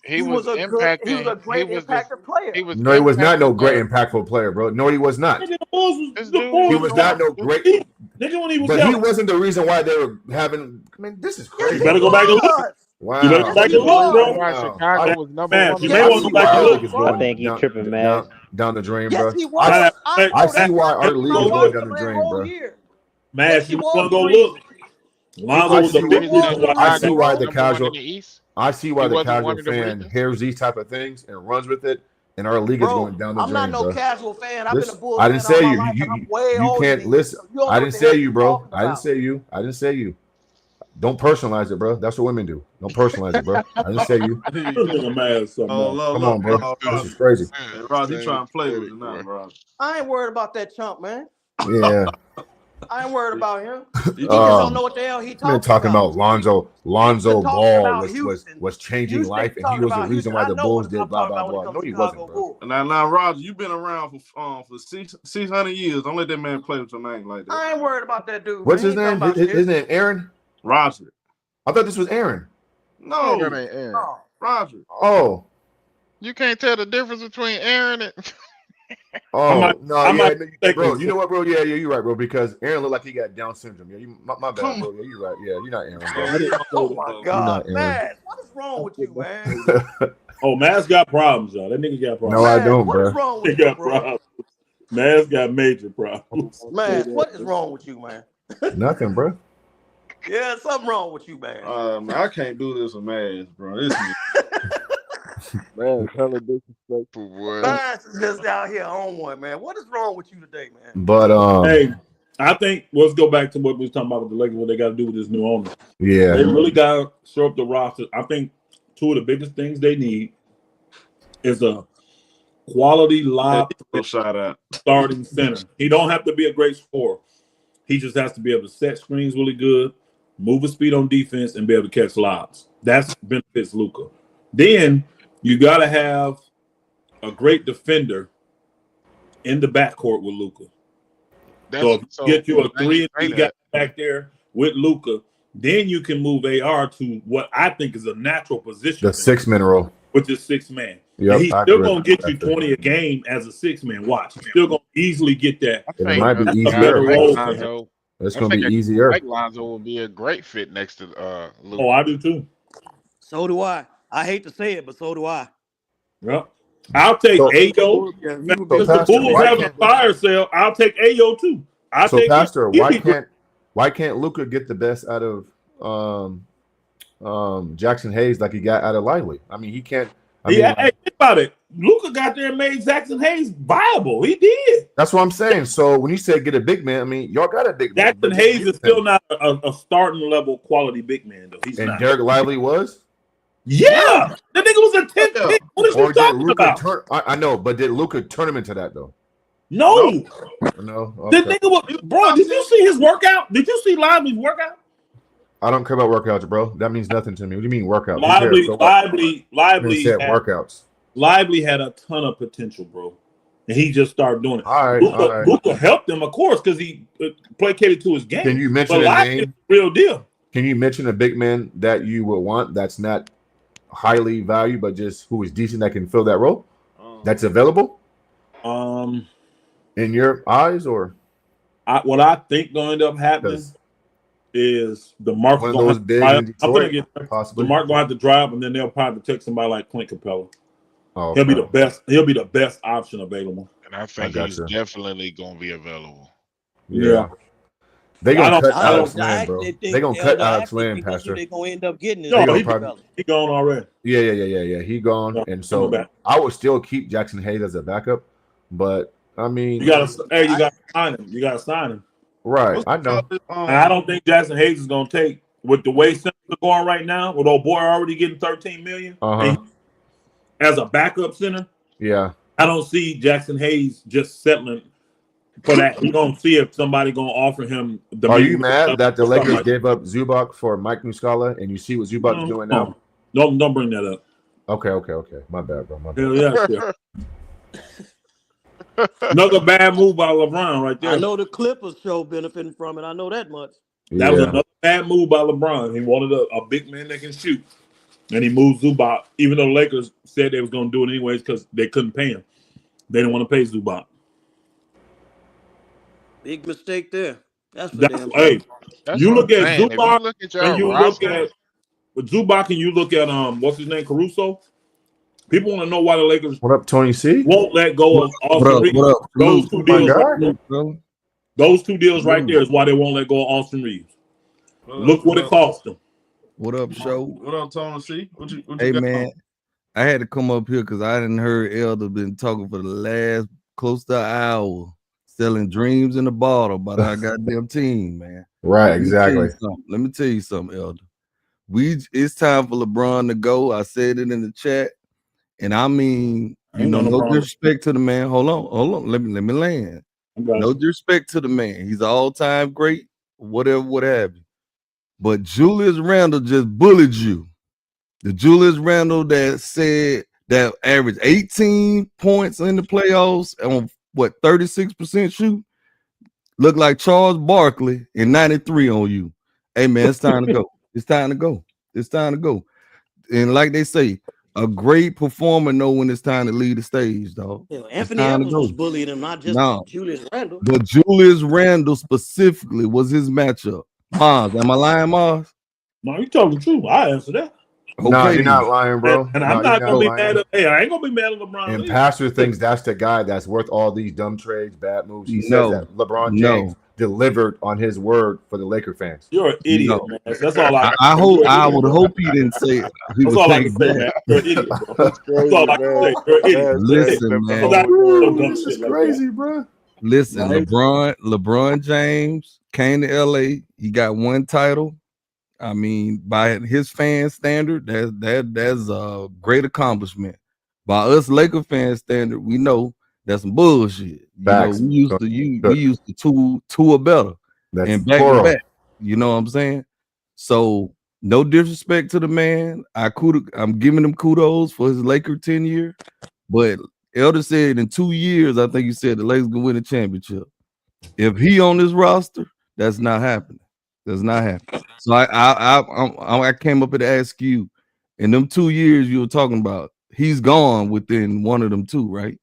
He was a great impactful player. He was not no great impactful player, bro. No, he was not. He was not no great. But he wasn't the reason why they were having. I mean, this is crazy. You better go back and look. Wow. You better go back and look, bro. Chicago was number one. You may want to go back and look. I think he's tripping, man. Down the drain, yes, bro. He was. I see why our league is going down the drain, bro. Man, you want to go look. Lonzo was a big reason why. I see why the casual. I see why the casual fan hears these type of things and runs with it, and our league is going down the drain. I'm not no casual fan. I've been a Bulls I didn't say you. You can't than listen. you. I didn't say you, bro. I didn't say you. I didn't say you. Don't personalize it, bro. That's what women do. Don't personalize it, bro. I didn't say you. Come on, bro. This is crazy. Rob, he trying to play with it now, bro. I ain't worried about that chump, man. Yeah. I ain't worried about him. He just don't know what the hell he talking about. Lonzo Ball was changing life, and he was the reason why the Bulls did blah blah blah. No, he wasn't, bro. Now, Roger, you've been around for 600 years. Don't let that man play with your name like that. I ain't worried about that dude. What's his name? His name Aaron? Roger. I thought this was Aaron. No, that ain't Aaron. Roger. Oh, you can't tell the difference between Aaron and. Bro. You know what, bro? Yeah, you're right, bro. Because Aaron looked like he got Down syndrome. Yeah, my bad, bro. Yeah, you're right. Yeah, you're not Aaron, bro. Oh my God, man, what is wrong with you, man? Maz got problems, y'all. That nigga got problems. No, I don't, bro. What is wrong with you, bro? Maz got major problems. Man, what is wrong with you, man? Nothing, bro. Yeah, something wrong with you, man. I can't do this with Maz, bro. Man, hella disrespectful, boy. Maz is just out here on one, man. What is wrong with you today, man? But hey, I think let's go back to what we was talking about with the Lakers. What they got to do with this new owner? Yeah, they really got to show up the roster. I think two of the biggest things they need is a quality lob starting center. He don't have to be a great scorer. He just has to be able to set screens really good, move his speed on defense, and be able to catch lobs. That's benefits Luka. Then you got to have a great defender in the backcourt with Luka. So if you get you a three and you got back there with Luka, then you can move AR to what I think is a natural position. The 6-man role. Which is 6-man. Yep, he's still going to get you 20 a game as a 6-man. Watch. He's still going to easily get that. It might be easier. It's going to be easier. Like Lonzo will be a great fit next to Luka. Oh, I do too. So do I. I hate to say it, but so do I. Yep. I'll take Ayo. Because the Bulls have a fire sale, I'll take Ayo too. Pastor, why can't Luka get the best out of Jackson Hayes like he got out of Lively? I mean, he can't. Hey, think about it. Luka got there and made Jackson Hayes viable. He did. That's what I'm saying. So when you say get a big man, I mean, y'all got a big man. Jackson Hayes is still not a starting level quality big man, though. He's not. Derek Lively was? Yeah. That nigga was a 10th pick. What are you talking about? I know, but did Luka turn him into that, though? No. No. The Okay. nigga was, bro, did you see his workout? Did you see Lively's workout? I don't care about workouts, bro. That means nothing to me. What do you mean workouts? Lively said workouts. Lively had a ton of potential, bro. And he just started doing it. All right. Luka helped him, of course, because he placated to his game. Can you mention a name? Real deal. Can you mention a big man that you would want that's not highly valued, but just who is decent that can fill that role? That's available? In your eyes, or what I think going to end up happening is the mark going to have to drive, and then they'll probably take somebody like Clint Capella. Oh, he'll be the best. He'll be the best option available. And I think he's definitely going to be available. Yeah. They gonna cut Alex Lamb, bro. They gonna cut Alex Lamb, Pastor. They gonna end up getting he gone already. Yeah. He gone, and so I would still keep Jackson Hayes as a backup, but I mean, you gotta sign him. You gotta sign him. Right, I know. And I don't think Jackson Hayes is gonna take with the way centers are going right now. With old boy already getting $13 million as a backup center. Yeah, I don't see Jackson Hayes just settling for that. We're gonna see if somebody gonna offer him. Are you mad that the Lakers gave up Zubac for Mike Muscala, and you see what Zubac is doing now? Don't bring that up. Okay. My bad, bro. My bad. Yeah. Another bad move by LeBron right there. I know the Clippers show benefiting from it. I know that much. That was another bad move by LeBron. He wanted a big man that can shoot, and he moved Zubac. Even though the Lakers said they was going to do it anyways because they couldn't pay him. They didn't want to pay Zubac. Big mistake there. That's you look at Zubac and you look at Zubac and you look at what's his name, Caruso. People want to know why the Lakers Tony C? won't let go of Austin Reeves. Those two deals right there is why they won't let go of Austin Reeves. Look what it cost them. What up, show? What up, Tony C? What you man, I had to come up here because I didn't heard Elder been talking for the last close to an hour, selling dreams in a bottle about our goddamn team, man. Right, exactly. Let me tell you something, Elder. It's time for LeBron to go. I said it in the chat. And I mean, no disrespect to the man. Hold on. Let me land. No disrespect to the man. He's an all-time great, whatever, what have you. But Julius Randle just bullied you. The Julius Randle that said that averaged 18 points in the playoffs on 36% shoot, looked like Charles Barkley in 93 on you. Hey man, it's time to go. It's time to go. And like they say, a great performer know when it's time to leave the stage, dog. Anthony Edwards was bullying him, not just Julius Randle. But Julius Randle specifically was his matchup. Mars, am I lying, Mars? No, you telling the truth. I answer that. Okay. No, you're not lying, bro. And I'm not gonna be mad at. Hey, I ain't gonna be mad at LeBron. And Pastor thinks that's the guy that's worth all these dumb trades, bad moves. He says that LeBron James delivered on his word for the Laker fans. You're an idiot, man. That's all I would hope he didn't say it. That's all I can say, man. You're an idiot, bro. That's all I can say. You're an idiot. Listen, man. This is crazy, bro. Listen, LeBron James came to LA. He got one title. I mean, by his fan standard, that's a great accomplishment. By us Laker fan standard, we know that's some bullshit. We used to two or better. That's and back to back. You know what I'm saying? So no disrespect to the man. I'm giving him kudos for his Laker tenure. But Elder said in 2 years, I think he said the Lakers gonna win a championship. If he on this roster, that's not happening. That's not happening. So I came up here to ask you, in them 2 years you were talking about, he's gone within one of them two, right?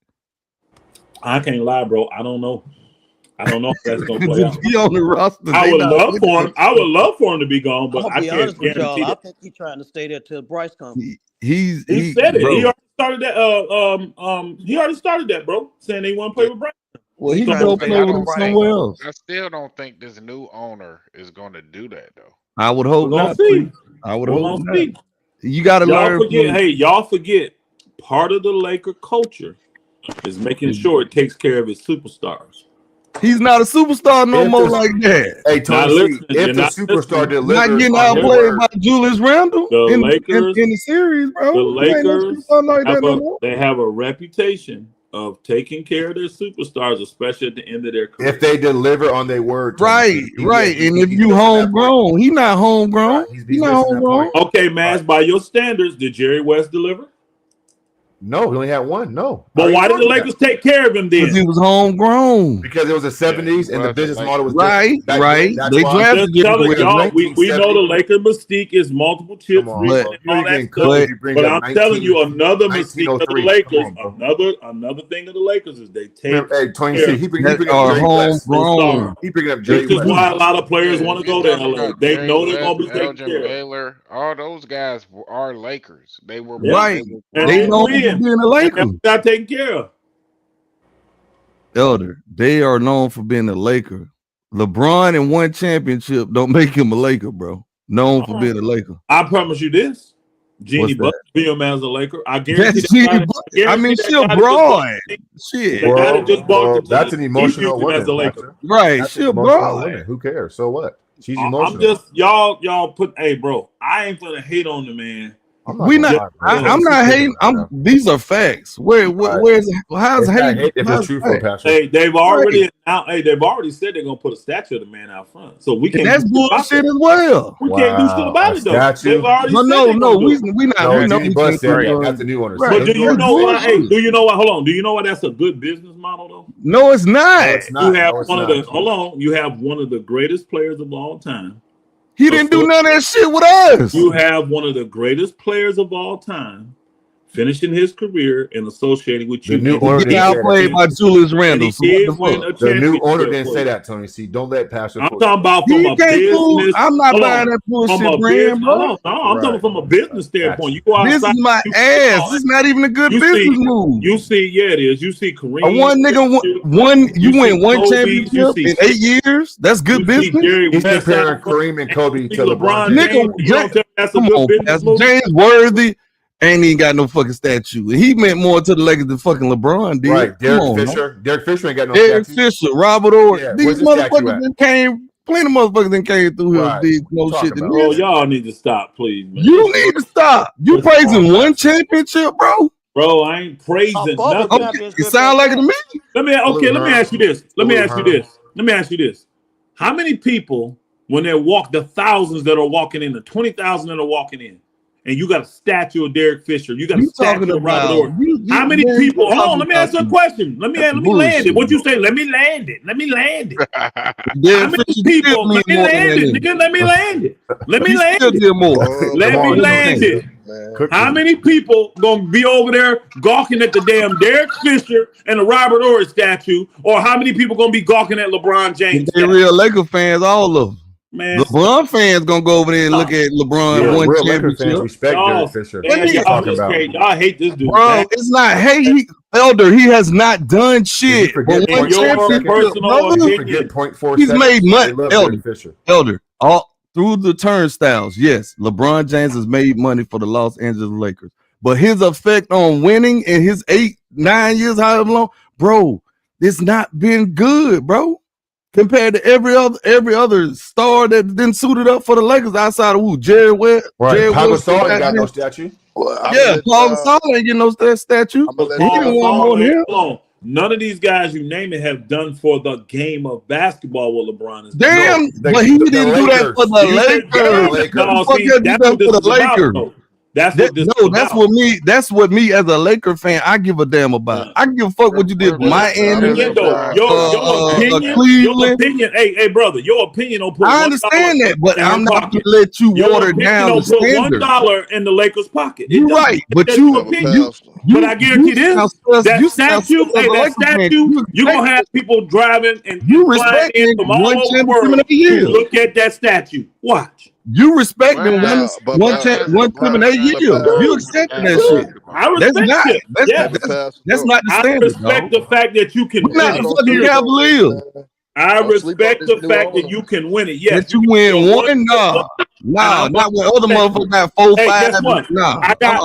I can't lie, bro. I don't know if that's gonna play out. He on the roster. I would love for him to be gone, but I can't guarantee that. I think he's trying to stay there till Bryce comes. He said it. Bro. He already started that. He already started that, bro. Saying they want to play with Bryce. Well, he can go play with him somewhere else. I still don't think this new owner is going to do that, though. I would hope not. I would hope not. You got to learn. Y'all forget. Part of the Laker culture is making sure it takes care of its superstars. He's not a superstar no more like that. Hey, Tony, if the superstar delivers, not getting outplayed by Julius Randle in the series, bro. The Lakers, they have a reputation of taking care of their superstars, especially at the end of their career. If they deliver on their word, right. And if you homegrown, he's not homegrown. Right. He's not homegrown. Okay, Mass, by your standards, did Jerry West deliver? No, he only had one. No. But why did the Lakers take care of him then? Because he was homegrown. Because it was the 70s and the business model was right. Right. They drafted y'all. We know the Lakers mystique is multiple chips. But I'm telling you, another mystique of the Lakers, another thing of the Lakers is they take. Hey, Tony, he bring up homegrown. He bringing up Jerry West. This is why a lot of players want to go to LA. They know they're going to be taken care of. Baylor, all those guys are Lakers. They were right. They know being a Laker. Got taken care of. Elder, they are known for being a Laker. LeBron in one championship don't make him a Laker, bro. Known for being a Laker. I promise you this. Jeanie Bucks him as a Laker. I guarantee she'll broad. Shit. That's an emotional woman. As a Laker. Right. She'll broad. Who cares? So what? She's emotional. I'm just y'all put bro. I ain't gonna hate on the man. I'm not hating. These are facts. How's hate? If it's true for Pastor. Hey, they've already said they're gonna put a statue of the man out front. So we can't. And that's bullshit as well. We can't do shit about it though. They've already we not. That's the new owner. But do you know why? Hey, do you know why? Hold on. Do you know why that's a good business model though? No, it's not. You have You have one of the greatest players of all time. He didn't do none of that shit with us. You have one of the greatest players of all time finishing his career and associating with you. The new owner outplayed by Julius Randle. The new owner didn't say that, Tony. See, don't let Pastor. I'm talking about from a business. I'm not buying that bullshit brand, bro. No, I'm talking from a business standpoint. You go outside. This is my ass. This is not even a good business move. You see, it is. You see Kareem. You win one championship in 8 years. That's good business. He's comparing Kareem and Kobe to LeBron. Nigga, come on, that's James Worthy. Ain't even got no fucking statue. He meant more to the Lakers than fucking LeBron did. Right, Derek Fisher ain't got no Derek statue. Fisher, Robert Orr. Yeah, these motherfuckers plenty of motherfuckers came through here and did no shit. Bro, y'all need to stop, please, man. You need to stop. You praising one championship, bro? Bro, I ain't praising nothing. Okay, it sound like it to me. Let me ask you this. How many people, when they walk, the thousands that are walking in, the 20,000 that are walking in, and you got a statue of Derek Fisher, you got a statue of Robert Orr. How many people? Hold on, let me ask you a question. Let me land it. What you say? Let me land it. How many people? Let me land it, nigga. Let me land it. Let me land it. How many people gonna be over there gawking at the damn Derek Fisher and the Robert Orr statue, or how many people gonna be gawking at LeBron James? They real Laker fans, all of them. Man, LeBron fans gonna go over there and look at LeBron one championship. Respect Derek Fisher. Y'all hate this dude. Bro, it's not hate. Elder, he has not done shit. But one championship, he's made money. Elder, all through the turnstiles. Yes, LeBron James has made money for the Los Angeles Lakers, but his effect on winning in his 8-9 years, however long, bro, it's not been good, bro. Compared to every other star that didn't suit it up for the Lakers outside of Jerry West. Right. Paul Gasol ain't got no statue. Paul Gasol ain't getting no statue. He didn't want more than him. None of these guys you name it have done for the game of basketball what LeBron is doing. Damn, but he didn't do that for the Lakers. That's what this is about. That's what me as a Laker fan I give a damn about. I give a fuck what you did with Miami, Cleveland. Hey, brother, your opinion on I understand that, but I'm not gonna let you water down the standard. $1 in the Lakers' pocket. You're right, but but I guarantee this: that statue, you're gonna have people driving and flying in from all over the world to look at that statue. Watch. You respect them one time in 8 years. You accepting that shit. I respect it. That's not the standard. I respect the fact that you can win it. Cavaliers. I respect the fact that you can win it. Yes, that you win one. Nah, not when other motherfuckers got 4, 5. Nah, I got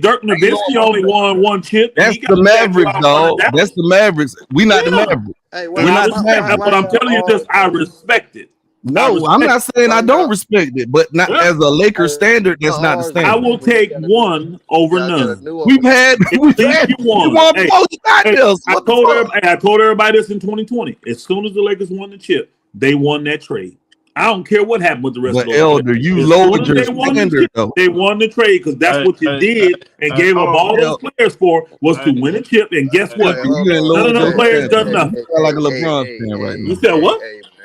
Dirk Nowitzki only won one chip. That's the Mavericks, dog. That's the Mavericks. We not the Mavericks. But I'm telling you this, I respect it. No, I'm not saying I don't respect it, but not as a Lakers standard. That's not the standard. I will take one over none. We've had you won. Hey, I told everybody this in 2020. As soon as the Lakers won the chip, they won that trade. I don't care what happened with the rest of the Elder, you lowered your standard. They won the trade because that's what you did and gave up all those players for was to win a chip. And guess what? None of the players done nothing. You sound like a LeBron fan right now. You said what?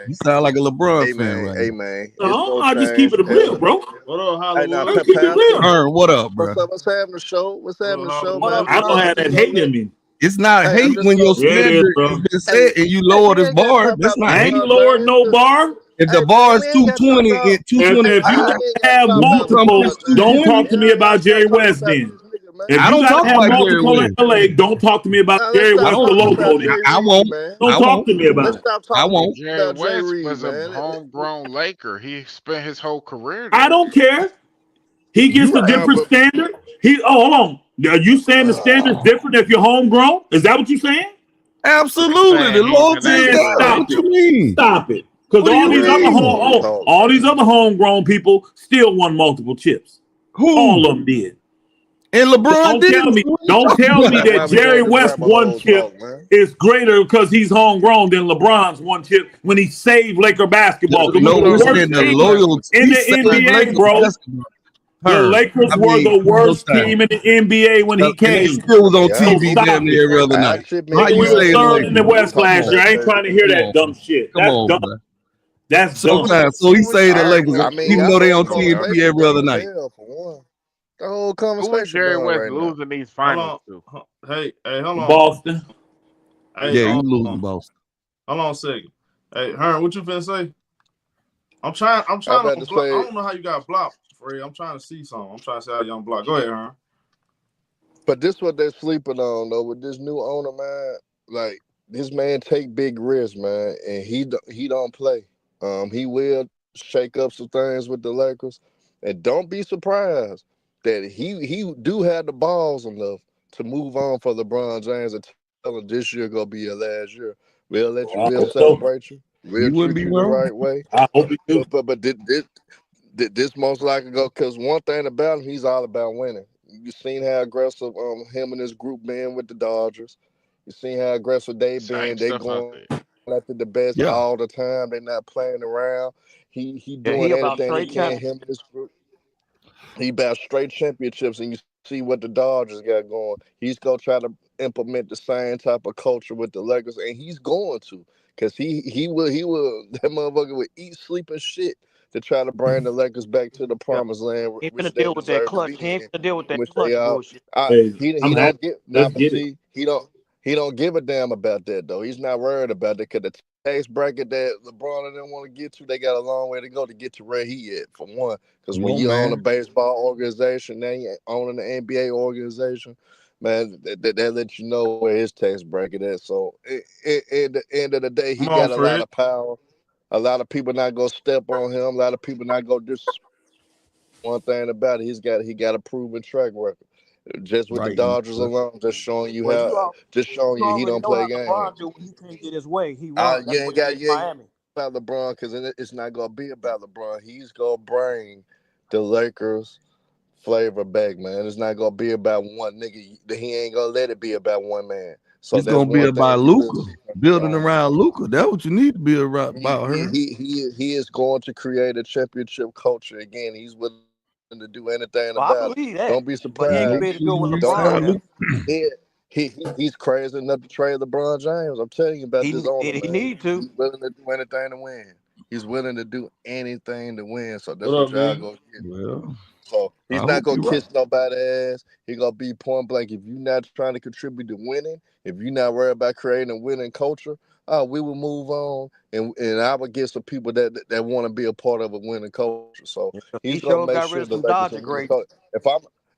You sound like a LeBron fan right now. Hey, man. No, I'll just keep it real, bro. Keep it real. Ern, what up, bro? What's happening the show? What's happening the show, man? I don't have that hate in me. It's not hate when your standard has been set and you lower this bar. That's not hate. I ain't lowered no bar. If the bar is 220 and 220, if you have multiples, don't talk to me about Jerry West then. If I don't talk about Jerry West. LA, don't talk to me about Jerry West. The logo. I won't. Don't talk to me about it. I won't. Jerry West was a homegrown Laker. He spent his whole career there. I don't care. He gets a different standard. Hold on. Are you saying the standard's different if you're homegrown? Is that what you're saying? Absolutely. The logo is what you mean. Stop it. Because all these other homegrown people still won multiple chips. Who? All of them did. And LeBron Don't tell me that Jerry West one chip is greater because he's homegrown than LeBron's one chip when he saved Laker basketball. No, we're saying the loyalty in the NBA, bro. The Lakers were the worst team in the NBA when he came. He still was on TV damn near every other night. How you say third in the West last year? I ain't trying to hear that dumb shit. That's dumb. That's dumb. So he say the Lakers, even though they on TV every other night. The whole conversation. Who is Jerry West losing these finals to? Hey, hold on. Boston. Hey, yeah, you losing Boston. Hold on a second. Hey, Hearn, what you finna say? I'm trying to block. I don't know how you got blocked, Fred. I'm trying to see something. I'm trying to see how you block. Go ahead, Hearn. But this what they're sleeping on though with this new owner, man. Like this man take big risks, man, and he don't play. He will shake up some things with the Lakers, and don't be surprised that he do have the balls enough to move on for LeBron James and tell him this year gonna be your last year. We'll let you. We'll celebrate you. We'll treat you the right way. I hope he do. But this most likely go because one thing about him, he's all about winning. You've seen how aggressive him and his group been with the Dodgers. You've seen how aggressive they've been. They going after the best all the time. They're not playing around. He doing anything he can. Him and his group. He about straight championships, and you see what the Dodgers got going. He's gonna try to implement the same type of culture with the Lakers, and he's going to, because he will that motherfucker would eat, sleep, and shit to try to bring the Lakers back to the promised land. He's gonna deal with that clutch. He ain't gonna deal with that clutch bullshit. He don't give a damn about that though. He's not worried about that because the tax bracket that LeBron didn't want to get to, they got a long way to go to get to where he at, for one. Because when you own a baseball organization, now you owning the NBA organization, man, that lets you know where his tax bracket is. So at the end of the day, he got a lot of power. A lot of people not gonna step on him. A lot of people not gonna disrespect. One thing about it, he got a proven track record. Just with the Dodgers alone, just showing you he don't play games. When he can't get his way, he runs. Miami. About LeBron, because it's not gonna be about LeBron. He's gonna bring the Lakers flavor back, man. It's not gonna be about one nigga. He ain't gonna let it be about one man. So it's gonna be about Luka, building around Luka. That's what you need to be about her. He is going to create a championship culture again. He's willing to do anything about it. Don't be surprised. He's crazy enough to trade LeBron James. I'm telling you about this owner. He need to. He's willing to do anything to win. He's willing to do anything to win. So that's what y'all gonna get. Well, so he's not gonna kiss nobody's ass. He gonna be point blank. If you're not trying to contribute to winning, if you're not worried about creating a winning culture, we will move on, and I would get some people that want to be a part of a winning culture. So he's gonna make sure the Lakers are great.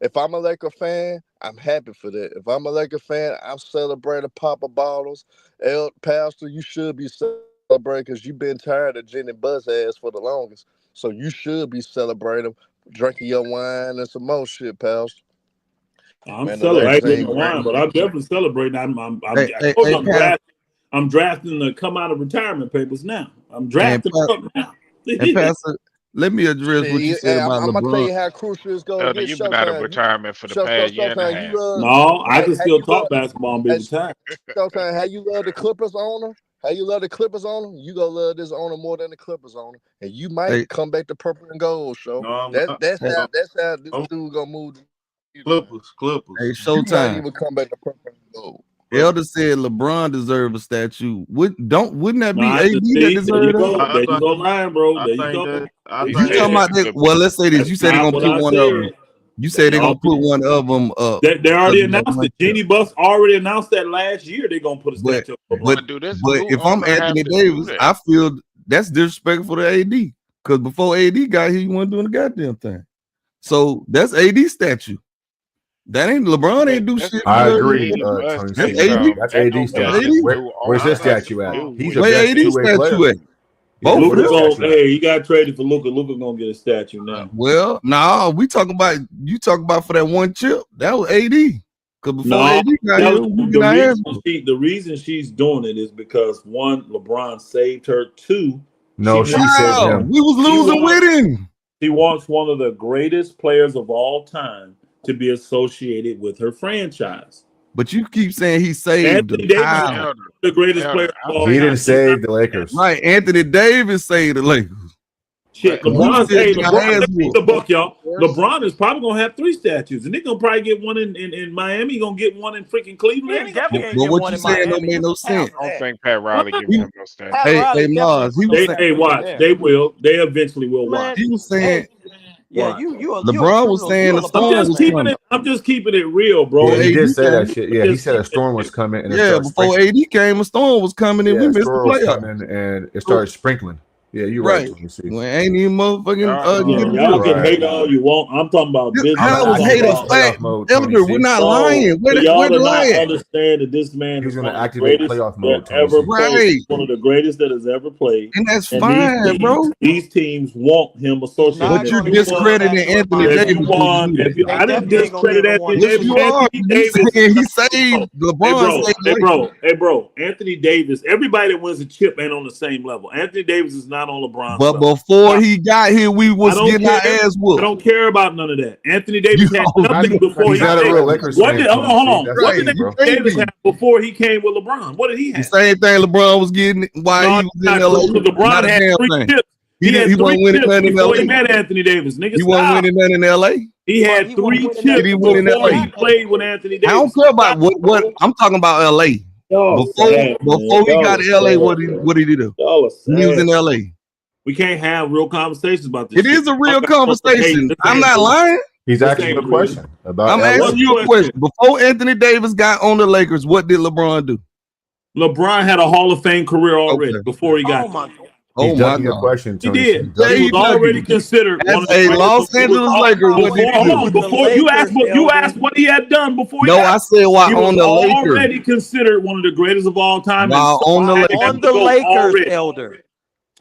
If I'm a Laker fan, I'm happy for that. If I'm a Laker fan, I'm celebrating Papa Bottles. Pastor, you should be celebrating because you've been tired of Jenny Buzz ass for the longest. So you should be celebrating, drinking your wine and some more shit, Pastor. I'm celebrating wine, but I'm definitely celebrating. I'm drafting the come out of retirement papers now. I'm drafting up now. And Pastor, let me address what you said about I'm gonna tell LeBron. you how crucial it's gonna Elder, get. you've been out of retirement for the past year and a half. No, I can still talk basketball and be retired. Showtime, how you love the Clippers owner? How you love the Clippers owner? You gonna love this owner more than the Clippers owner, and you might come back to purple and gold. Show that's how this dude gonna move. Clippers. Hey, You Showtime. might even come back to purple and gold. Elder said LeBron deserves a statue. Wouldn't that be No, AD that deserves it? There you go, lying, bro. There you go. You talking about that? Well, let's say this. You said they're gonna put one of them. You said they're gonna put one of them up. They already announced it. Jeanie Bucks already announced that last year. They're gonna put a statue. But if I'm Anthony Davis, I feel that's disrespectful to AD. Because before AD got here, you weren't doing the goddamn thing. So that's AD statue. That ain't LeBron ain't do shit. I agree. That's AD statue. Where's his statue at? He's a best two-way player. He got traded for Luka. Luka gonna get a statue now. Well, no, you talking about for that one chip. That was AD. Because before AD got here, the reason she's doing it is because one, LeBron saved her. Two, she saved him. We was losing with him. She wants one of the greatest players of all time to be associated with her franchise. But you keep saying he saved Anthony Davis, the greatest player of all time. He didn't save the Lakers. Right, Anthony Davis saved the Lakers. Shit, LeBron the buck, y'all. LeBron is probably gonna have 3 statues, and they're gonna probably get one in Miami. Gonna get one in freaking Cleveland. But what you saying don't make no sense. I don't think Pat Riley give him no statue. Hey, Mars, watch. They will. They eventually will watch. He was saying. Yeah, LeBron was saying the storm was coming. I'm just keeping it real, bro. Yeah, he did say that shit. Yeah, he said a storm was coming. And before AD came, a storm was coming, and we missed the playoff. And it started sprinkling. Yeah, you're right. Well, ain't even motherfucking. Y'all can hate all you want. I'm talking about business. How was hate a fact? Elder, we're not lying. We're lying. Understand that this man is going to activate playoff mode. One of the greatest that has ever played. And that's fine, bro. These teams want him associated. But you're discrediting Anthony Davis. I didn't discredit Anthony Davis. You are. He saved LeBron. Hey, bro. Anthony Davis. Everybody that wins a chip ain't on the same level. Anthony Davis is not on LeBron's but level. before he got here, we was getting our ass whooped. I don't care about none of that. Anthony Davis had nothing before he came. Hold on. What did Anthony Davis have before he came with LeBron? What did he have? The same thing LeBron was getting while he was in LA. LeBron had 3 chips. He wasn't winning nothing in LA. He met Anthony Davis. Nigga, he wasn't winning nothing in LA. He had 3 chips before he played with Anthony Davis. I don't care about what I'm talking about. LA. Before he got to LA, what did he do? He was in LA. We can't have real conversations about this. It is a real conversation. I'm not lying. He's asking a question about. I'm asking you a question. Before Anthony Davis got on the Lakers, what did LeBron do? LeBron had a Hall of Fame career already before he got there. Oh my God! Question, he did. He was already considered one of the Los Angeles Lakers. Before you asked what he had done before. No, I said why on the Lakers. Already considered one of the greatest of all time. On the Lakers, Elder.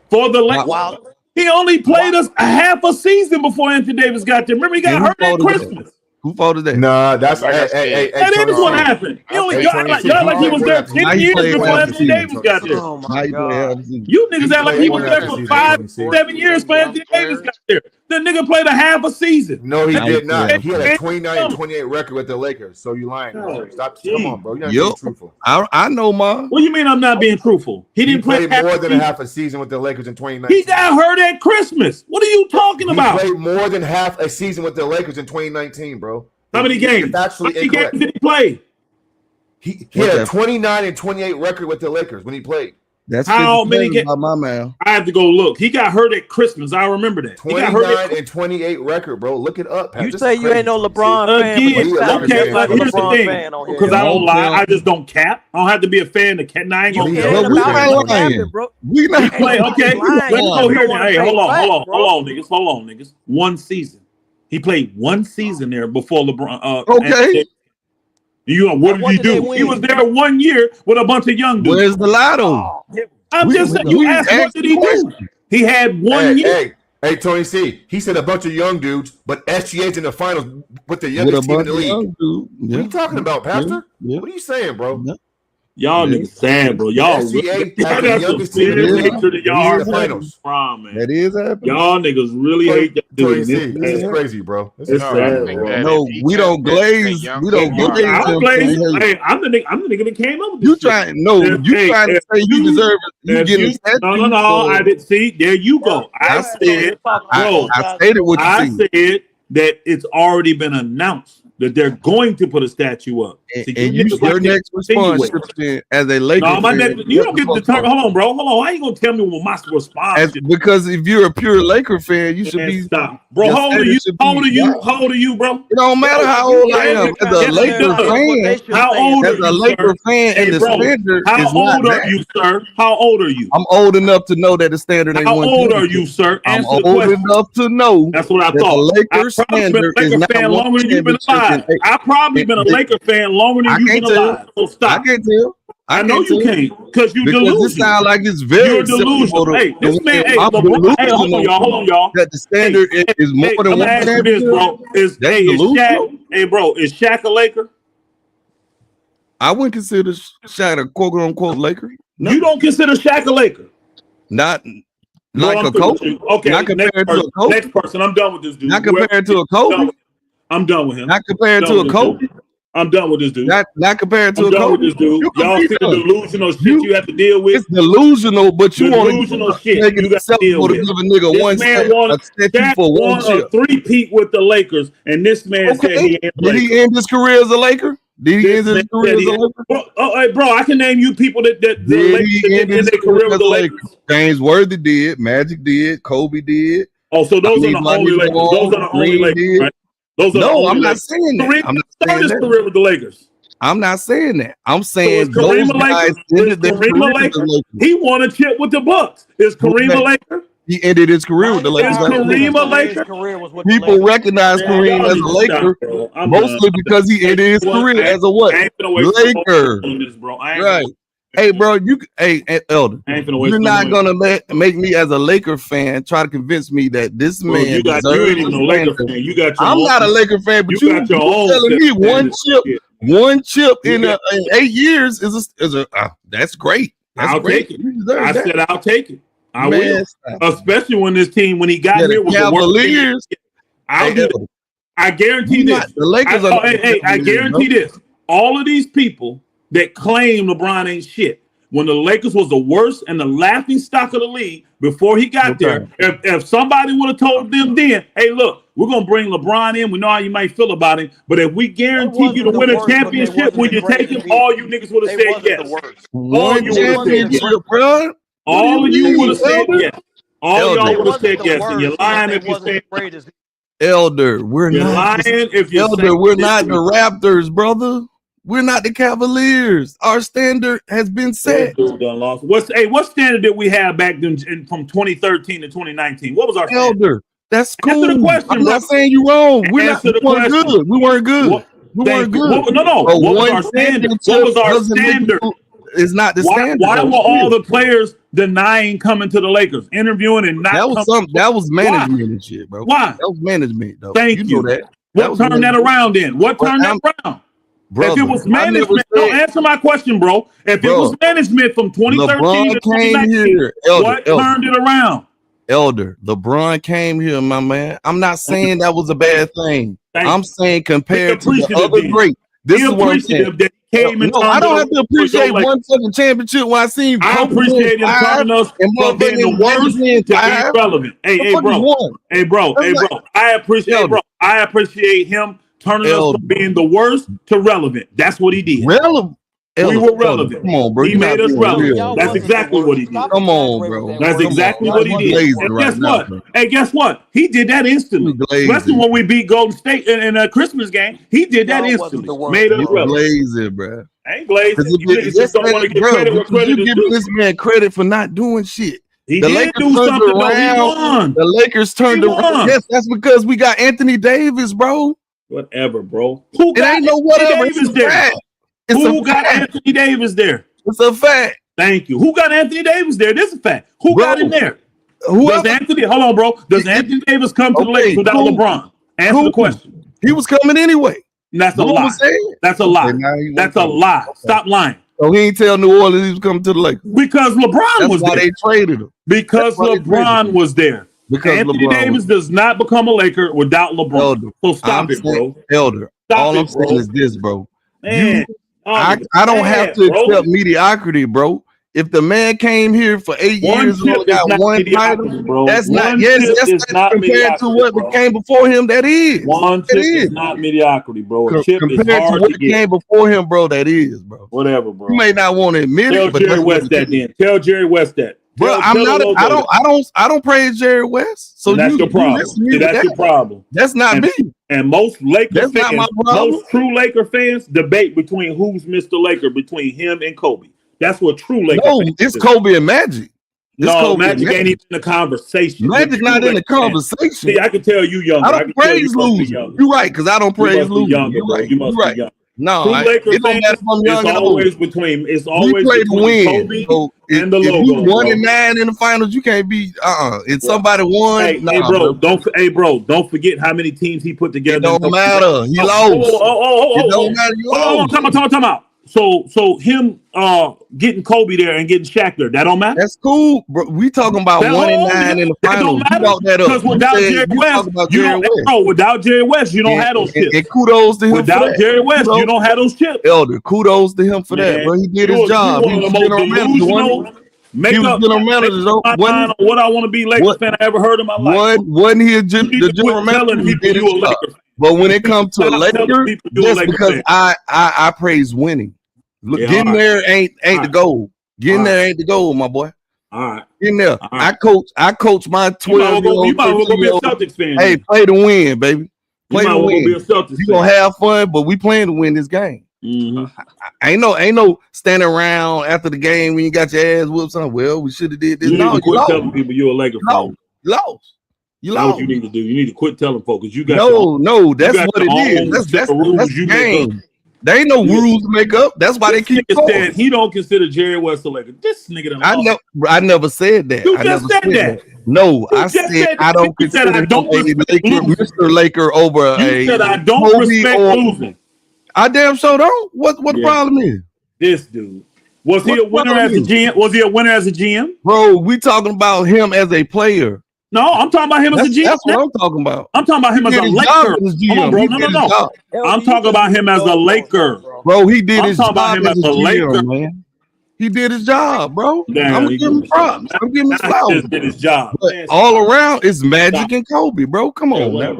For the Lakers. He only played us a half a season before Anthony Davis got there. Remember, he got hurt at Christmas. Who voted that? Nah, that's that is what happened. Y'all like he was there 10 years before Anthony Davis got there. Oh my God. You niggas act like he was there for 5, 7 years before Anthony Davis got there. The nigga played a half a season. No, he did not. He had a 29-28 record with the Lakers. So you lying? Stop. Come on, bro. You're not being truthful. I know, Ma. What do you mean I'm not being truthful? He didn't play more than a half a season with the Lakers in 2019. He got hurt at Christmas. What are you talking about? He played more than half a season with the Lakers in 2019, bro. How many games? How many games did he play? He had a 29-28 record with the Lakers when he played. That's how many games? My man. I have to go look. He got hurt at Christmas. I remember that. 29-28 record, bro. Look it up. You say you ain't no LeBron fan. Okay, but here's the thing. Because I don't lie. I just don't cap. I don't have to be a fan to cap. I ain't gonna We not playing. Okay, let's go here now. Hey, hold on, niggas. One season. He played one season there before LeBron. Okay. What did he do? He was there 1 year with a bunch of young dudes. Where's the lotto? I'm just saying. You asked what did he do? He had 1 year. Hey, Tony C. He said a bunch of young dudes, but SGA's in the finals with the youngest team in the league. What are you talking about, Pastor? What are you saying, bro? Y'all niggas sad, bro. Y'all got some serious hatred in y'all heart. Man. That is happening. Y'all niggas really hate that dude. This is crazy, bro. This is sad, bro. No, we don't glaze. We don't glaze. Hey, I'm the nigga that came up with this. You trying to say you deserve it? You getting No. I didn't see. There you go. I said, I stated what you said that it's already been announced that they're going to put a statue up. And your next response as a Laker fan, you don't get the term. Hold on, bro. Hold on. Why you gonna tell me what my response is? Because if you're a pure Laker fan, you should be. Stop, bro. How old are you? How old are you, bro? It don't matter how old I am. As a Laker fan, how old are you? As a Laker fan, and the standard how is old are you, sir? How old are you? I'm old enough to know that the standard ain't. How old are you, sir? I'm old enough to know. That's what I thought. The Lakers standard is not longer than you've been alive. I probably been a Laker fan longer than you've been alive. So stop. I can't tell. I know you can't because you delusional. This sound like it's very You're delusional. Hey, this man. Hey, hold on, y'all. That the standard is more than one championship, bro. Is Shaq? Hey, bro, is Shaq a Laker? I wouldn't consider Shaq a quote unquote Laker. No. You don't consider Shaq a Laker? Not like a coach. Okay, not compared to a coach. Next person. I'm done with this dude. Not compared to a Kobe. I'm done with him. Not compared to a Kobe. I'm done with this dude. Not compared to a done with this dude. Y'all see the delusional shit you have to deal with. It's delusional, but you want delusional shit you got to deal with. Give a nigga this one man won a three-peat with the Lakers, and this man said he ain't Did he end his career as a Laker? Did he end his career as a Laker? Hey, bro, I can name you people that ended their career with the Lakers. James Worthy did, Magic did, Kobe did. Oh, so those are the only Lakers. Those are the only Lakers, right? I'm not saying that. I'm not saying that. Career with the Lakers. I'm not saying that. I'm saying so those guys ended their career with the Lakers. He won a chip with the Bucks. Is Kareem a Laker? He ended his career with the Lakers. Is Kareem a Laker? People recognize Kareem as a Laker mostly because he ended his career as a what? Laker. Right. Hey, bro, Elder, you're not gonna make me as a Laker fan try to convince me that this man. You ain't no Laker fan. You got your I'm not a Laker fan, but you got your own. Telling me one chip in 8 years is that's great. I'll take it. I said I'll take it. I will, especially when this team when he got here was the Cavaliers. I guarantee this. The Lakers I guarantee this. All of these people that claim LeBron ain't shit. When the Lakers was the worst and the laughing stock of the league before he got there, if somebody would have told them then, hey, look, we're going to bring LeBron in. We know how you might feel about him. But if we guarantee you to win a championship, when you take him, all you niggas would have said yes. One championship, bro. All of you would have said yes. All y'all would have said yes. And you're lying if you say Elder, we're not. Elder, we're not the Raptors, brother. We're not the Cavaliers. Our standard has been set. What standard did we have back then from 2013 to 2019? What was our standard? Elder? That's cool. Answer the question, I'm not saying you wrong. We weren't good. We weren't good. No. What was our standard? What was our standard? It's not the standard. Why were all the players denying coming to the Lakers, interviewing and not? That was management and shit, bro. Why? That was management, though. Thank you. Know that. What turned that around then? What turned that around? Brother, if it was management, don't answer my question, bro. If it was management from 2013 to 2019, what turned it around? Elder, LeBron came here, my man. I'm not saying that was a bad thing. I'm saying compared to the other great. This is what I'm saying. I don't have to appreciate one fucking championship when I see you. I appreciate him turning us from being the worst to being relevant. Hey, bro. I appreciate him turning us from being the worst to relevant. That's what he did. Relevant. We were relevant. Come on, bro. He made us relevant. That's exactly what he did. Come on, bro. That's exactly what he did. And guess what? Hey, guess what? He did that instantly. Especially when we beat Golden State in a Christmas game. He did that instantly. Made us relevant. Glazing, bro. I ain't glazing. You just don't want to give credit where credit is due. You give this man credit for not doing shit. He did do something, though. He won. The Lakers turned around. Yes, that's because we got Anthony Davis, bro. Whatever, bro. It ain't no whatever. Davis there? Who got Anthony Davis there? It's a fact. Thank you. Who got Anthony Davis there? This is a fact. Who got him there? Hold on, bro. Does Anthony Davis come to the Lakers without LeBron? Answer the question. He was coming anyway. That's a lie. That's a lie. That's a lie. Stop lying. So he ain't tell New Orleans he was coming to the Lakers. Because LeBron was there. They traded him. Because LeBron was there. Because Anthony Davis does not become a Laker without LeBron. Elder, so stop it, bro. Elder, all I'm saying is this, bro. Man, I don't have to accept mediocrity, bro. If the man came here for 8 years and only got one title, bro. That's not compared to what came before him. That is one chip is not mediocrity, bro. A chip compared is hard to what to get. came before him, bro. That is, bro. Whatever, bro. You may not want to admit Tell it, but Jerry West that then. Tell Jerry West that. Bro, I'm not. I don't praise Jerry West. So that's your problem. That's your problem. That's not me. And most Laker fans, not my problem. most true Laker fans debate between who's Mr. Laker between him and Kobe. That's what true Laker. No, it's Kobe and Magic. No, Magic ain't even in the conversation. Magic not in the conversation. See, I can tell you younger. I don't praise losing. You're right, because I don't praise losing. You're right. You must be young. No, it don't matter if I'm young. It's always between. It's always between Kobe and the logo. If you 1-9 in the finals, you can't be. If somebody won, hey, bro, don't forget how many teams he put together. It don't matter. He lost. It don't matter. You lost. Time out. So him getting Kobe there and getting Shaq there, that don't matter. That's cool, bro. We talking about 1-9 in the finals. Because without Jerry West, without Jerry West, you don't have those chips. And kudos to him. Without Jerry West, you don't have those chips. Elder, kudos to him for that, bro. He did his job. He was general manager. Make up what I want to be Lakers fan I ever heard in my life. Wasn't he the general manager? But when it comes to Lakers, just because I praise winning. Look, getting there ain't the goal. Getting there ain't the goal, my boy. All right. Getting there. I coach my 12-year-old. You might as well go be a Celtics fan. Hey, play to win, baby. Play to win. You gonna have fun, but we playing to win this game. Mm-hmm. Ain't no standing around after the game when you got your ass whooped. Well, we should have did this. You need to quit telling people you're a Laker fan. Lost. You know what you need to do. You need to quit telling folks because you got that's what it is. That's the game. There ain't no rules to make up. That's why they keep saying he don't consider Jerry West a Laker. This nigga I never said that. You just said that. No, I said I don't consider him Mr. Laker over you said I don't respect losing. I damn sure don't. What the problem is? This dude. Was he a winner as a GM? Was he a winner as a GM? Bro, we talking about him as a player. No, I'm talking about him as a GM. That's what I'm talking about. I'm talking about him as a Laker. Hold on, bro. No. I'm talking about him as a Laker. Bro, he did his job about him as a Laker, man. He did his job, bro. Damn, I'm giving him props. I'm giving him flowers. He did his job. But all around, it's Magic and Kobe, bro. Come on, man.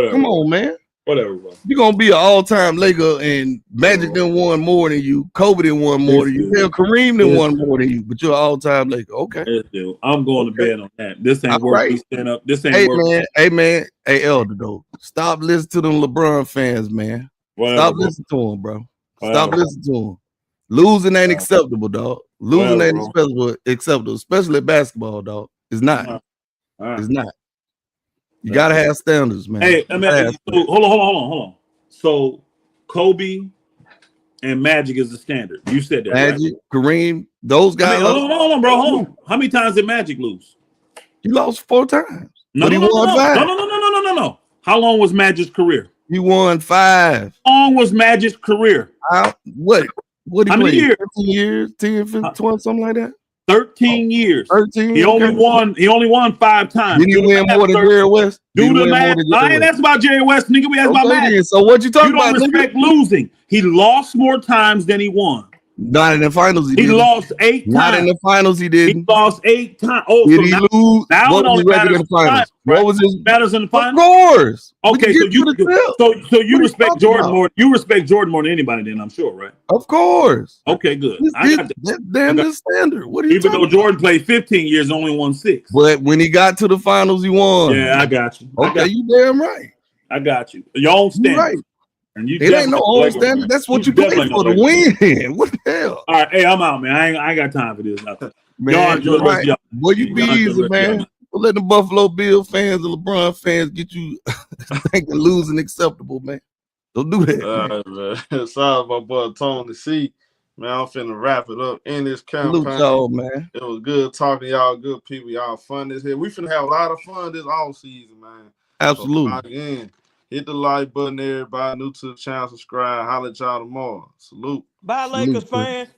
Come on, man. Whatever, bro. You're gonna be an all-time Laker, and Magic done won more than you. Kobe done won more than you. Hell, Kareem done won more than you. But you're an all-time Laker. Okay. Yes, dude. I'm going to bed on that. This ain't worth me stand up. This ain't worth. Hey man. Hey Elder though. Stop listening to them LeBron fans, man. Stop listening to them, bro. Stop listening to them. Losing ain't acceptable, dog. Losing ain't acceptable, especially basketball, dog. It's not. It's not. You gotta have standards, man. Hey, I mean, hold on. So Kobe and Magic is the standard. You said that. Magic, right? Kareem, those guys. Hold on, bro. Hold on. How many times did Magic lose? He lost 4 times. No. How long was Magic's career? He won 5. How long was Magic's career? What he How many years? 15 years, 10, 15, 12, something like that. 13 years. 13. He only won 5 times. Did he win more than Jerry West? Do the math. I ain't asked about Jerry West, nigga. We asked about Magic. So what you talking about? You don't respect losing. He lost more times than he won. Not in the finals, he lost 8 times. Not in the finals, he didn't. He lost 8 times. Oh, did he lose? Now what it only matters in the finals. What was his matters in the finals? Of course. Okay, so you respect Jordan more. You respect Jordan more than anybody, then I'm sure, right? Of course. Okay, good. That's damn the standard. What are you Even though Jordan played 15 years, only won 6. But when he got to the finals, he won. Yeah, I got you. Okay, you damn right. I got you. Your own standard. Right. And you it ain't no own standard. That's what you play for, to win. What the hell? All right, hey, I'm out, man. I ain't got time for this. Man, boy, you be easy, man. Don't let the Buffalo Bill fans and LeBron fans get you thinking losing acceptable, man. Don't do that. All right, man. Sorry, my boy Tony C. Man, I'm finna wrap it up in this campaign. Salute y'all, man. It was good talking to y'all, good people. Y'all fun this here. We finna have a lot of fun this all season, man. Absolutely. So, again, hit the like button, everybody. New to the channel, subscribe. Holla at y'all tomorrow. Salute. Bye, Lakers fans.